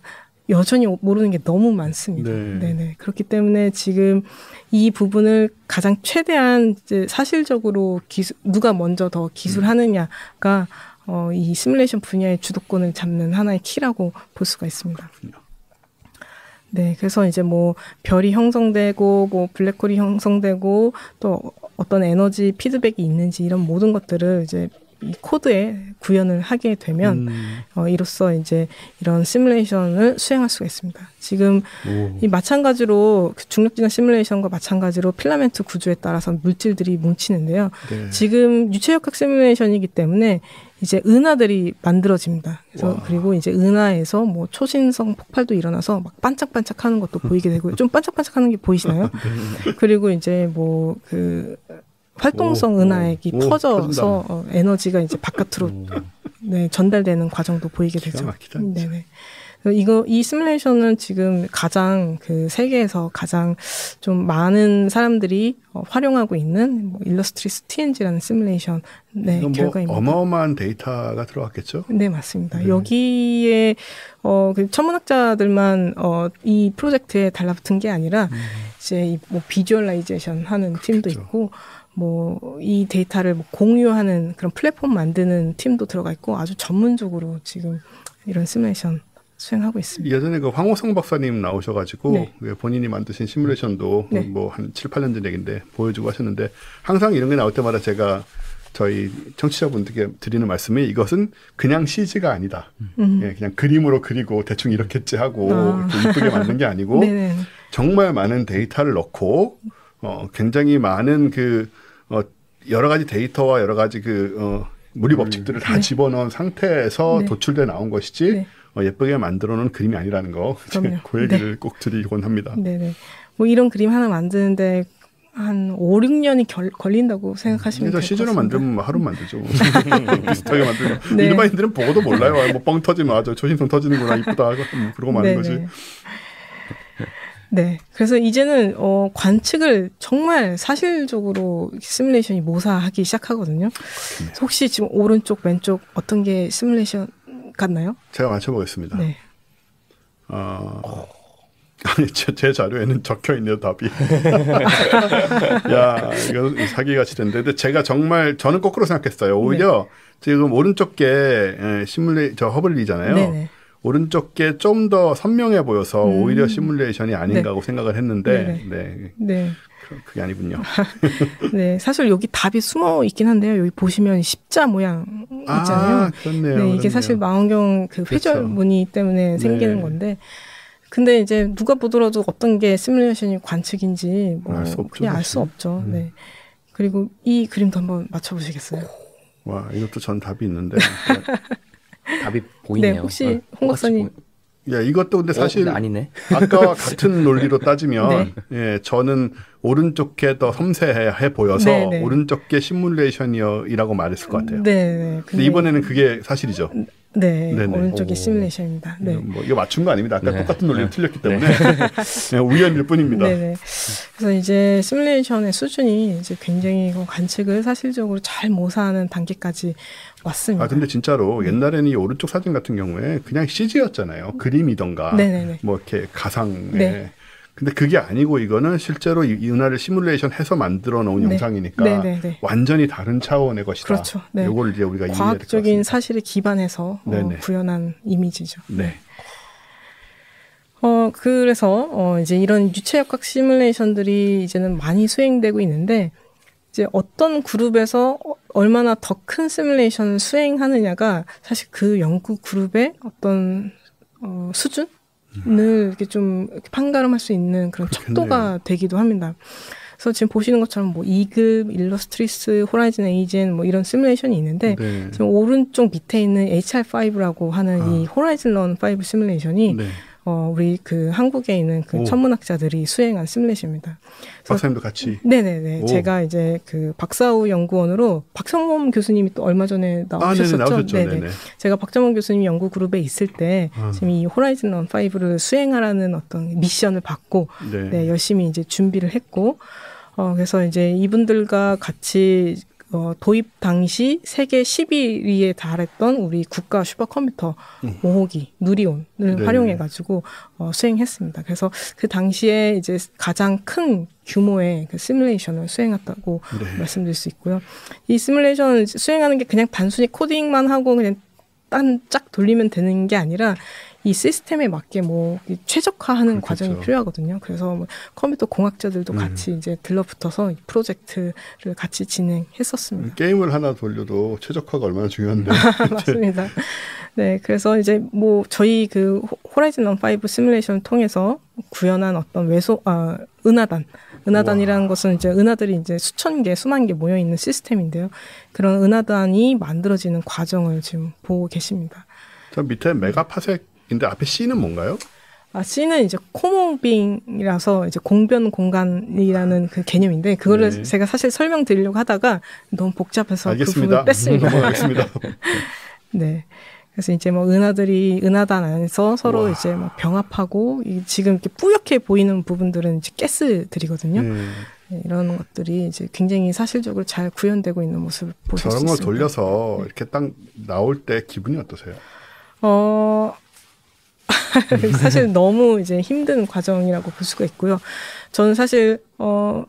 여전히 모르는 게 너무 많습니다. 네. 네네. 그렇기 때문에 지금 이 부분을 가장 최대한 이제 사실적으로 누가 먼저 더 기술하느냐가 이 시뮬레이션 분야의 주도권을 잡는 하나의 키라고 볼 수가 있습니다. 네, 그래서 이제 뭐 별이 형성되고 뭐 블랙홀이 형성되고 또 어떤 에너지 피드백이 있는지 이런 모든 것들을 이제 이 코드에 구현을 하게 되면 이로써 이제 이런 시뮬레이션을 수행할 수가 있습니다. 지금 이 마찬가지로 중력 진화 시뮬레이션과 마찬가지로 필라멘트 구조에 따라서 물질들이 뭉치는데요. 네. 지금 유체 역학 시뮬레이션이기 때문에 이제 은하들이 만들어집니다. 그래서 와. 그리고 이제 은하에서 뭐 초신성 폭발도 일어나서 막 반짝반짝하는 것도 보이게 되고요. 좀 반짝반짝하는 게 보이시나요? 네. 그리고 이제 뭐 그 활동성 은하액이 터져서 에너지가 이제 바깥으로 네, 전달되는 과정도 보이게 되죠. 네네. 이 시뮬레이션은 지금 가장 그 세계에서 가장 좀 많은 사람들이 활용하고 있는 뭐 일러스트리스 TNG라는 시뮬레이션 네, 결과입니다. 어마어마한 데이터가 들어갔겠죠? 네, 맞습니다. 네. 여기에 그 천문학자들만 이 프로젝트에 달라붙은 게 아니라 이제 뭐 비주얼라이제이션 하는 팀도 그렇죠. 있고. 뭐 이 데이터를 뭐 공유하는 그런 플랫폼 만드는 팀도 들어가 있고 아주 전문적으로 지금 이런 시뮬레이션 수행하고 있습니다. 예전에 그 황호성 박사님 나오셔가지고 네. 본인이 만드신 시뮬레이션도 네. 뭐 한 7, 8년 전 얘기인데 보여주고 하셨는데 항상 이런 게 나올 때마다 제가 저희 청취자분들께 드리는 말씀이 이것은 그냥 CG가 아니다. 예, 그냥 그림으로 그리고 대충 이렇겠지 하고 이렇게 이쁘게 만든 게 아니고 정말 많은 데이터를 넣고 굉장히 많은 여러 가지 데이터와 여러 가지 물리 법칙들을 다 집어넣은 상태에서 도출돼 나온 것이지 예쁘게 만들어 놓은 그림이 아니라는 거. 그 얘기를 꼭 드리곤 합니다. 네네. 뭐 이런 그림 하나 만드는데 한 5, 6년이 걸린다고 생각하시면 될 것 같습니다. 시즌을 만들면 하루 만들죠. 비슷하게 만들면. 네. 일반인들은 보고도 몰라요. 뭐 뻥 터지면 초신성 터지는구나 이쁘다. 그러고 마는 거지. 네. 그래서 이제는 관측을 정말 사실적으로 시뮬레이션이 모사하기 시작하거든요. 혹시 지금 오른쪽 왼쪽 어떤 게 시뮬레이션 같나요? 제가 맞춰보겠습니다. 네. 아니 제 자료에는 적혀있네요 답이. 야 이거 사기같이 된데 근데 제가 저는 거꾸로 생각했어요. 오히려 지금 오른쪽 게 허블이잖아요. 네네. 오른쪽 게 좀 더 선명해 보여서 오히려 시뮬레이션이 아닌가 하고 생각을 했는데 네. 그게 아니군요. 네, 사실 여기 답이 숨어 있긴 한데요. 여기 보시면 십자 모양 있잖아요. 그렇네요. 네, 이게 사실 망원경 그 회절 그렇죠. 무늬 때문에 생기는 건데 근데 이제 누가 보더라도 어떤 게 시뮬레이션이 관측인지 뭐 그냥 알 수 없죠. 네. 그리고 이 그림도 한번 맞춰보시겠어요? 와, 이것도 전 답이 있는데. 답이 보이네요. 네, 혹시 홍 박사님. 야, 이것도 근데 사실 아니네. 아까와 같은 논리로 따지면 예, 저는 오른쪽 게 더 섬세해 보여서 오른쪽 게 시뮬레이션이라고 말했을 것 같아요. 네. 근데 이번에는 그게 사실이죠. 네, 오른쪽이 시뮬레이션입니다. 네. 뭐 이거 맞춘 거 아닙니다. 아까 똑같은 논리로 틀렸기 때문에 우연일 뿐입니다. 네. 그래서 이제 시뮬레이션의 수준이 이제 굉장히 관측을 사실적으로 잘 모사하는 단계까지 왔습니다. 근데 진짜로 옛날에는 이 오른쪽 사진 같은 경우에 그냥 CG였잖아요. 그림이던가 뭐 이렇게 가상의. 근데 그게 아니고 이거는 실제로 이 은하를 시뮬레이션 해서 만들어 놓은 네. 영상이니까 네네네. 완전히 다른 차원의 것이다. 그렇죠. 네. 이걸 이제 우리가 과학적인 사실에 기반해서 구현한 이미지죠. 네. 그래서 이제 이런 유체역학 시뮬레이션들이 이제는 많이 수행되고 있는데 이제 어떤 그룹에서 얼마나 더 큰 시뮬레이션을 수행하느냐가 사실 그 연구 그룹의 어떤 수준을 이렇게 좀 판가름할 수 있는 그런 척도가 되기도 합니다. 그래서 지금 보시는 것처럼 뭐 2급, 일러스트리스, 호라이즌 에이젠 뭐 이런 시뮬레이션이 있는데 네. 지금 오른쪽 밑에 있는 HR5라고 하는 이 호라이즌 런 5 시뮬레이션이 네. 우리 그 한국에 있는 그 천문학자들이 수행한 시뮬레이션입니다. 박사님도 같이? 네네네. 제가 이제 그 박사후 연구원으로 박정범 교수님이 또 얼마 전에 나오셨었죠. 나오셨죠. 네네. 제가 박정범 교수님 연구 그룹에 있을 때 지금 이 호라이즌 런 5를 수행하라는 어떤 미션을 받고 네, 열심히 이제 준비를 했고 그래서 이제 이분들과 같이 도입 당시 세계 11위에 달했던 우리 국가 슈퍼컴퓨터 5호기 누리온을 활용해가지고 수행했습니다. 그래서 그 당시에 이제 가장 큰 규모의 그 시뮬레이션을 수행했다고 말씀드릴 수 있고요. 이 시뮬레이션을 수행하는 게 그냥 단순히 코딩만 하고 그냥 딱 돌리면 되는 게 아니라 이 시스템에 맞게 뭐 최적화하는 과정이 필요하거든요. 그래서 뭐 컴퓨터 공학자들도 같이 이제 들러붙어서 이 프로젝트를 같이 진행했었습니다. 게임을 하나 돌려도 최적화가 얼마나 중요한데. 맞습니다. 네, 그래서 이제 뭐 저희 그 호라이즌 런 5 시뮬레이션을 통해서 구현한 어떤 은하단이라는 것은 이제 은하들이 이제 수천 개, 수만 개 모여 있는 시스템인데요. 그런 은하단이 만들어지는 과정을 지금 보고 계십니다. 저 밑에 메가파섹인데 앞에 C는 뭔가요? C는 이제 코모빙이라서 이제 공변 공간이라는 그 개념인데 그거를 제가 사실 설명드리려고 하다가 너무 복잡해서 알겠습니다. 그 부분을 뺐습니다. 넘어가겠습니다. 네. 그래서 이제 뭐 은하들이 은하단 안에서 서로 이제 막 병합하고 지금 이렇게 뿌옇게 보이는 부분들은 이제 가스들이거든요. 네, 이런 것들이 이제 굉장히 사실적으로 잘 구현되고 있는 모습을 보실 수 있습니다. 저런 거 돌려서 이렇게 딱 나올 때 기분이 어떠세요? 사실 너무 이제 힘든 과정이라고 볼 수가 있고요. 저는 사실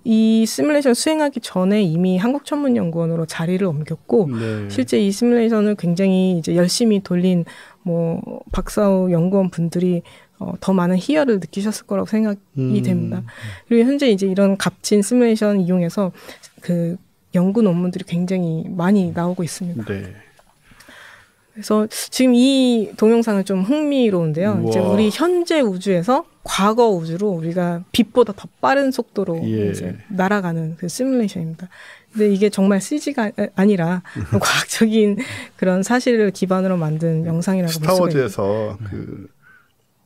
이 시뮬레이션 수행하기 전에 이미 한국천문연구원으로 자리를 옮겼고 실제 이 시뮬레이션을 굉장히 이제 열심히 돌린 뭐 박사후 연구원 분들이 더 많은 희열을 느끼셨을 거라고 생각이 됩니다. 그리고 현재 이제 이런 값진 시뮬레이션 이용해서 그 연구 논문들이 굉장히 많이 나오고 있습니다. 네. 그래서 지금 이 동영상은 좀 흥미로운데요. 이제 우리 현재 우주에서 과거 우주로 우리가 빛보다 더 빠른 속도로 이제 날아가는 그 시뮬레이션입니다. 근데 이게 정말 CG가 아니라 과학적인 그런 사실을 기반으로 만든 영상이라고 볼 수가 있습니다. 스타워즈에서 그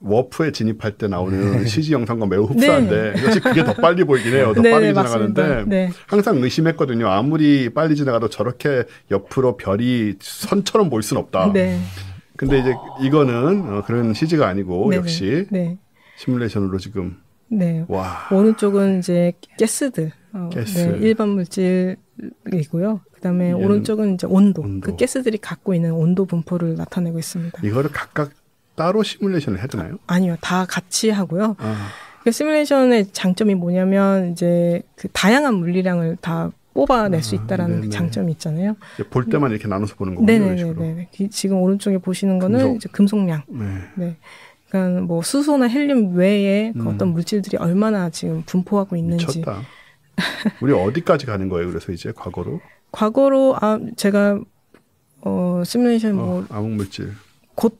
워프에 진입할 때 나오는 CG 영상과 매우 흡사한데 역시 그게 더 빨리 보이긴 해요. 더 빠르게 지나가는데 항상 의심했거든요. 아무리 빨리 지나가도 저렇게 옆으로 별이 선처럼 보일 수는 없다. 근데 이제 이거는 그런 CG가 아니고 역시 시뮬레이션으로 지금 와. 오른쪽은 이제 가스들, 일반 물질이고요. 그다음에 오른쪽은 이제 온도. 그 가스들이 갖고 있는 온도 분포를 나타내고 있습니다. 이거를 각각 따로 시뮬레이션을 해야 되나요? 아니요. 다 같이 하고요. 그 시뮬레이션의 장점이 뭐냐면 이제 그 다양한 물리량을 다 뽑아낼 수 있다라는 그 장점이 있잖아요. 볼 때만 이렇게 나눠서 보는 거군요. 네네네. 지금 오른쪽에 보시는 거는 이제 금속량. 네. 그러니까 뭐 수소나 헬륨 외에 그 어떤 물질들이 얼마나 지금 분포하고 있는지. 미쳤다. 우리 어디까지 가는 거예요? 그래서 이제 과거로 제가 시뮬레이션 뭐 암흑물질 곧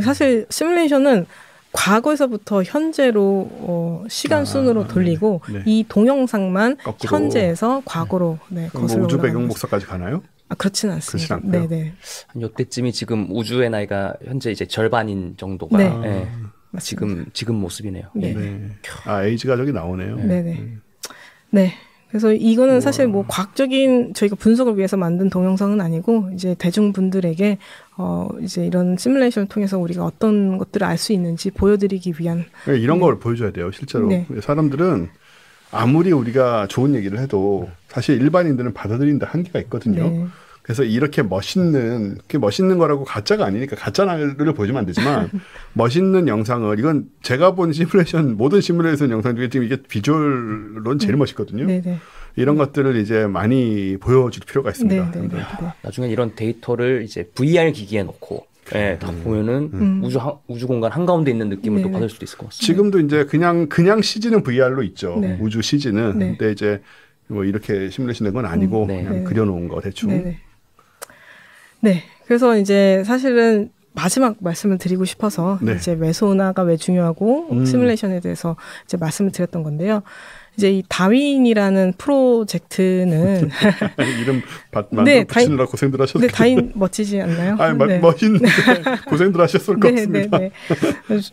사실 시뮬레이션은 과거에서부터 현재로 시간 순으로 돌리고 이 동영상만 거꾸로. 현재에서 과거로 거슬러 우주 배경 목사까지 가나요? 그렇지는 않습니다. 네네. 이때쯤이 지금 우주의 나이가 현재 이제 절반인 정도가 지금 모습이네요. 에이지가 저기 나오네요. 네네. 네. 그래서 이거는 사실 뭐 과학적인 저희가 분석을 위해서 만든 동영상은 아니고 이제 대중분들에게 이제 이런 시뮬레이션을 통해서 우리가 어떤 것들을 알 수 있는지 보여드리기 위한 이런 걸 보여줘야 돼요. 실제로 사람들은 아무리 우리가 좋은 얘기를 해도 사실 일반인들은 받아들이는데 한계가 있거든요. 그래서 이렇게 멋있는 거라고 가짜가 아니니까 가짜를 보여주면 안 되지만 멋있는 영상을 이건 제가 본 시뮬레이션 모든 시뮬레이션 영상 중에 지금 이게 비주얼로는 제일 멋있거든요. 네네. 이런 것들을 이제 많이 보여줄 필요가 있습니다. 나중에 이런 데이터를 이제 VR 기기에 놓고 네, 딱 보면은 우주 공간 한가운데 있는 느낌을 또 받을 수도 있을 것 같습니다. 지금도 이제 그냥 CG는 VR로 있죠. 우주 CG는. 근데 이제 뭐 이렇게 시뮬레이션 된 건 아니고 그냥 그려놓은 거 대충. 네. 그래서 이제 사실은 마지막 말씀을 드리고 싶어서 이제 외소나가 왜 중요하고 시뮬레이션에 대해서 이제 말씀을 드렸던 건데요. 이제 이 다윈이라는 프로젝트는 이름 만들어 붙이느라 고생들 하셨어요. 네, 다윈 멋지지 않나요? 멋있는데 고생들 하셨을 것 같습니다.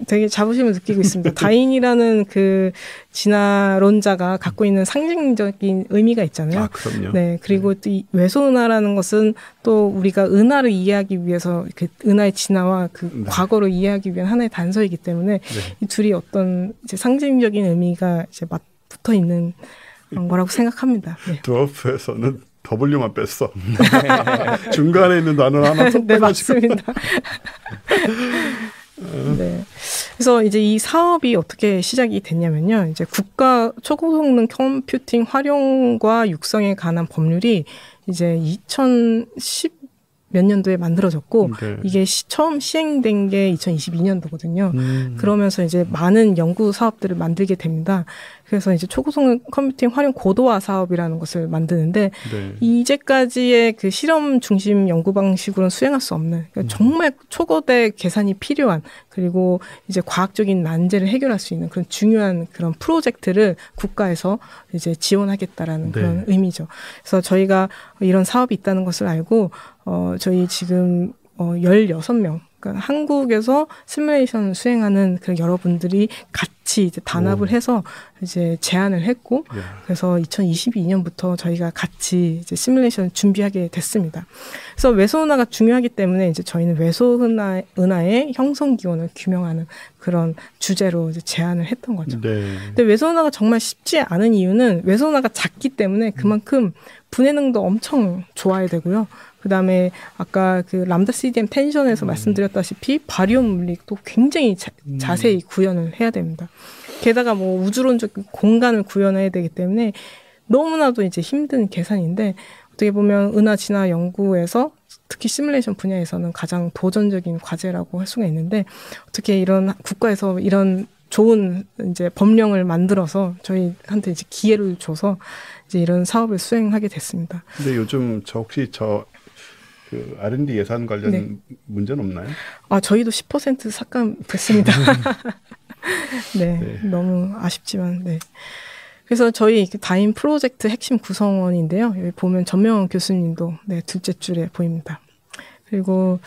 되게 자부심을 느끼고 있습니다. 다윈이라는 그 진화론자가 갖고 있는 상징적인 의미가 있잖아요. 그럼요. 네, 그리고 또 이 외소은하라는 것은 또 우리가 은하를 이해하기 위해서 그 은하의 진화와 그 과거를 이해하기 위한 하나의 단서이기 때문에 이 둘이 어떤 이제 상징적인 의미가 이제 붙어 있는 거라고 생각합니다. 드워프에서는 W만 뺐어. 중간에 있는 단어 하나 쏙 빼가지고. 맞습니다. 네. 그래서 이제 이 사업이 어떻게 시작이 됐냐면요. 이제 국가 초고성능 컴퓨팅 활용과 육성에 관한 법률이 이제 2010 몇 년도에 만들어졌고 이게 처음 시행된 게 2022년도거든요. 그러면서 이제 많은 연구 사업들을 만들게 됩니다. 그래서 이제 초고성능 컴퓨팅 활용 고도화 사업이라는 것을 만드는데 이제까지의 그 실험 중심 연구 방식으로는 수행할 수 없는 그러니까 정말 초거대 계산이 필요한 그리고 이제 과학적인 난제를 해결할 수 있는 그런 중요한 그런 프로젝트를 국가에서 이제 지원하겠다라는 그런 의미죠. 그래서 저희가 이런 사업이 있다는 것을 알고 저희 지금 16명 그러니까 한국에서 시뮬레이션을 수행하는 그 여러분들이 같이 이제 단합을 해서 이제 제안을 했고 그래서 2022년부터 저희가 같이 이제 시뮬레이션을 준비하게 됐습니다. 그래서 외소은하가 중요하기 때문에 이제 저희는 외소은하의 형성 기원을 규명하는 그런 주제로 이제 제안을 했던 거죠. 근데 외소은하가 정말 쉽지 않은 이유는 외소은하가 작기 때문에 그만큼 분해능도 엄청 좋아야 되고요. 그다음에 아까 그 람다 CDM 텐션에서 말씀드렸다시피 바리움 물리도 굉장히 자세히 구현을 해야 됩니다. 게다가 뭐 우주론적 공간을 구현해야 되기 때문에 너무나도 이제 힘든 계산인데 어떻게 보면 은하 진화 연구에서 특히 시뮬레이션 분야에서는 가장 도전적인 과제라고 할 수가 있는데 어떻게 이런 국가에서 이런 좋은 이제 법령을 만들어서 저희한테 이제 기회를 줘서 이제 이런 사업을 수행하게 됐습니다. 근데 요즘 혹시 그 R&D 예산 관련 문제는 없나요? 저희도 10% 삭감됐습니다. 너무 아쉽지만 그래서 저희 다인 프로젝트 핵심 구성원인데요. 여기 보면 전명원 교수님도 둘째 줄에 보입니다. 그리고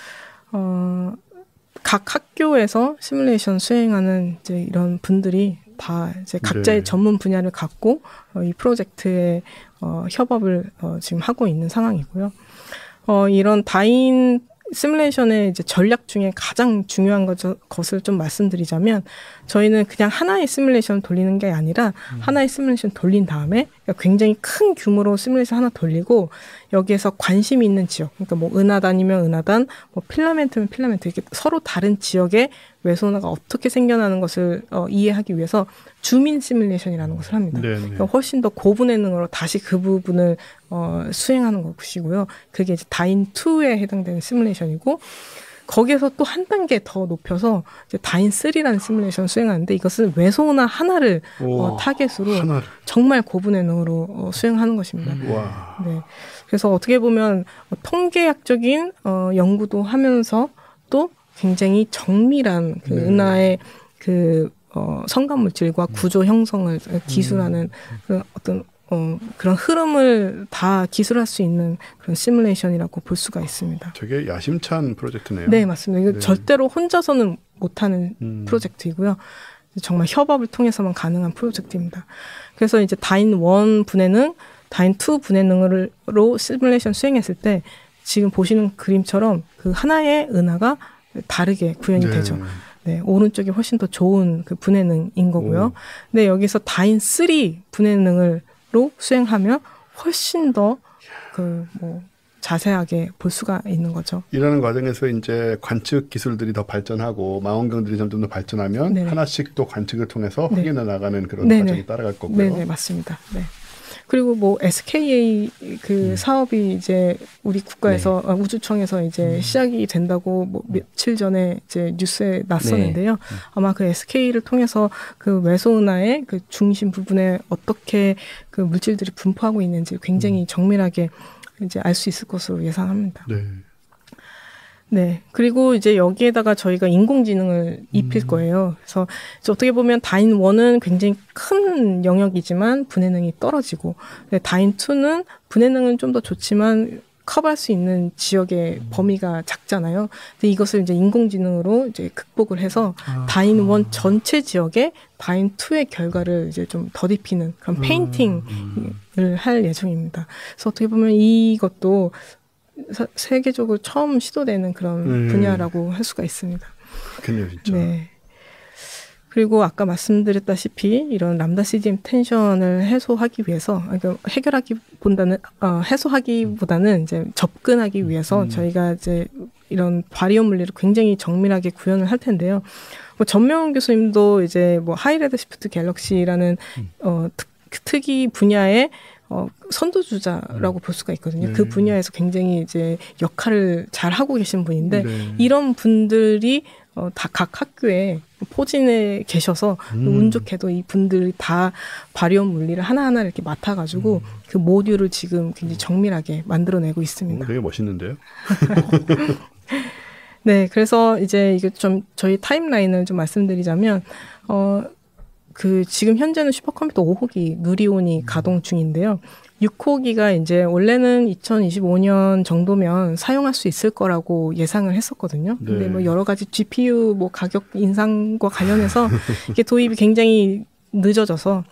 각 학교에서 시뮬레이션 수행하는 이제 이런 분들이 다 이제 각자의 전문 분야를 갖고 이 프로젝트에 협업을 지금 하고 있는 상황이고요. 이런 다인 시뮬레이션의 이제 전략 중에 가장 중요한 것을 좀 말씀드리자면 저희는 그냥 하나의 시뮬레이션을 돌리는 게 아니라 하나의 시뮬레이션 돌린 다음에 굉장히 큰 규모로 시뮬레이션 하나 돌리고 여기에서 관심이 있는 지역 그러니까 뭐 은하단이면 은하단 뭐 필라멘트면 필라멘트 이렇게 서로 다른 지역에 외소은하가 어떻게 생겨나는 것을 이해하기 위해서 주민 시뮬레이션이라는 것을 합니다. 그러니까 훨씬 더 고분해능으로 다시 그 부분을 수행하는 것이고요. 그게 이제 다인2에 해당되는 시뮬레이션이고 거기에서 또 한 단계 더 높여서 이제 다인3라는 시뮬레이션을 수행하는데 이것은 외소은하 하나를 타겟으로 정말 고분해능으로 수행하는 것입니다. 그래서 어떻게 보면 통계학적인 연구도 하면서 또 굉장히 정밀한 그 은하의 그 성간 물질과 구조 형성을 기술하는 그런 어떤 그런 흐름을 다 기술할 수 있는 그런 시뮬레이션이라고 볼 수가 있습니다. 되게 야심찬 프로젝트네요. 네, 맞습니다. 이거 절대로 혼자서는 못하는 프로젝트이고요. 정말 협업을 통해서만 가능한 프로젝트입니다. 그래서 이제 다인1 분해능, 다인2 분해능으로 시뮬레이션 수행했을 때 지금 보시는 그림처럼 그 하나의 은하가 다르게 구현이 되죠. 오른쪽이 훨씬 더 좋은 그 분해능인 거고요. 근데 여기서 다인3 분해능으로 수행하면 훨씬 더 그 뭐 자세하게 볼 수가 있는 거죠. 이러는 과정에서 이제 관측 기술들이 더 발전하고 망원경들이 점점 더 발전하면 네네. 하나씩 또 관측을 통해서 네. 확인해 나가는 그런 네네. 과정이 따라갈 거고요. 네, 맞습니다. 네. 그리고 뭐 SKA 그 사업이 이제 우리 국가에서 네. 우주청에서 이제 시작이 된다고 뭐 며칠 전에 이제 뉴스에 났었는데요. 네. 아마 그 SK를 통해서 그 외소은하의 그 중심 부분에 어떻게 그 물질들이 분포하고 있는지 굉장히 정밀하게 이제 알 수 있을 것으로 예상합니다. 네. 네. 그리고 이제 여기에다가 저희가 인공지능을 입힐 거예요. 그래서 어떻게 보면 다인1은 굉장히 큰 영역이지만 분해능이 떨어지고, 다인2는 분해능은 좀 더 좋지만 커버할 수 있는 지역의 범위가 작잖아요. 근데 이것을 이제 인공지능으로 이제 극복을 해서 다인1 전체 지역에 다인2의 결과를 이제 좀 덧입히는 그런 페인팅을 할 예정입니다. 그래서 어떻게 보면 이것도 세계적으로 처음 시도되는 그런 분야라고 할 수가 있습니다. 그렇군요, 진짜. 네. 그리고 아까 말씀드렸다시피 이런 람다 CDM 텐션을 해소하기 위해서, 그러니까 해소하기보다는 이제 접근하기 위해서 저희가 이제 이런 바리온 물리를 굉장히 정밀하게 구현을 할 텐데요. 뭐 전명훈 교수님도 이제 뭐 하이레드 시프트 갤럭시라는 특이 분야의 선두주자라고 볼 수가 있거든요. 네. 그 분야에서 굉장히 이제 역할을 잘 하고 계신 분인데 네. 이런 분들이 다 각 학교에 포진해 계셔서 운 좋게도 이 분들이 다 바리온 물리를 하나하나 이렇게 맡아가지고 그 모듈을 지금 굉장히 정밀하게 만들어내고 있습니다. 되게 멋있는데요? 네, 그래서 이제 이게 좀 저희 타임라인을 좀 말씀드리자면 그 지금 현재는 슈퍼컴퓨터 5호기 누리온이 가동 중인데요. 6호기가 이제 원래는 2025년 정도면 사용할 수 있을 거라고 예상을 했었거든요. 네. 근데 뭐 여러 가지 GPU 뭐 가격 인상과 관련해서 이게 도입이 굉장히 늦어져서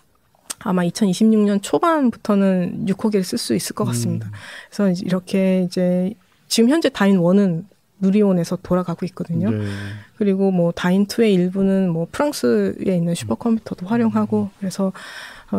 아마 2026년 초반부터는 6호기를 쓸 수 있을 것 같습니다. 그래서 이렇게 이제 지금 현재 다인1은 누리온에서 돌아가고 있거든요. 네. 그리고 뭐 다인2의 일부는 뭐 프랑스에 있는 슈퍼컴퓨터도 활용하고 그래서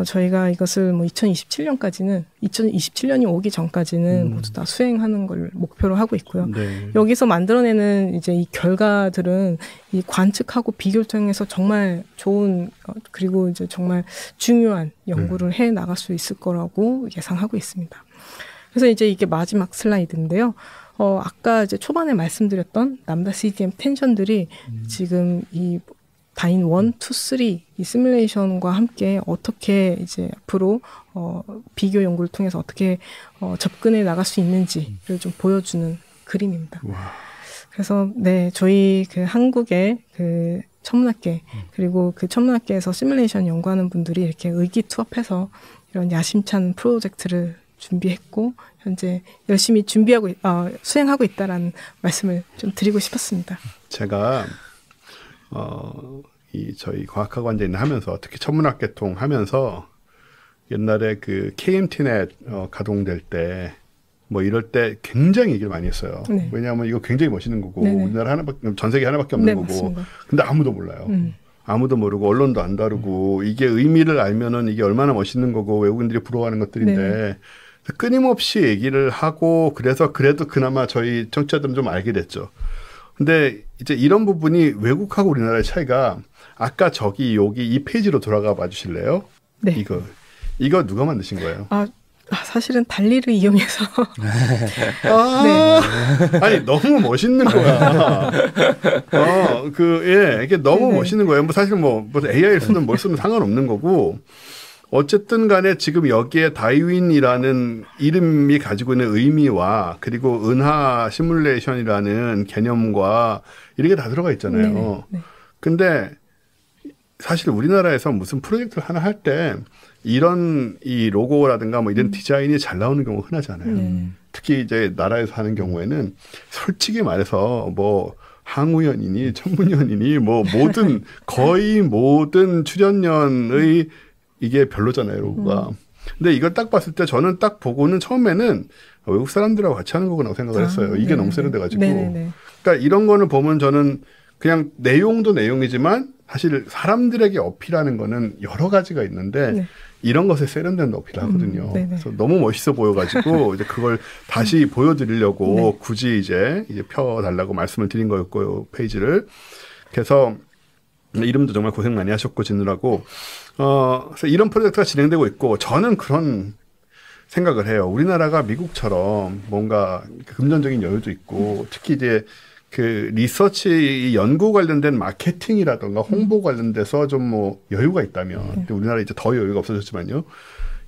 저희가 이것을 뭐 2027년이 오기 전까지는 모두 다 수행하는 걸 목표로 하고 있고요. 네. 여기서 만들어내는 이제 이 결과들은 이 관측하고 비교를 통해서 정말 좋은 그리고 이제 정말 중요한 연구를 해 나갈 수 있을 거라고 예상하고 있습니다. 그래서 이제 이게 마지막 슬라이드인데요. 아까 이제 초반에 말씀드렸던 람다 CDM 텐션들이 지금 이 다인1, 2, 3 이 시뮬레이션과 함께 어떻게 이제 앞으로 비교 연구를 통해서 어떻게 접근해 나갈 수 있는지를 좀 보여주는 그림입니다. 와. 그래서 네, 저희 그 한국의 그 천문학계 그리고 그 천문학계에서 시뮬레이션 연구하는 분들이 이렇게 의기투합해서 이런 야심찬 프로젝트를 준비했고 현재 열심히 준비하고 수행하고 있다라는 말씀을 좀 드리고 싶었습니다. 제가 이 저희 과학학원제인 하면서 특히 천문학계통 하면서 옛날에 그 KMTnet 가동될 때 뭐 이럴 때 굉장히 얘기를 많이 했어요. 네. 왜냐하면 이거 굉장히 멋있는 거고 네네. 우리나라 하나밖에 전 세계 하나밖에 없는 네, 거고. 맞습니다. 근데 아무도 몰라요. 아무도 모르고 언론도 안 다루고 이게 의미를 알면은 이게 얼마나 멋있는 거고 외국인들이 부러워하는 것들인데. 네. 끊임없이 얘기를 하고 그래서 그래도 그나마 저희 청취자들은 좀 알게 됐죠. 근데 이제 이런 부분이 외국하고 우리나라의 차이가 아까 여기 이 페이지로 돌아가 봐 주실래요? 네. 이거 누가 만드신 거예요? 사실은 달리를 이용해서. 네. 아니, 너무 멋있는 거야. 이게 너무 네네. 멋있는 거예요. 뭐 사실 뭐 AI를 쓰든 뭘 쓰든 상관없는 거고. 어쨌든 간에 지금 여기에 다윈이라는 이름이 가지고 있는 의미와 그리고 은하 시뮬레이션이라는 개념과 이렇게 다 들어가 있잖아요. 네. 근데 사실 우리나라에서 무슨 프로젝트를 하나 할 때 이런 이 로고라든가 뭐 이런 디자인이 잘 나오는 경우가 흔하지 않아요. 특히 이제 나라에서 하는 경우에는 솔직히 말해서 뭐 항우연이니 천문연이니 뭐 거의 모든 출연연의 이게 별로잖아요, 로고가. 근데 이걸 딱 봤을 때 저는 딱 보고는 처음에는 외국 사람들하고 같이 하는 거구나 생각을 했어요. 이게 너무 세련돼가지고. 그러니까 이런 거는 보면 저는 그냥 내용도 내용이지만 사실 사람들에게 어필하는 거는 여러 가지가 있는데 이런 것에 세련된 어필을 하거든요. 그래서 너무 멋있어 보여가지고 이제 그걸 다시 보여드리려고 굳이 이제 펴달라고 말씀을 드린 거였고요, 페이지를. 그래서 이름도 정말 고생 많이 하셨고 짓느라고 그래서 이런 프로젝트가 진행되고 있고 저는 그런 생각을 해요. 우리나라가 미국처럼 뭔가 금전적인 여유도 있고 특히 이제 그 리서치 연구 관련된 마케팅이라든가 홍보 관련돼서 좀 뭐 여유가 있다면 우리나라 이제 더 여유가 없어졌지만요.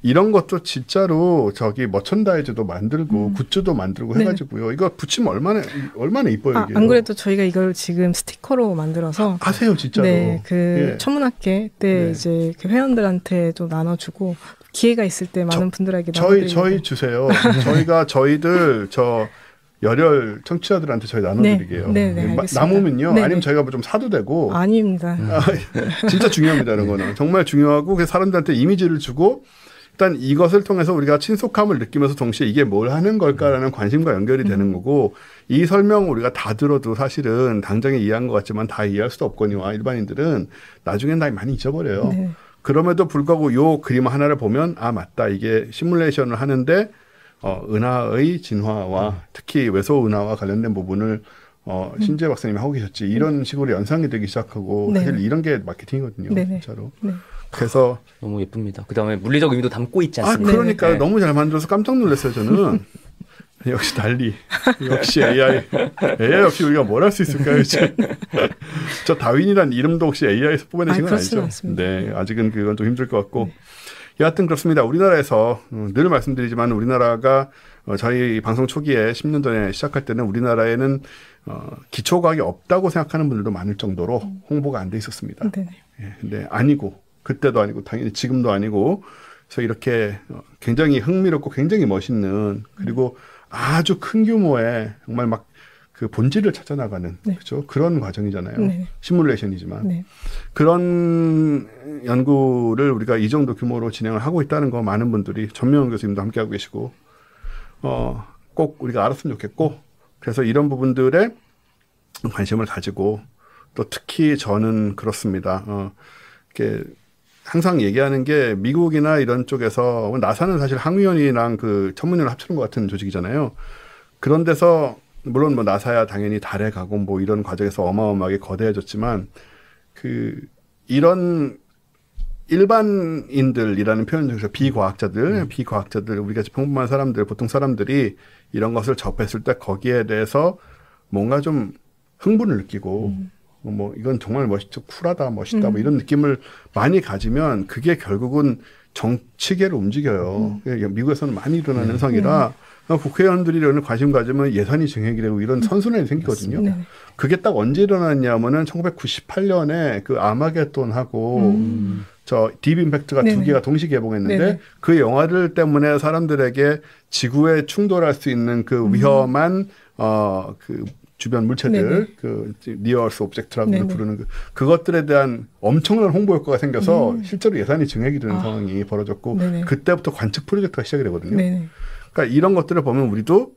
이런 것도 진짜로 저기 머천다이즈도 만들고 굿즈도 만들고 해가지고요. 이거 붙이면 얼마나 이뻐요. 이게. 안 그래도 저희가 이걸 지금 스티커로 만들어서 하세요, 진짜로. 네, 그 천문학회 때 이제 그 회원들한테도 나눠주고 기회가 있을 때 많은 분들에게 저희 주세요. 저희들 열혈 청취자들한테 저희 나눠드리게요. 네, 남으면요. 아니면 저희가 좀 사도 되고. 아닙니다. 진짜 중요합니다. 이런 거는. 정말 중요하고 그래서 사람들한테 이미지를 주고 일단 이것을 통해서 우리가 친숙함을 느끼면서 동시에 이게 뭘 하는 걸까라는 관심과 연결이 되는 거고 이 설명을 우리가 다 들어도 사실은 당장에 이해한 것 같지만 다 이해할 수도 없거니와 일반인들은 나중엔 다 많이 잊어버려요. 그럼에도 불구하고 요 그림 하나를 보면 아 맞다 이게 시뮬레이션을 하는데 은하의 진화와 특히 외소 은하와 관련된 부분을 신재 박사님이 하고 계셨지. 이런 식으로 연상이 되기 시작하고 사실 이런 게 마케팅이거든요. 진짜로. 그래서 너무 예쁩니다. 그다음에 물리적 의미도 담고 있지 않습니까? 그러니까 너무 잘 만들어서 깜짝 놀랐어요. 저는. 역시 달리. 역시 AI 없이 우리가 뭘 할 수 있을까요? 이제. 저 다윈이란 이름도 혹시 AI에서 뽑아내신 건 아니죠? 않습니다. 네, 아직은 그건 좀 힘들 것 같고. 여하튼 그렇습니다. 우리나라에서 늘 말씀드리지만 우리나라가 저희 방송 초기에 10년 전에 시작할 때는 우리나라에는 기초과학이 없다고 생각하는 분들도 많을 정도로 홍보가 안 돼 있었습니다. 근데 아니고 그때도 아니고 당연히 지금도 아니고 그래서 이렇게 굉장히 흥미롭고 굉장히 멋있는 그리고 아주 큰 규모의 정말 막 그 본질을 찾아나가는 그렇죠? 그런 과정이잖아요. 시뮬레이션이지만 그런 연구를 우리가 이 정도 규모로 진행을 하고 있다는 거 많은 분들이 전명훈 교수님도 함께하고 계시고 꼭 우리가 알았으면 좋겠고 그래서 이런 부분들에 관심을 가지고 또 특히 저는 그렇습니다. 이렇게 항상 얘기하는 게 미국이나 이런 쪽에서 나사는 사실 항우연이랑 그 천문연을 합치는 것 같은 조직이잖아요. 그런 데서 물론 뭐 나사야 당연히 달에 가고 뭐 이런 과정에서 어마어마하게 거대해졌지만 그 이런 일반인들이라는 표현 중에서 비과학자들 우리가 평범한 사람들 보통 사람들이 이런 것을 접했을 때 거기에 대해서 뭔가 좀 흥분을 느끼고 뭐 이건 정말 멋있죠 쿨하다 멋있다 뭐 이런 느낌을 많이 가지면 그게 결국은 정치계를 움직여요. 미국에서는 많이 일어나는 현상이라 국회의원들이 이런 관심 가지면 예산이 증액이 되고 이런 선순환이 생기거든요. 그게 딱 언제 일어났냐면은 1998년에 그 아마겟돈하고 저 딥 임팩트가 두 개가 동시 개봉했는데 그 영화들 때문에 사람들에게 지구에 충돌할 수 있는 그 위험한 그 주변 물체들 그 니어얼스 오브젝트라고 부르는 그것들에 대한 엄청난 홍보 효과가 생겨서 실제로 예산이 증액이 되는 상황이 벌어졌고 그때부터 관측 프로젝트가 시작이 되거든요. 그러니까 이런 것들을 보면 우리도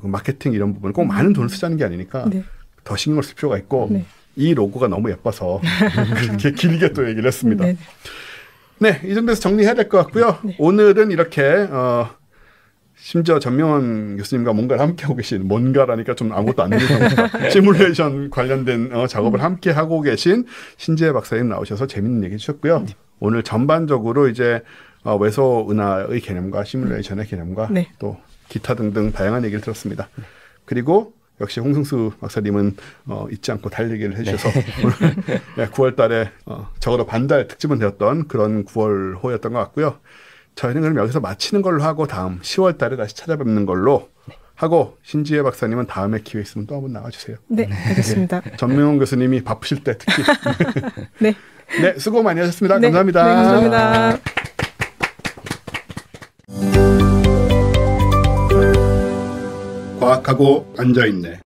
그 마케팅 이런 부분 꼭 많은 돈을 쓰자는 게 아니니까 더 신경을 쓸 필요가 있고 이 로고가 너무 예뻐서 그렇게 길게 또 얘기를 했습니다. 네, 이 정도에서 정리해야 될 것 같고요. 오늘은 이렇게 심지어 전명훈 교수님과 뭔가를 함께하고 계신 뭔가라니까 좀 아무것도 안 들리는 시뮬레이션 관련된 작업을 함께하고 계신 신재 박사님 나오셔서 재밌는 얘기 해주셨고요. 오늘 전반적으로 이제 외소 은하의 개념과 시뮬레이션의 개념과 또 기타 등등 다양한 얘기를 들었습니다. 그리고 역시 홍승수 박사님은 잊지 않고 달 얘기를 해주셔서 오늘 9월 달에 적어도 반달 특집은 되었던 그런 9월호였던 것 같고요. 저희는 그럼 여기서 마치는 걸로 하고 다음 10월 달에 다시 찾아뵙는 걸로 하고 신지혜 박사님은 다음에 기회 있으면 또 한번 나와주세요. 네, 알겠습니다. 전명훈 교수님이 바쁘실 때 특히. 네. 네, 수고 많이 하셨습니다. 감사합니다. 네, 감사합니다. 과학하고 앉아있네.